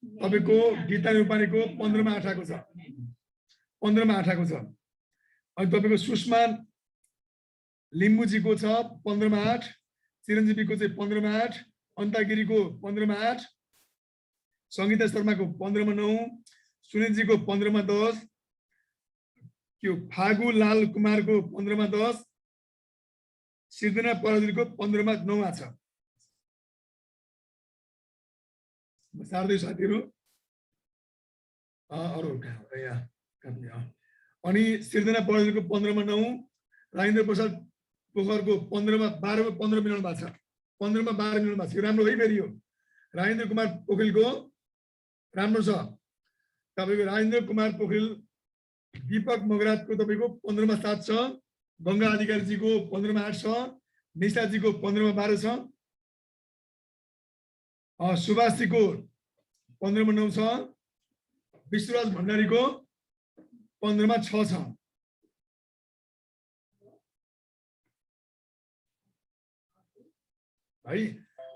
तपाईँको गीता नेपालीको 15 मा 8 आएको छ। 15 मा 8 आएको छ। अनि तपाईँको सुषमा लिम्बूजीको छ 15 मा 8, चिरञ्जीवीको चाहिँ 15 मा 8, अन्तागिरीको 15 मा 8, सङ्गीता शर्माको 15 मा 9, सुनिलजीको 15 मा 10, त्यो फागु लाल कुमारको 15 मा 10, सिर्जना पराजुलीको 15 मा 9 छ। सार्दै साथीहरू अरू अनि सिर्जना पराजुलीको 15 मा 9, राजेन्द्र प्रसाद पोखरको 15 मा 15 मिलाउनु भएको छ। 15 मा 12 मिलाउनु भएको छ। राम्रो है फेरि यो राजेन्द्र कुमार पोखरेलको राम्रो छ। तपाईँको राजेन्द्र कुमार पोखरेल, दीपक मगराजको तपाईँको 15 मा 7 छ, गङ्गा अधिकारीजीको 15 मा 8 छ, निशाजीको 15 मा 12 छ, सुभाषजीको 15 मा 9 छ, विश्वराज भण्डारीको 15 मा 6 छ। है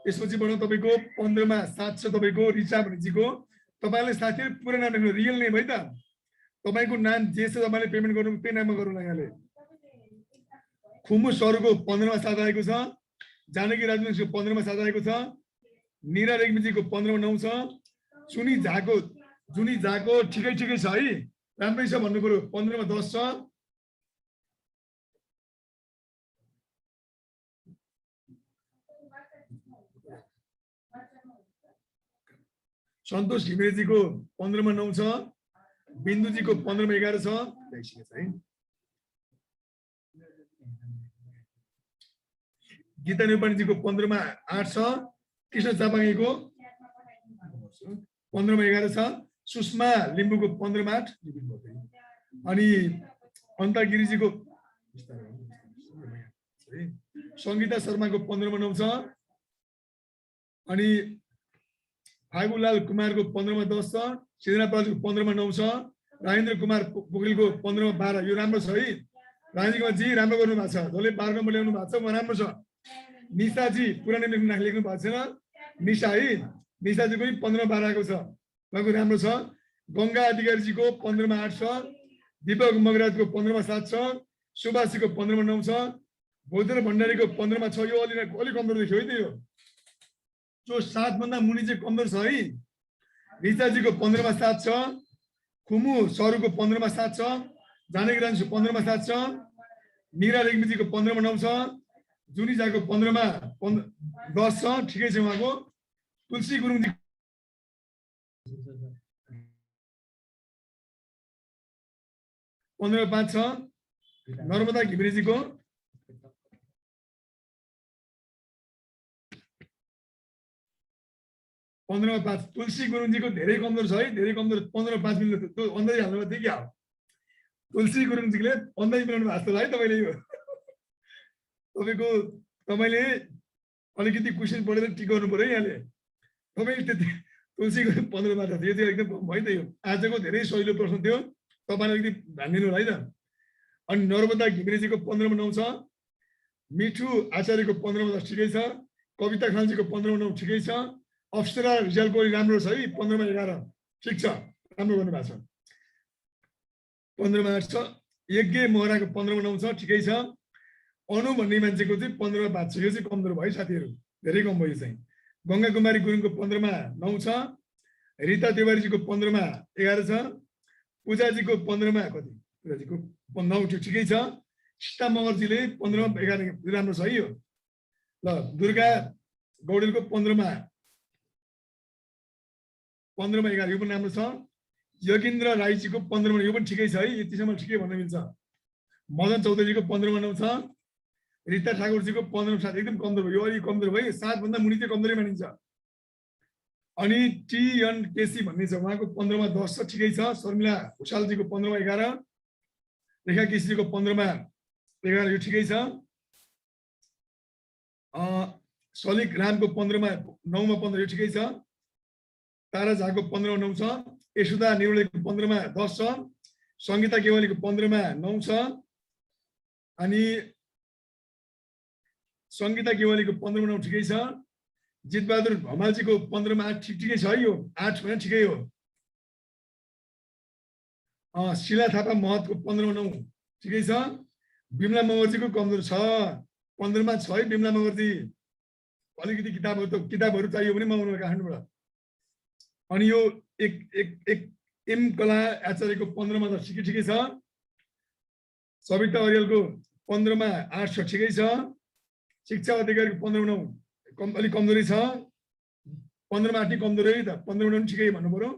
त्यसपछिबाट तपाईँको 15 मा 7 छ तपाईँको रिचा भण्डीजीको। तपाईँले साथीहरू पुरै नाम लेख्नु, रियल नेम है त। तपाईँको नाम जे छ तपाईँले पेमेन्ट गर्नु त्यही नाममा गरौँला यहाँले। खुमु सरको 15 मा 7 आएको छ, जानकी राजवंशीको 15 मा 7 आएको छ, निरा रेग्मीजीको 15 मा 9 छ, जुनी झाको ठिकै छ है, राम्रै छ भन्नु पर्यो, 15 मा 10 छ। सन्तोष घिमिरेजीको 15 मा 9 छ, बिन्दुजीको 15 मा 11 छ, गीता नेपालीजीको 15 मा 8 छ, कृष्ण चापाङीको 15 मा 11 छ, सुषमा लिम्बूको 15 मा 8, अनि अन्तागिरीजीको सङ्गीता शर्माको 15 मा 9 छ, अनि फागुलाल कुमारको 15 मा 10 छ, सिर्जना पराजुलीको 15 मा 9 छ, राजेन्द्र कुमार पोखरेलको 15 मा 12। यो राम्रो छ है। राजेन्द्र कुमारजी राम्रो गर्नु भएको छ, जसले 12 नम्बर ल्याउनु भएको छ म राम्रो छ। निशाजी पुरा नाम लेख्नु भएको छैन, निशा है, निशाजीको पनि 15 मा 12 आएको छ, उहाँको राम्रो छ। गङ्गा अधिकारीजीको 15 मा 8 छ, दीपक मगराजको 15 मा 7 छ, सुभाषजीको 15 मा 9 छ, भोजेन्द्र भण्डारीको 15 मा 6। यो अलिक कमजोर देखियो है त। यो जो 7 भन्दा मुनि चाहिँ कमजोर छ है। रिचाजीको 15 मा 7 छ, खुमु सरुको 15 मा 7 छ, जानकी राजवंशीको 15 मा 7 छ, निरा रेग्मीजीको 15 मा 9 छ, जुनी झाको 15 मा 10 छ, ठिकै छ उहाँको। तुलसी गुरुङजी 15 मा 5 छ, नर्मदा घिमिरेजीको 15 मा 5। तुलसी गुरुङजीको धेरै कमजोर छ है, धेरै कमजोर। 15 मा 5 मिल्नु त्यो अन्दाज हाल्नु थियो क्या हो। तुलसी गुरुङजीले अन्दाज मिलाउनु भएको है तपाईँले। यो तपाईँले अलिकति क्वेसन पढेर टिक गर्नु पर्यो यहाँले। तपाईँले त्यति तुलसी गुरुङ 15 मा थियो, त्यो एकदम कम है त। यो आजको धेरै सजिलो प्रश्न थियो, तपाईँले अलिकति ध्यान दिनु होला है त। अनि नर्मदा घिमिरेजीको 15 मा 9 छ, मिठु आचार्यको 15 मा 10 ठिकै छ, कविता खालजीको 15 मा 9 ठिकै छ, अप्सरा रिजालको राम्रो छ है, 15 मा 11 ठिक छ, राम्रो गर्नु भएको छ। 15 मा 8 छ, यज्ञ मोहराको 15 मा 9 छ, ठिकै छ। अनु भन्ने मान्छेको चाहिँ 15 मा 5 छ। यो चाहिँ कमजोर भयो साथीहरू, धेरै कम भयो चाहिँ। गङ्गा कुमारी गुरुङको 15 मा 9 छ, रिता तिवारीजीको 15 मा 11 छ, पूजाजीको 15 मा कति, पूजाजीको 9 ठिकै छ। सीता मगरजीले 15 मा 11 राम्रो छ है यो। ल दुर्गा गौडेलको 15 मा 11 यो पनि राम्रो छ। योगेन्द्र राईजीको 15 मा, यो पनि ठिकै छ है, यतिसम्म ठिकै भन्न मिल्छ। मदन चौधरीजीको 15 मा 9 छ, रिता ठाकुरजीको 15 मा 7 एकदम कमजोर भयो। यो अलिक कमजोर भयो, 7 भन्दा मुनि चाहिँ कमजोरै मानिन्छ। अनि टीएन केसी भन्ने छ, उहाँको 15 मा 10 छ, ठिकै छ। शर्मिला भुषालजीको 15 मा 11, रेखा केसीजीको 15 मा 11 यो ठिकै छ। सलिक रामको 15 मा 9 मा 15 यो ठिकै छ। तारा झाको 15 मा 9 छ। यशोदा निउलेको 15 मा 10 छ। संगीता केवलीको 15 मा 9 छ। अनि संगीता केवलीको 15 मा 9 ठिकै छ। जितबहादुर भमालजीको 15 मा 8 ठिकै छ है, यो 8 भने ठिकै हो। शिला थापा महतको 15 मा 9 ठिकै छ। बिमला मगर्जीको कमजोर छ, 15 मा छ है बिमला मगर्जी। अलिकति किताबहरू चाहियो भने मगाउनु काठमाडौँबाट। अनि यो एक एम कला आचार्यको 15 मा त ठिकै छ। सविता अर्यालको 15 मा 8 छ, ठिकै छ। शिक्षा अधिकारीको 15 मा 9 अलिक कमजोरी छ। 15 मा 8 नि कमजोरी है त, 15 मा 9 ठिकै भन्नु पर्यो।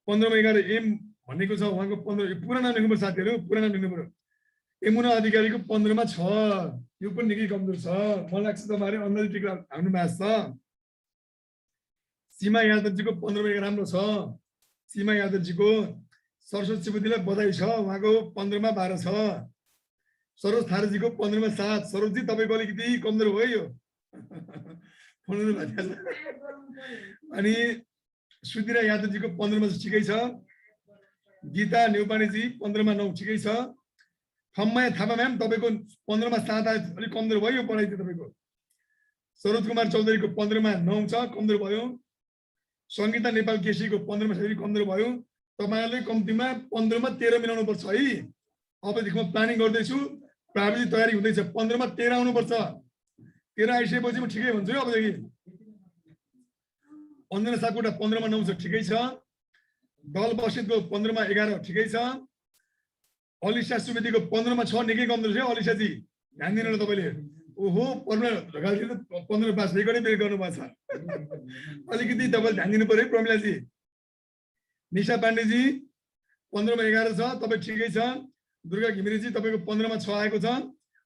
15 मा 11 एम भनेको छ उहाँको 15। पुरा नाम लेख्नु पर्छ साथीहरू, पुरा नाम लेख्नु पर्यो। यमुना अधिकारीको 15 मा 6, यो पनि निकै कमजोर छ। मलाई लाग्छ तपाईँहरू अन्दाज टिका हाल्नु भएको छ। सीमा यादवजीको 15 मा राम्रो छ। सीमा यादवजीको। सरस्वती सुवेदीलाई बधाई छ, उहाँको 15 मा 12 छ। सरोज थारूजीको 15 मा 7। सरोजजी तपाईँको अलिकति कमजोर भयो यो। अनि सुधिरा यादवजीको 15 मा ठिकै छ। गीता नेउपानेजी 15 मा 9 ठिकै छ। खम्माया थापा म्याम तपाईँको 15 मा 7 आयो, अलिक कमजोर भयो यो पढाइ चाहिँ तपाईँको। सरोज कुमार चौधरीको 15 मा 9 छ, कमजोर भयो। संगीता नेपाल केसीको 15 मा फेरि कमजोर भयो। तपाईँहरूले कम्तीमा 15 मा 13 मिलाउनु पर्छ है। अबदेखि म प्लानिङ गर्दैछु, प्राविधिक तयारी हुँदैछ। 15 मा 13 आउनुपर्छ। 13 आइसकेपछि म ठिकै भन्छु है अबदेखि। अञ्जना सापकोटा 15 मा 9 छ, ठिकै छ। दल बस्नेतको 15 मा 11 ठिकै छ। अलिसा सुवेदीको 15 मा 6 निकै कमजोर छ अलिसाजी, ध्यान दिनु न तपाईँले। ओहो प्रमिला ढकालजी त 15 पास रेकर्डै ब्रेक गर्नुभएको छ। अलिकति तपाईँले ध्यान दिनु पर्यो है प्रमिलाजी। निशा पाण्डेजी 15 मा 11 छ, तपाईँ ठिकै छ। दुर्गा घिमिरेजी तपाईँको 15 मा 6 आएको छ,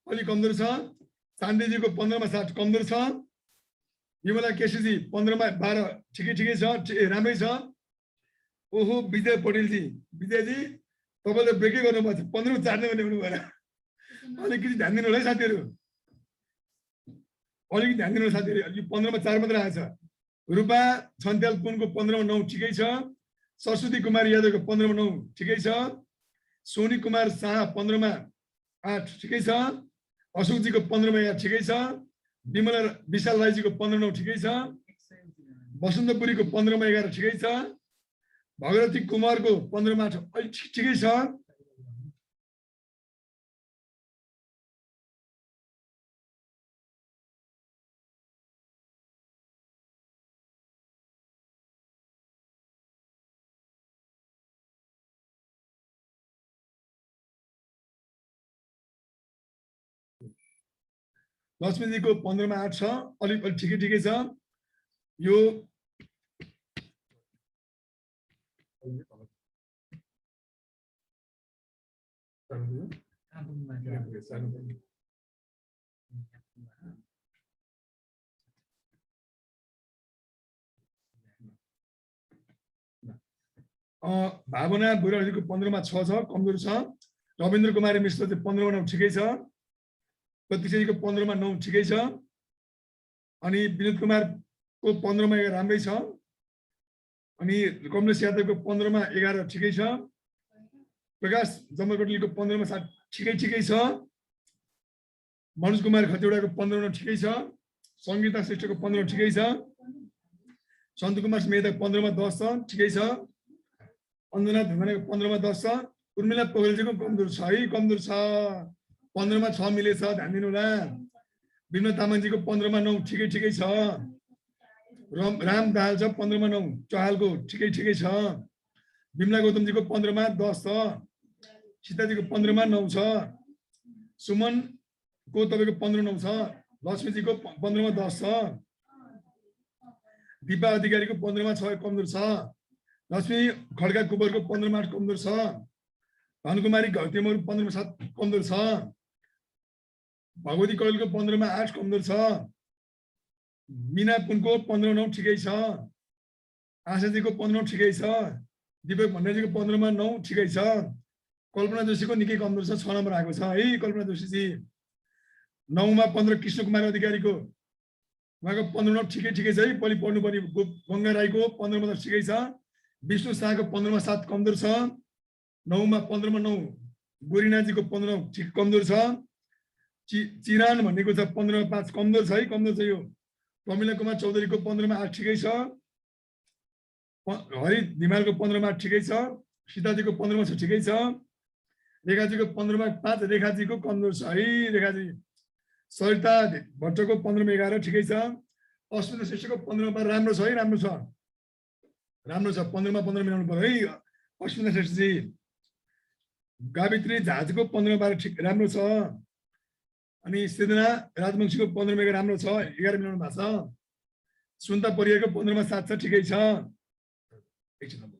अलिक कमजोर छ। शान्तिजीको 15 मा 7 कमजोर छ। विमला केसीजी 15 मा 12 ठिकै छ, राम्रै छ। ओहो विजय पटेलजी, विजयजी तपाईँले ब्रेकै गर्नुभएको छ, 15 मा 4 नै ल्याउनु भएन। अलिकति ध्यान दिनु होला है साथीहरू, अलिकति ध्यान दिनु साथीहरू। यो 15 मा 4 मात्रै आएछ। रूपा छन्त्याल पुनको 15 मा 9 ठिकै छ। सरस्वती कुमार यादवको 15 मा 9 ठिकै छ। सोनी कुमार शाह 15 मा 8 ठिकै छ। अशोकजीको 15 मा 11 ठिकै छ। विमला विशाल राईजीको 15 मा 9 ठिकै छ। वसन्तपुरीको 15 मा 11 ठिकै छ। भगवती कुमारको 15 मा 8 अलिक ठिकै छ। लक्ष्मीजीको 15 मा 8 छ, अलिक ठिकै छ। यो भावना बुढाजीको 15 मा 6 छ, कमजोर छ। रविन्द्र कुमारी मिश्र चाहिँ 15 मा 9 ठिकै छ। प्रतीक्षाजीको 15 मा 9 ठिकै छ। अनि विनोद कुमारको 15 मा 11 राम्रै छ। अनि कमलेश यादवको 15 मा 11 ठिकै छ। प्रकाश जमरकोटलीको 15 मा 7 ठिकै छ। मनोज कुमार खतिवडाको 15 मा ठिकै छ। संगीता श्रेष्ठको 15 मा ठिकै छ। सन्तु कुमार मेहताको 15 मा 10 छ, ठिकै छ। अञ्जना ढुङ्गानेको 15 मा 10 छ। उर्मिला पोखरेलजीको कमजोर छ है, कमजोर छ। 15 मा 6 मिलेछ, ध्यान दिनु होला। विनोद तामाङजीको 15 मा 9 ठिकै छ। राम दाहाल छ 15 मा 9, चहालको ठिकै छ। विमला गौतमजीको 15 मा 10 छ। सीताजीको 15 मा 9 छ। सुमनको तपाईँको 15 9 छ। लक्ष्मीजीको 15 मा 10 छ। दिपा अधिकारीको 15 मा 6 कमजोर छ। लक्ष्मी खड्का कुबरको 15 मा 8 कमजोर छ। धनकुमारी घौतेमहरू 15 मा 7 कमजोर छ। भगवती कौलको 15 मा 8 कमजोर छ। मीना पुनको 15 मा 9 ठिकै छ। आशाजीको 15 मा ठिकै छ। दिपक भण्डारीजीको 15 मा 9 ठिकै छ। कल्पना जोशीको निकै कमजोर छ, 6 नम्बर आएको छ है कल्पना जोशीजी। 9 मा 15 कृष्ण कुमार अधिकारीको उहाँको 15 मा ठिकै ठिकै छ है। पहिले पढ्नुपर्ने गङ्गा राईको 15 मा त ठिकै छ। विष्णु शाहको 15 मा 7 कमजोर छ। 9 मा 15 मा 9 गोरिनाजीको 15 ठिक कमजोर छ। चिरान भनेको छ 15 मा 5 कमजोर छ है, कमजोर छ यो। प्रमिला कुमार चौधरीको 15 मा 8 ठिकै छ। हरि धिमालको 15 मा 8 ठिकै छ। सीताजीको 15 मा 6 ठिकै छ। रेखाजीको 15 मा 5 रेखाजीको कमजोर छ है, रेखाजी। सरिता भट्टको 15 मा 11 ठिकै छ। अस्मिता श्रेष्ठको 15 मा राम्रो छ है, राम्रो छ, राम्रो छ। 15 मा 15 मिलाउनु पर्यो है अस्मिता श्रेष्ठजी। गावित्री झाजको 15 मा 12 ठिक राम्रो छ। अनि सृजना राजवंशीको 15 मा राम्रो छ, 11 मिलाउनु भएको छ। सुन्ता परियारको 15 मा 7 छ, ठिकै छ। एकछिन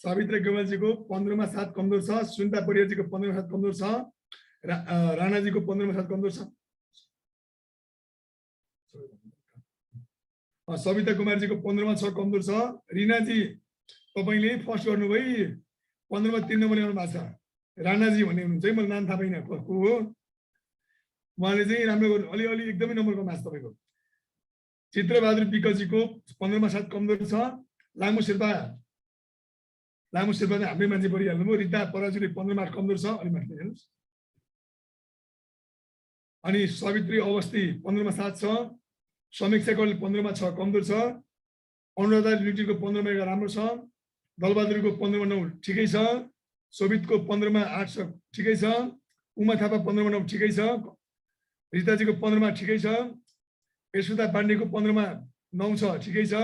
सावित्री गोमाजीको 15 मा 7 कमजोर छ। सुन्ता परियारजीको 15 मा 7 कमजोर छ। राणाजीको 15 मा 7 कमजोर छ। सविता कुमारजीको 15 मा 6 कमजोर छ। रिनाजी तपाईले फर्स्ट गर्नुभयो, 15 मा 3 नम्बर ल्याउनु भएको छ। राणाजी भन्ने हुनुहुन्छ है, मैले नाम थाहा पाइनँ को हो। उहाँले चाहिँ राम्रो गर्नु, अलि एकदमै नम्बर कम भएको छ तपाईको। चित्रबहादुर विकजीको 15 मा 7 कमजोर छ। लामो शेर्पा चाहिँ हाम्रै मान्छे परिहाल्नुभयो। रिता पराजुली 15 मा 8 कमजोर छ, अलि माथि हेर्नुहोस्। अनि सवित्री अवस्थी 15 मा 7 छ। समीक्षा कौल 15 मा 6 कमजोर छ। अनुराधा लिटीको 15 मा 11 राम्रो छ। दलबहादुरको 15 मा 9 ठिकै छ। शोभितको 15 मा 8 छ, ठिकै छ। उमा थापा 15 मा 9 ठिकै छ। रिताजीको 15 मा ठिकै छ। यशोदा पाण्डेको 15 मा 9 छ, ठिकै छ।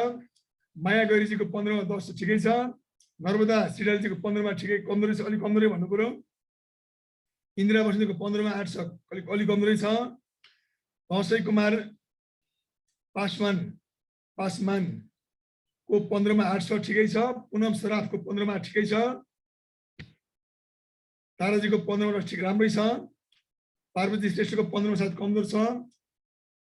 माया गैरीजीको 15 मा 10 छ, ठिकै छ। नर्मदा सिडालजीको 15 मा ठिकै कमजोरी छ, अलिक कमजोरै भन्नु पर्यो। इन्दिरा बस्नेतको 15 मा 8 छ, अलिक कमजोरै छ। दशै कुमार पासमानको 15 मा 8 छ, ठिकै छ। पुनम सराफको 15 मा 8 ठिकै छ। ताराजीको 15 मा 10 ठिक राम्रै छ। पार्वती श्रेष्ठको 15 मा 7 कमजोर छ।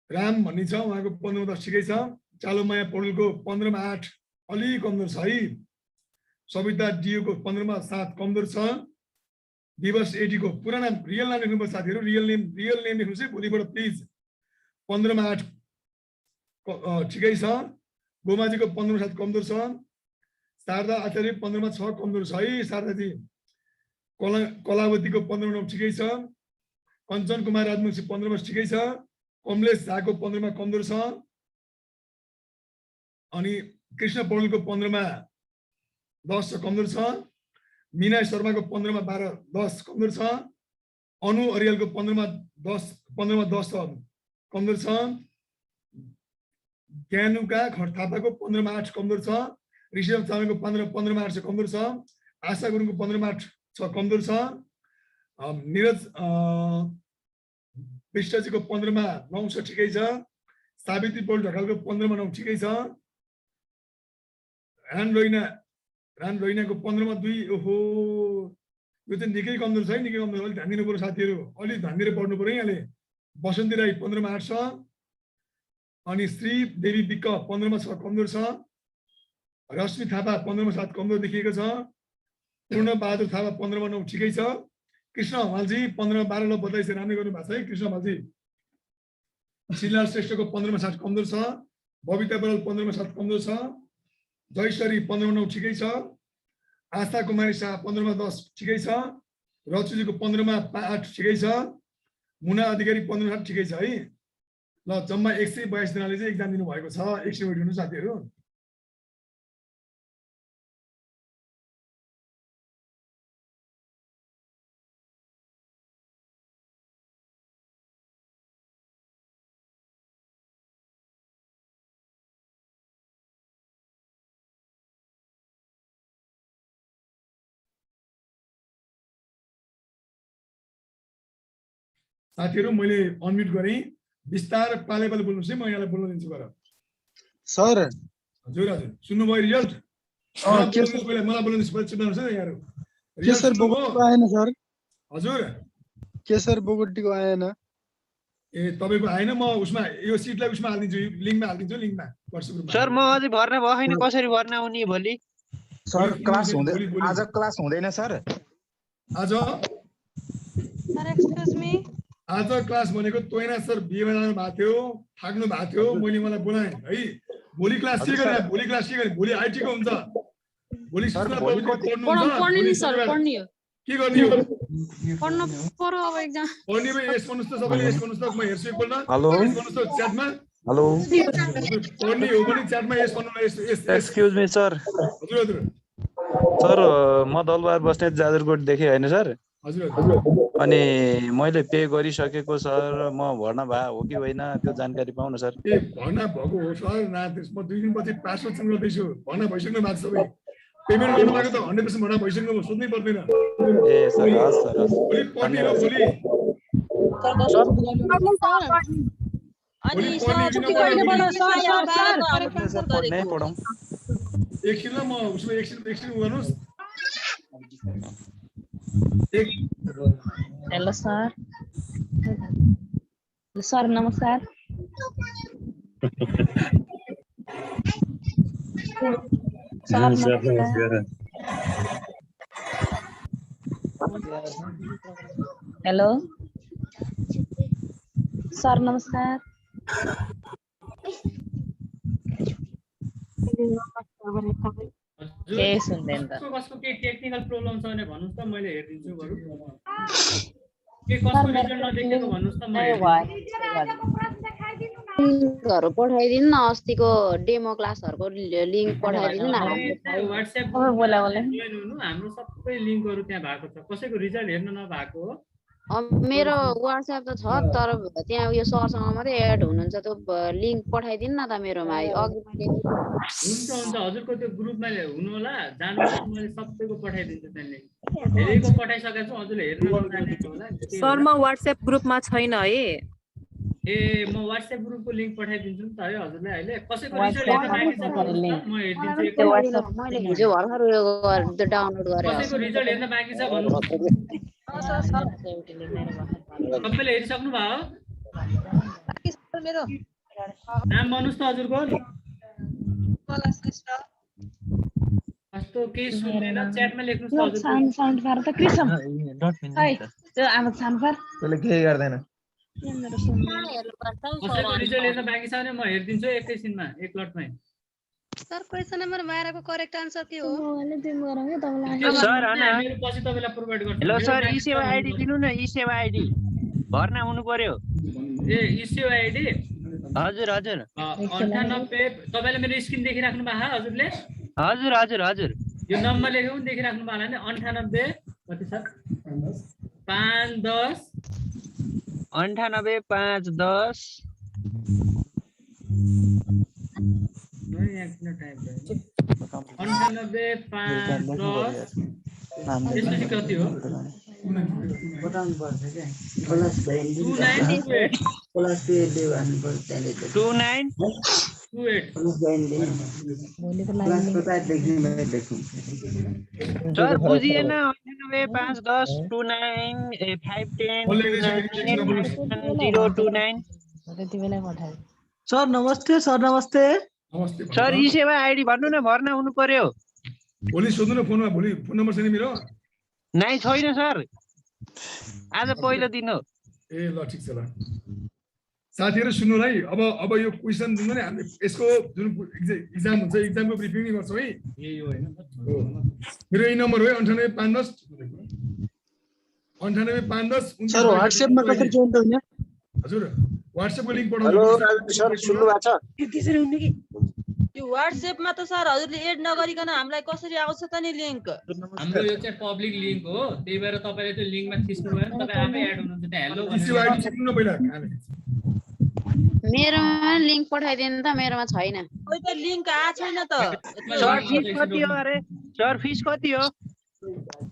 राम भन्ने छ, उहाँको 15 मा 10 ठिकै छ। चालुमाया पौडेलको 15 मा 8 अलि कमजोर छ है। सविता डियोको 15 मा 7 कमजोर छ। दिवस एटीको पुरा नाम रियल नाम लेख्नुपर्छ साथीहरू, रियल नेम लेख्नुहोस् है भोलिबाट प्लिज। 15 मा 8 ठिकै छ। गोमाजीको 15 मा 7 कमजोर छ। शारदा आचार्य 15 मा 6 कमजोर छ है शारदाजी। कलावतीको 15 मा 9 ठिकै छ। कञ्चन कुमार राजवंशी 15 मा ठिकै छ। कमलेश झाको 15 मा कमजोर छ। अनि कृष्ण पौडेलको 15 मा 10 छ, कमजोर छ। मीना शर्माको 15 मा 12 10 कमजोर छ। अनु अरियालको 15 मा 10 छ, कमजोर छ। ज्ञानुका थापाको 15 मा 8 कमजोर छ। ऋषभ चामलको 15 मा 8 छ, कमजोर छ। आशा गुरुङको 15 मा 8 छ, कमजोर छ। निरज विष्टजीको 15 मा 9 छ, ठिकै छ। सावित्री पौडेल ढकालको 15 मा 9 ठिकै छ। रान रोइनाको 15 मा 2, ओहो यो चाहिँ निकै कमजोर छ है, निकै कमजोर। अलिक ध्यान दिनु पर्यो साथीहरू, अलिक ध्यान दिएर पढ्नु पर्यो यहाँले। बसन्ती राई 15 मा 8 छ। अनि श्री देवी विक्क 15 मा 6 कमजोर छ। रश्मि थापा 15 मा 7 कमजोर देखिएको छ। पूर्ण बहादुर थापा 15 मा 9 ठिकै छ। कृष्ण हमालजी 15 मा 12 ल बधाई छ, राम्रै गर्नु भएको छ है कृष्ण हमालजी। शिलाल श्रेष्ठको 15 मा 7 कमजोर छ। बबिता बराल 15 मा 7 कमजोर छ। जयश्वरी 15 मा 9 ठिकै छ। आस्था कुमारी शाह 15 मा 10 ठिकै छ। रचुजीको 15 मा 8 ठिकै छ। मुना अधिकारी 15 मा 8 ठिकै छ है। ल जम्मा 182 जनाले चाहिँ एक्जाम दिनु भएको छ। 100 हुनु साथीहरू। साथीहरू मैले अनम्युट गरेँ बिस्तार पाले बोल्नुहोस् है म यहाँलाई बोल्न दिन्छु गर सर हजुर हजुर सुन्नुभयो रिजल्ट मलाई बोल्न दिनुहोस् चुप गर्नुहोस् है यहाँहरू केशर बोगटीको आएन सर हजुर केशर बोगटीको आएन ए तपाईको आएन म उसमा यो सिटलाई उसमा हाल्दिन्छु लिङ्कमा हाल्दिन्छु लिङ्कमा व्हाट्सएप ग्रुपमा सर म अझै भर्ना भयो छैन कसरी भर्ना हुने भोलि सर क्लास हुँदै आज क्लास हुँदैन सर आज आज क्लास भनेको तोइना सर बिहेमा जानु भएको थियो थाक्नु भएको थियो मैले मलाई बोलाएँ है भोलि क्लास के गर्ने भोलि आइटी को हुन्छ भोलि के गर्ने हो पढ्नु पर्यो अब एक्जाम पढ्ने भए यस भन्नुहोस् त सबैले यस भन्नुहोस् त म हेर्छु एकपल्ट हेलो भन्नुहोस् त च्याटमा हेलो पढ्ने हो भने च्याटमा यस भन्नु न यस एक्सक्युज मी सर हजुर हजुर सर म दलबहार बस्ने जाजरकोट देखेँ होइन सर हजुर अनि मैले पे गरिसकेको सर म भर्ना भए हो कि होइन त्यो जानकारी पाउन सर ए भर्ना भएको हो सर म 2 दिनपछि पासवर्ड चेन्ज गर्दैछु भर्ना भइसक्नु भएको सबै पेमेन्ट गर्नु भएको त 100% भर्ना भइसक्नु म सोध्नै पर्दैन ए सर हस् सर भोलि पढ्ने हो भोलि एकछिन म उसमा एकछिन गर्नुहोस् हेलो सर सर नमस्कार हेलो सर नमस्कार के सुन्दैन त कसको के टेक्निकल प्रब्लम छ भने भन्नुस् त मैले हेर्दिन्छु बरु के कसको रिजल्ट नदेखेको भन्नुस् त म लिङ्कहरु पठाइदिनु न अस्तिको डेमो क्लासहरुको लिङ्क पठाइदिनु न व्हाट्सएप हाम्रो सबै लिङ्कहरु त्यहाँ भएको छ कसैको रिजल्ट हेर्न नभएको हो मेरो व्हाट्सएप त छ तर त्यहाँ यो सरसँग मात्रै एड हुनुहुन्छ त्यो लिङ्क पठाइदिनु न त मेरोमा अघि मैले हुन्छ हजुरको त्यो ग्रुपमा हुनु होला जानु मैले सबैको पठाइदिन्छु त्यहाँ धेरैको पठाइसकेको छु हजुरले हेर्न नजानेको होला सर म व्हाट्सएप ग्रुपमा छैन है ए म व्हाट्सएप ग्रुपको लिंक पठाइदिन्छु नि त है हजुरले अहिले कसैको रिजल्ट हेर्न बाँकी छ म हेर्दिन्छु मैले हिजो भर्खर उयो डाउनलोड गरेँ कसैको रिजल्ट हेर्न बाँकी छ भन्नु सबैले हेरिसक्नु भयो मेरो नाम भन्नुस् त हजुरको कस्तो केही सुन्दैन च्याटमा लेख्नुस् त हजुर साउन्ड पार त कृष्ण है त्यो आमा साउन्ड पार त्यसले केही गर्दैन कसैको रिजल्ट हेर्न बाँकी छ भने म हेर्दिन्छु एकैछिनमा एक लटमै सर क्वेशन नम्बर 12 को करेक्ट आन्सर के हो सर हामी पछि तपाईलाई प्रोवाइड गर्छु हेलो सर ई सेवा आईडी दिनु न ई सेवा आईडी भर्ना हुनु पर्यो ए ई सेवा आईडी हजुर हजुर 98 तपाईले मेरो स्क्रिन देखिराख्नु भएको हजुरले हजुर हजुर हजुर यो नम्बर लेखेको पनि देखिराख्नु भएको हैन 98 कति छ 510 98 510 त्यसपछि कति हो सर बुझिएन 98 510 29 510 सर नमस्ते सर नमस्ते सर ई सेवा आईडी भन्नु न भर्ना हुनु पर्यो भोलि सोध्नु न फोनमा भोलि फोन नम्बर छैन मेरो नाइ छैन सर आज पहिलो दिन हो ए ल ठीक छ ल साथीहरु सुन्नु है अब यो क्वेशन जुन नि हामीले यसको जुन एक्जाम हुन्छ एक्जामको ब्रिफिङ नि गर्छौं है यही हो हैन मेरो यही नम्बर हो 98 510 98 510 सर व्हाट्सएपमा कसरी जोइन गर्ने हजुर व्हाट्सएपको लिंक पठाउनु हेलो सर सुन्नु भएको छ त्यसरी हुने कि यो व्हाट्सएपमा त सर हजुरले एड नगरिकन हामीलाई कसरी आउँछ त नि लिंक हाम्रो यो चाहिँ पब्लिक लिंक हो त्यही भएर तपाईले त्यो लिंकमा थिच्नु भयो तपाई आफै एड हुनुहुन्छ त्यहाँ हेलो भनेर सिक्नु न पहिला मेरोमा लिंक पठाइदिनु त मेरोमा छैन ओइ त लिंक आ छैन त सर फिस कति हो अरे सर फिस कति हो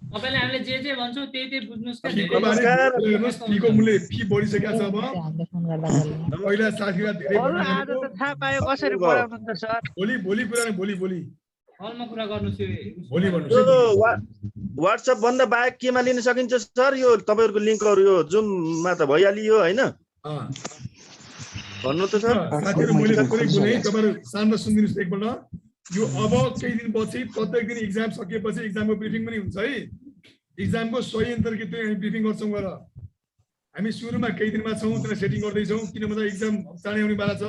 तपाईँले हामीले जे भन्छौँ त्यही बुझ्नुहोस् क्या। फीको बारे हेर्नुहोस्, फीको मूल्य फी बढिसकेको छ अब। पहिला साथीलाई धेरै आज त थाहा पायो कसरी पढाउनु त सर। भोलि कुरा नै भोलि हलमा कुरा गर्नुहोस् यो। भोलि भन्नुहोस्। व्हाट्सएप भन्दा बाहेक केमा लिन सकिन्छ सर? यो तपाईँहरूको लिङ्कहरू यो जुममा त भइहालियो होइन? भन्नु त सर। साथीहरू मैले थोरै बोले, तपाईँहरू शान्त सुनिदिनुहोस् एकपल्ट। यो अब केही दिनपछि प्रत्येक दिन एक्जाम सकिएपछि एक्जामको ब्रिफिङ पनि हुन्छ है। एक्जामको सही अन्तर्गत हामी ब्रिफिङ गर्छौँ गएर। हामी सुरुमा केही दिनमा छौँ, त्यसलाई सेटिङ गर्दैछौँ, किन भन्दा एक्जाम चाँडै आउनेवाला छ।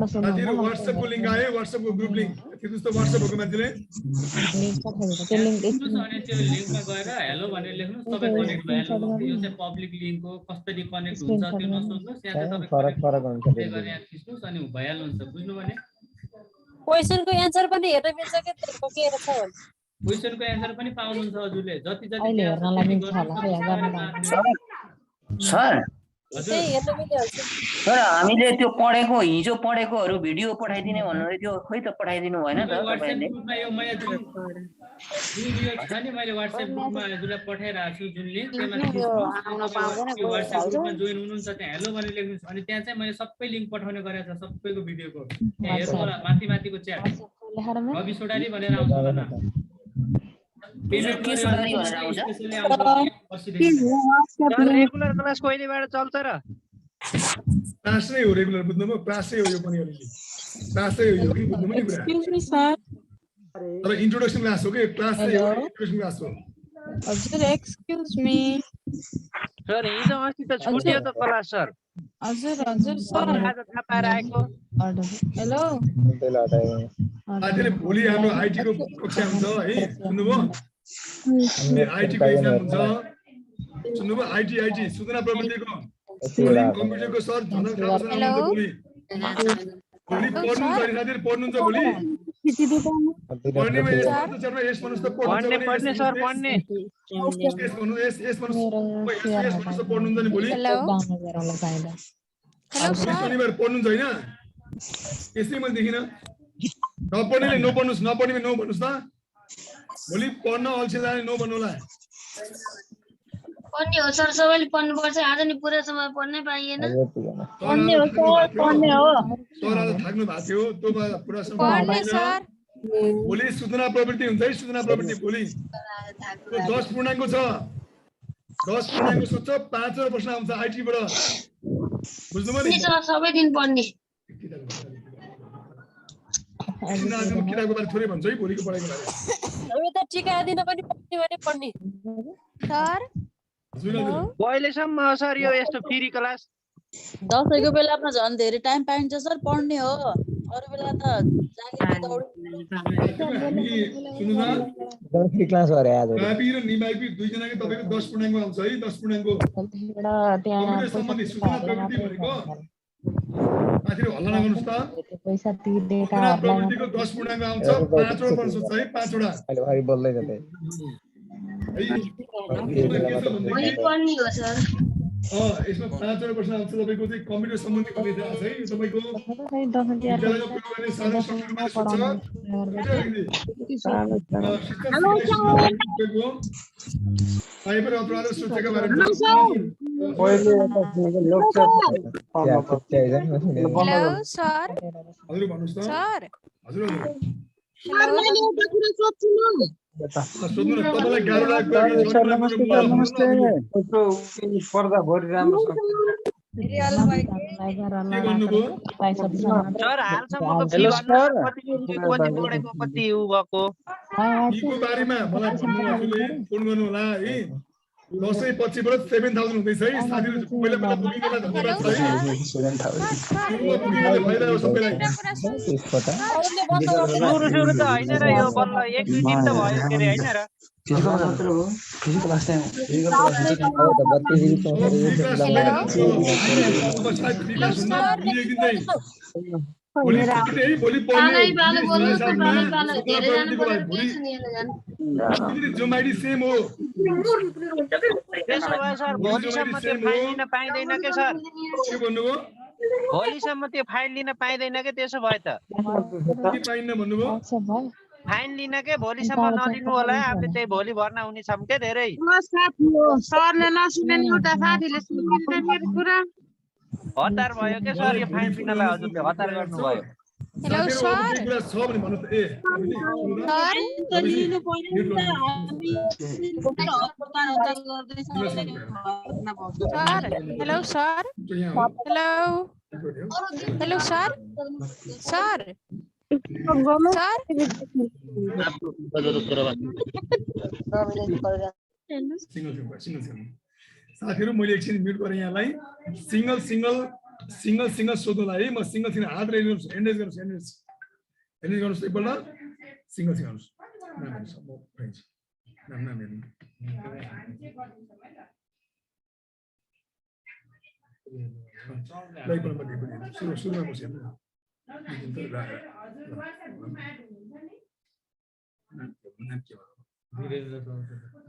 साथीहरू व्हाट्सएपको लिङ्क आयो, व्हाट्सएपको ग्रुप लिङ्क हेर्नुहोस् त। व्हाट्सएप भएको मान्छेले त्यो लिङ्कमा गएर हेलो भनेर लेख्नुहोस्, तपाईँ कनेक्ट भइहाल्नु। यो चाहिँ पब्लिक लिङ्क हो, कसरी कनेक्ट हुन्छ त्यो नसोच्नुहोस्। यहाँ चाहिँ तपाईँ यहाँ थिच्नुहोस् अनि भइहाल्नुहुन्छ। बुझ्नु भने क्वेसनको एन्सर पनि हेर्न मिल्छ कि के छ? क्वेसनको एन्सर पनि पाउनुहुन्छ हजुरले। जति सर सर हामीले त्यो पढेको हिजो पढेकोहरू भिडियो पठाइदिने भन्नुहुँदै थियो, खोइ त पठाइदिनु भएन त तपाईहरुले। मैले व्हाट्सएप ग्रुपमा हजुरलाई पठाइरहेको छु जुन लिङ्क, त्यसमा व्हाट्सएप ग्रुपमा जोइन हुनुहुन्छ त्यहाँ हेलो भनेर लेख्नुहोस्। अनि त्यहाँ चाहिँ मैले सबै लिङ्क पठाउने गरेको छ सबैको भिडियोको। त्यहाँ हेर्नु होला माथिको च्याट रवि सोडारी भनेर आउँछ होला। रेगुलर क्लास कहिलेबाट चल्छ र? क्लास नै हो रेगुलर, बुझ्नुभयो? क्लासै हो यो पनि अलिअलि क्लासै हो यो कि बुझ्नुभयो नि कुरा। तर इन्ट्रोडक्सन क्लास हो कि क्लास चाहिँ हो, इन्ट्रोडक्सन क्लास हो। हजुर एक्सक्युज मी सर हिजो अस्ति त छुट्यो त क्लास सर। हजुर सर आज थाहा पाएर आएको। हेलो साथीले भोलि हाम्रो आइटी को कक्षा हुन्छ है, सुन्नुभयो? आइटी को एक्जाम हुन्छ, सुन्नुभयो? आइटी सूचना प्रविधिको कम्प्युटरको सर धनन थापा सर आउनुहुन्छ भोलि। भोलि पढ्नुहुन्छ नि साथीहरु, पढ्नुहुन्छ भोलि? पढ्नेमा यस भन्नुस् त पढ्ने सर पढ्ने। यस भन्नुस् त पढ्नुहुन्छ नि भोलि? शनिबार पढ्नुहुन्छ हैन? यसै मैले देखिन। नपढ्नेले नो पढ्नुस्, नपढ्नेले नो भन्नुस् त। भोलि पढ्न अल्छी जाने नो भन्नु होला। पढ्ने हो सर, सबैले पढ्नुपर्छ। आज नि पुरै समय पढ्नै पाइएन। पढ्ने हो सर, पढ्ने हो। सर आज थाक्नु भएको थियो, त्यो पुरा समय पढ्ने सर। भोलि सूचना प्रवृत्ति हुन्छ है, सूचना प्रवृत्ति भोलि 10 पूर्णाङ्क छ। 10 पूर्णाङ्क सोध्छ, 5 प्रश्न आउँछ आइटी बाट। बुझ्नुभयो नि? सर सबै दिन पढ्ने। आजको किताबको बारे थोरै भन्छ है, भोलिको पढाइको बारे। हामी त टिका दिन पनि पढ्ने भने पढ्ने। सर कहिलेसम्म सर यो यस्तो फ्री क्लास? दसैँको बेलामा झन् धेरै टाइम पाइन्छ सर, पढ्ने हो। अरू बेला त जागिरले दौडी क्लास गरे आज। कापी र निमाइपी दुई जनाको तपाईको 10 पूर्णाङ्क आउँछ है, 10 पूर्णाङ्क। कम्प्युटर सम्बन्धी सूचना प्रविधि भनेको साथीहरु हल्ला नगर्नुस् त। पैसा तिर्ने सूचना प्रविधिको 10 पूर्णाङ्क आउँछ, 5 वटा प्रश्न छ है, 5 वटा। अहिले भाइ बोल्दै जतै भोलि पढ्ने हो सर। यसमा 5 वटा प्रश्न आउँछ तपाईको चाहिँ कम्प्युटर सम्बन्धी कुनै थाहा छ है तपाईको विद्यालयको प्रयोग गर्ने साधन सामग्रीमा सोध्छ। फाइबर अपराध सुरक्षाका बारेमा हेलो सर। हजुर भन्नुस् त। सर हजुर सोध्नु न, तपाईलाई गाह्रो लाग्यो सर? नमस्ते सर, नमस्ते। पर्दा भरि राम्रो छ। सर हालसम्मको फी भन्नु कति बढेको कति उ भएको? फीको बारेमा मलाई भन्नुले फोन गर्नु होला है। दसैँ पछिबाट 7000 हुँदैछ है साथीहरु। पहिला बुकिङ गर्दा धन्यवाद छ है। 7000 बुकिङ गर्दा फाइदा हो सबैलाई। सुरु त हैन र यो बल्ल 1-2 दिन त भयो के रे हैन र? फिजिकल क्लास टाइम जोमाइडी सेम हो। त्यसो भए सर भोलिसम्म त्यो फाइल लिन पाइँदैन के सर? के भन्नुभयो? भोलिसम्म त्यो फाइल लिन पाइँदैन के त्यसो भए त? के पाइन्न भन्नुभयो? फाइन लिन के भोलिसम्म नलिनु होला है हामीले त्यही भोलि भर्ना हुने छौँ के धेरै सरले नसुने नि उता साथीले सुन्दैन मेरो कुरा हतार भयो के सर यो फाइन लिनलाई हजुरले हतार गर्नुभयो hello sir hello sir hello sir sir साथीहरु मैले एकछिन म्युट गरेँ यहाँलाई सिंगल सोध्नुलाई म सिंगल हात रेज गर्नुस् एन्डेज गर्नुस् एकपल्ट सिंगल गर्नुस् सुरुमा बस्यो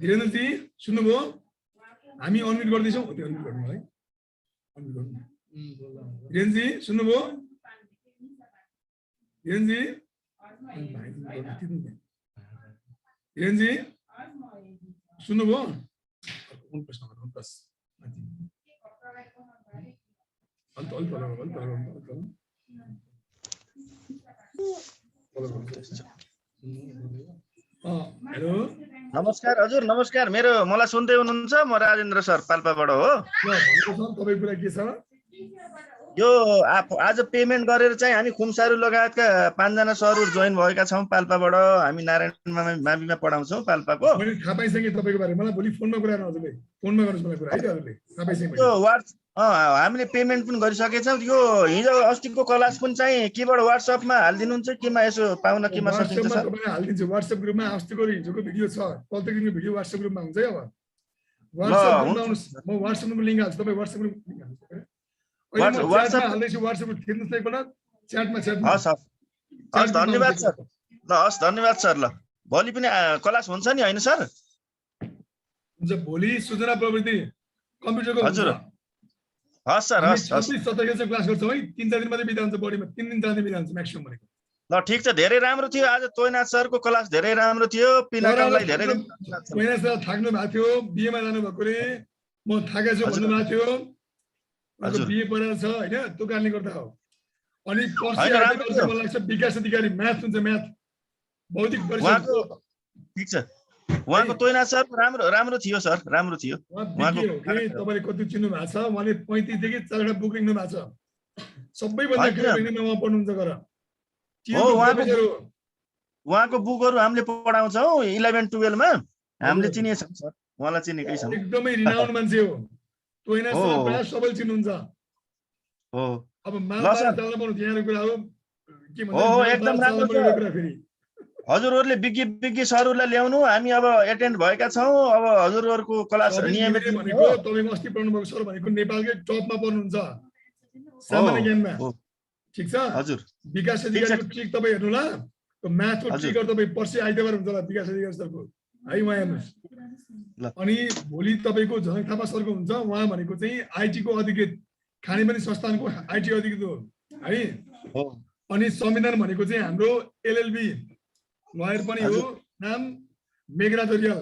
धीरेन्द्रजी सुन्नुभयो हामी अनम्युट गर्दैछौँ त्यो अनम्युट गर्नु है अनम्युट गर्नु धीरेन्द्रजी सुन्नुभयो धीरेन्द्रजी सुन्नुभयो हेलो नमस्कार हजुर नमस्कार मलाई सुन्दै हुनुहुन्छ म राजेन्द्र सर पाल्पाबाट हो तपाईको कुरा के छ यो आज पेमेन्ट गरेर चाहिँ हामी खुम्सारू लगायतका 5 जना सरहरु जोइन भएका छौं पाल्पाबाट हामी नारायण माविमा पढाउँछौं पाल्पाको मैले थाहा पाइसके तपाईको बारे मलाई भोलि फोनमा कुरा गर्न हजुरले फोनमा गर्नुस् मलाई कुरा है हजुरले थाहा पाइसके यो हामीले पेमेन्ट पनि गरिसकेछौं यो हिजो अस्तिको क्लास पनि चाहिँ केबाट WhatsApp-मा हाल्दिनुहुन्छ केमा यसो पाउन केमा सकिन्छ सर तपाईले हाल्दिन्छु WhatsApp ग्रुपमा अस्तिको हिजोको भिडियो छ पल्टको दिनको भिडियो WhatsApp ग्रुपमा हुन्छ है अब WhatsApp ग्रुपमा आउनुस् म WhatsApp ग्रुपको लिंक हाल्छु तपाई WhatsApp ग्रुपको लिंक हाल्छु WhatsApp हाल्दैछु WhatsApp ग्रुप थिच्नुस् एकपल्ट च्याटमा हस् धन्यवाद सर ल हस् धन्यवाद सर ल भोलि पनि क्लास हुन्छ नि हैन सर हुन्छ भोलि सूचना प्रविधि कम्प्युटरको हजुर हस् सर हस् 27 क्लास गर्छौं है 3-4 दिन मात्रै बिता हुन्छ बढीमा 3 दिन 4 दिन बिता हुन्छ म्याक्सिमम भनेको ल ठीक छ धेरै राम्रो थियो आज तोयनाथ सरको क्लास धेरै राम्रो थियो पिनाकमलाई धेरै तोयनाथ सर थाक्नु भएको थियो बीएमा जानु भएकोले म थाकेछु भन्नु भएको थियो हजुर बीए पढेर छ हैन त्यो कारणले गर्दा हो अनि पर्सि मलाई लाग्छ विकास अधिकारी म्याथ हुन्छ म्याथ भौतिक परिचय ठीक छ उहाँको तोयनाथ सर राम्रो थियो सर राम्रो थियो उहाँको तपाईले कति चिन्नु भएको छ उहाँले 35 देखि 4 वटा बुक लेख्नु भएको छ सबैभन्दा क्रिएटिभ उहाँ पढ्नुहुन्छ गर उहाँको बुकहरु हामीले पढाउँछौं 11 12 मा हामीले चिनेका छौं सर उहाँलाई चिनेकै छौं एकदमै रिनाउन्ड मान्छे हो तोयनाथ सर प्राय सबैले चिन्नुहुन्छ हो अब महाभारत चल्न पर्नु त्यहाँको कुरा हो के भन्छ एकदम राम्रो कुरा फेरि हजुरहरुले विज्ञ सरहरुलाई ल्याउनु हामी अब एटेन्ड भएका छौं अब हजुरहरुको क्लास नियमित भनेको तपाईको अस्ति पढ्नु भएको सर भनेको नेपालकै टपमा पढ्नुहुन्छ सामान्य ज्ञानमा ठीक छ हजुर विकास अधिकारीको ट्रिक तपाई हेर्नु ल त्यो म्याथको ट्रिकहरु तपाई पर्सि आइतबार हुन्छ होला विकास अधिकारी सरको है उहाँ हेर्नुस् अनि भोलि तपाईको झलक थापा सरको हुन्छ उहाँ भनेको चाहिँ आईटी को अधिकृत खानेपानी संस्थानको आईटी अधिकृत हो है अनि संविधान भनेको चाहिँ हाम्रो एलएलबी लयर पनि हो नाम मेघराज रियाल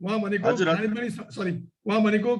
उहाँ भनेको खानेपानी सरी उहाँ भनेको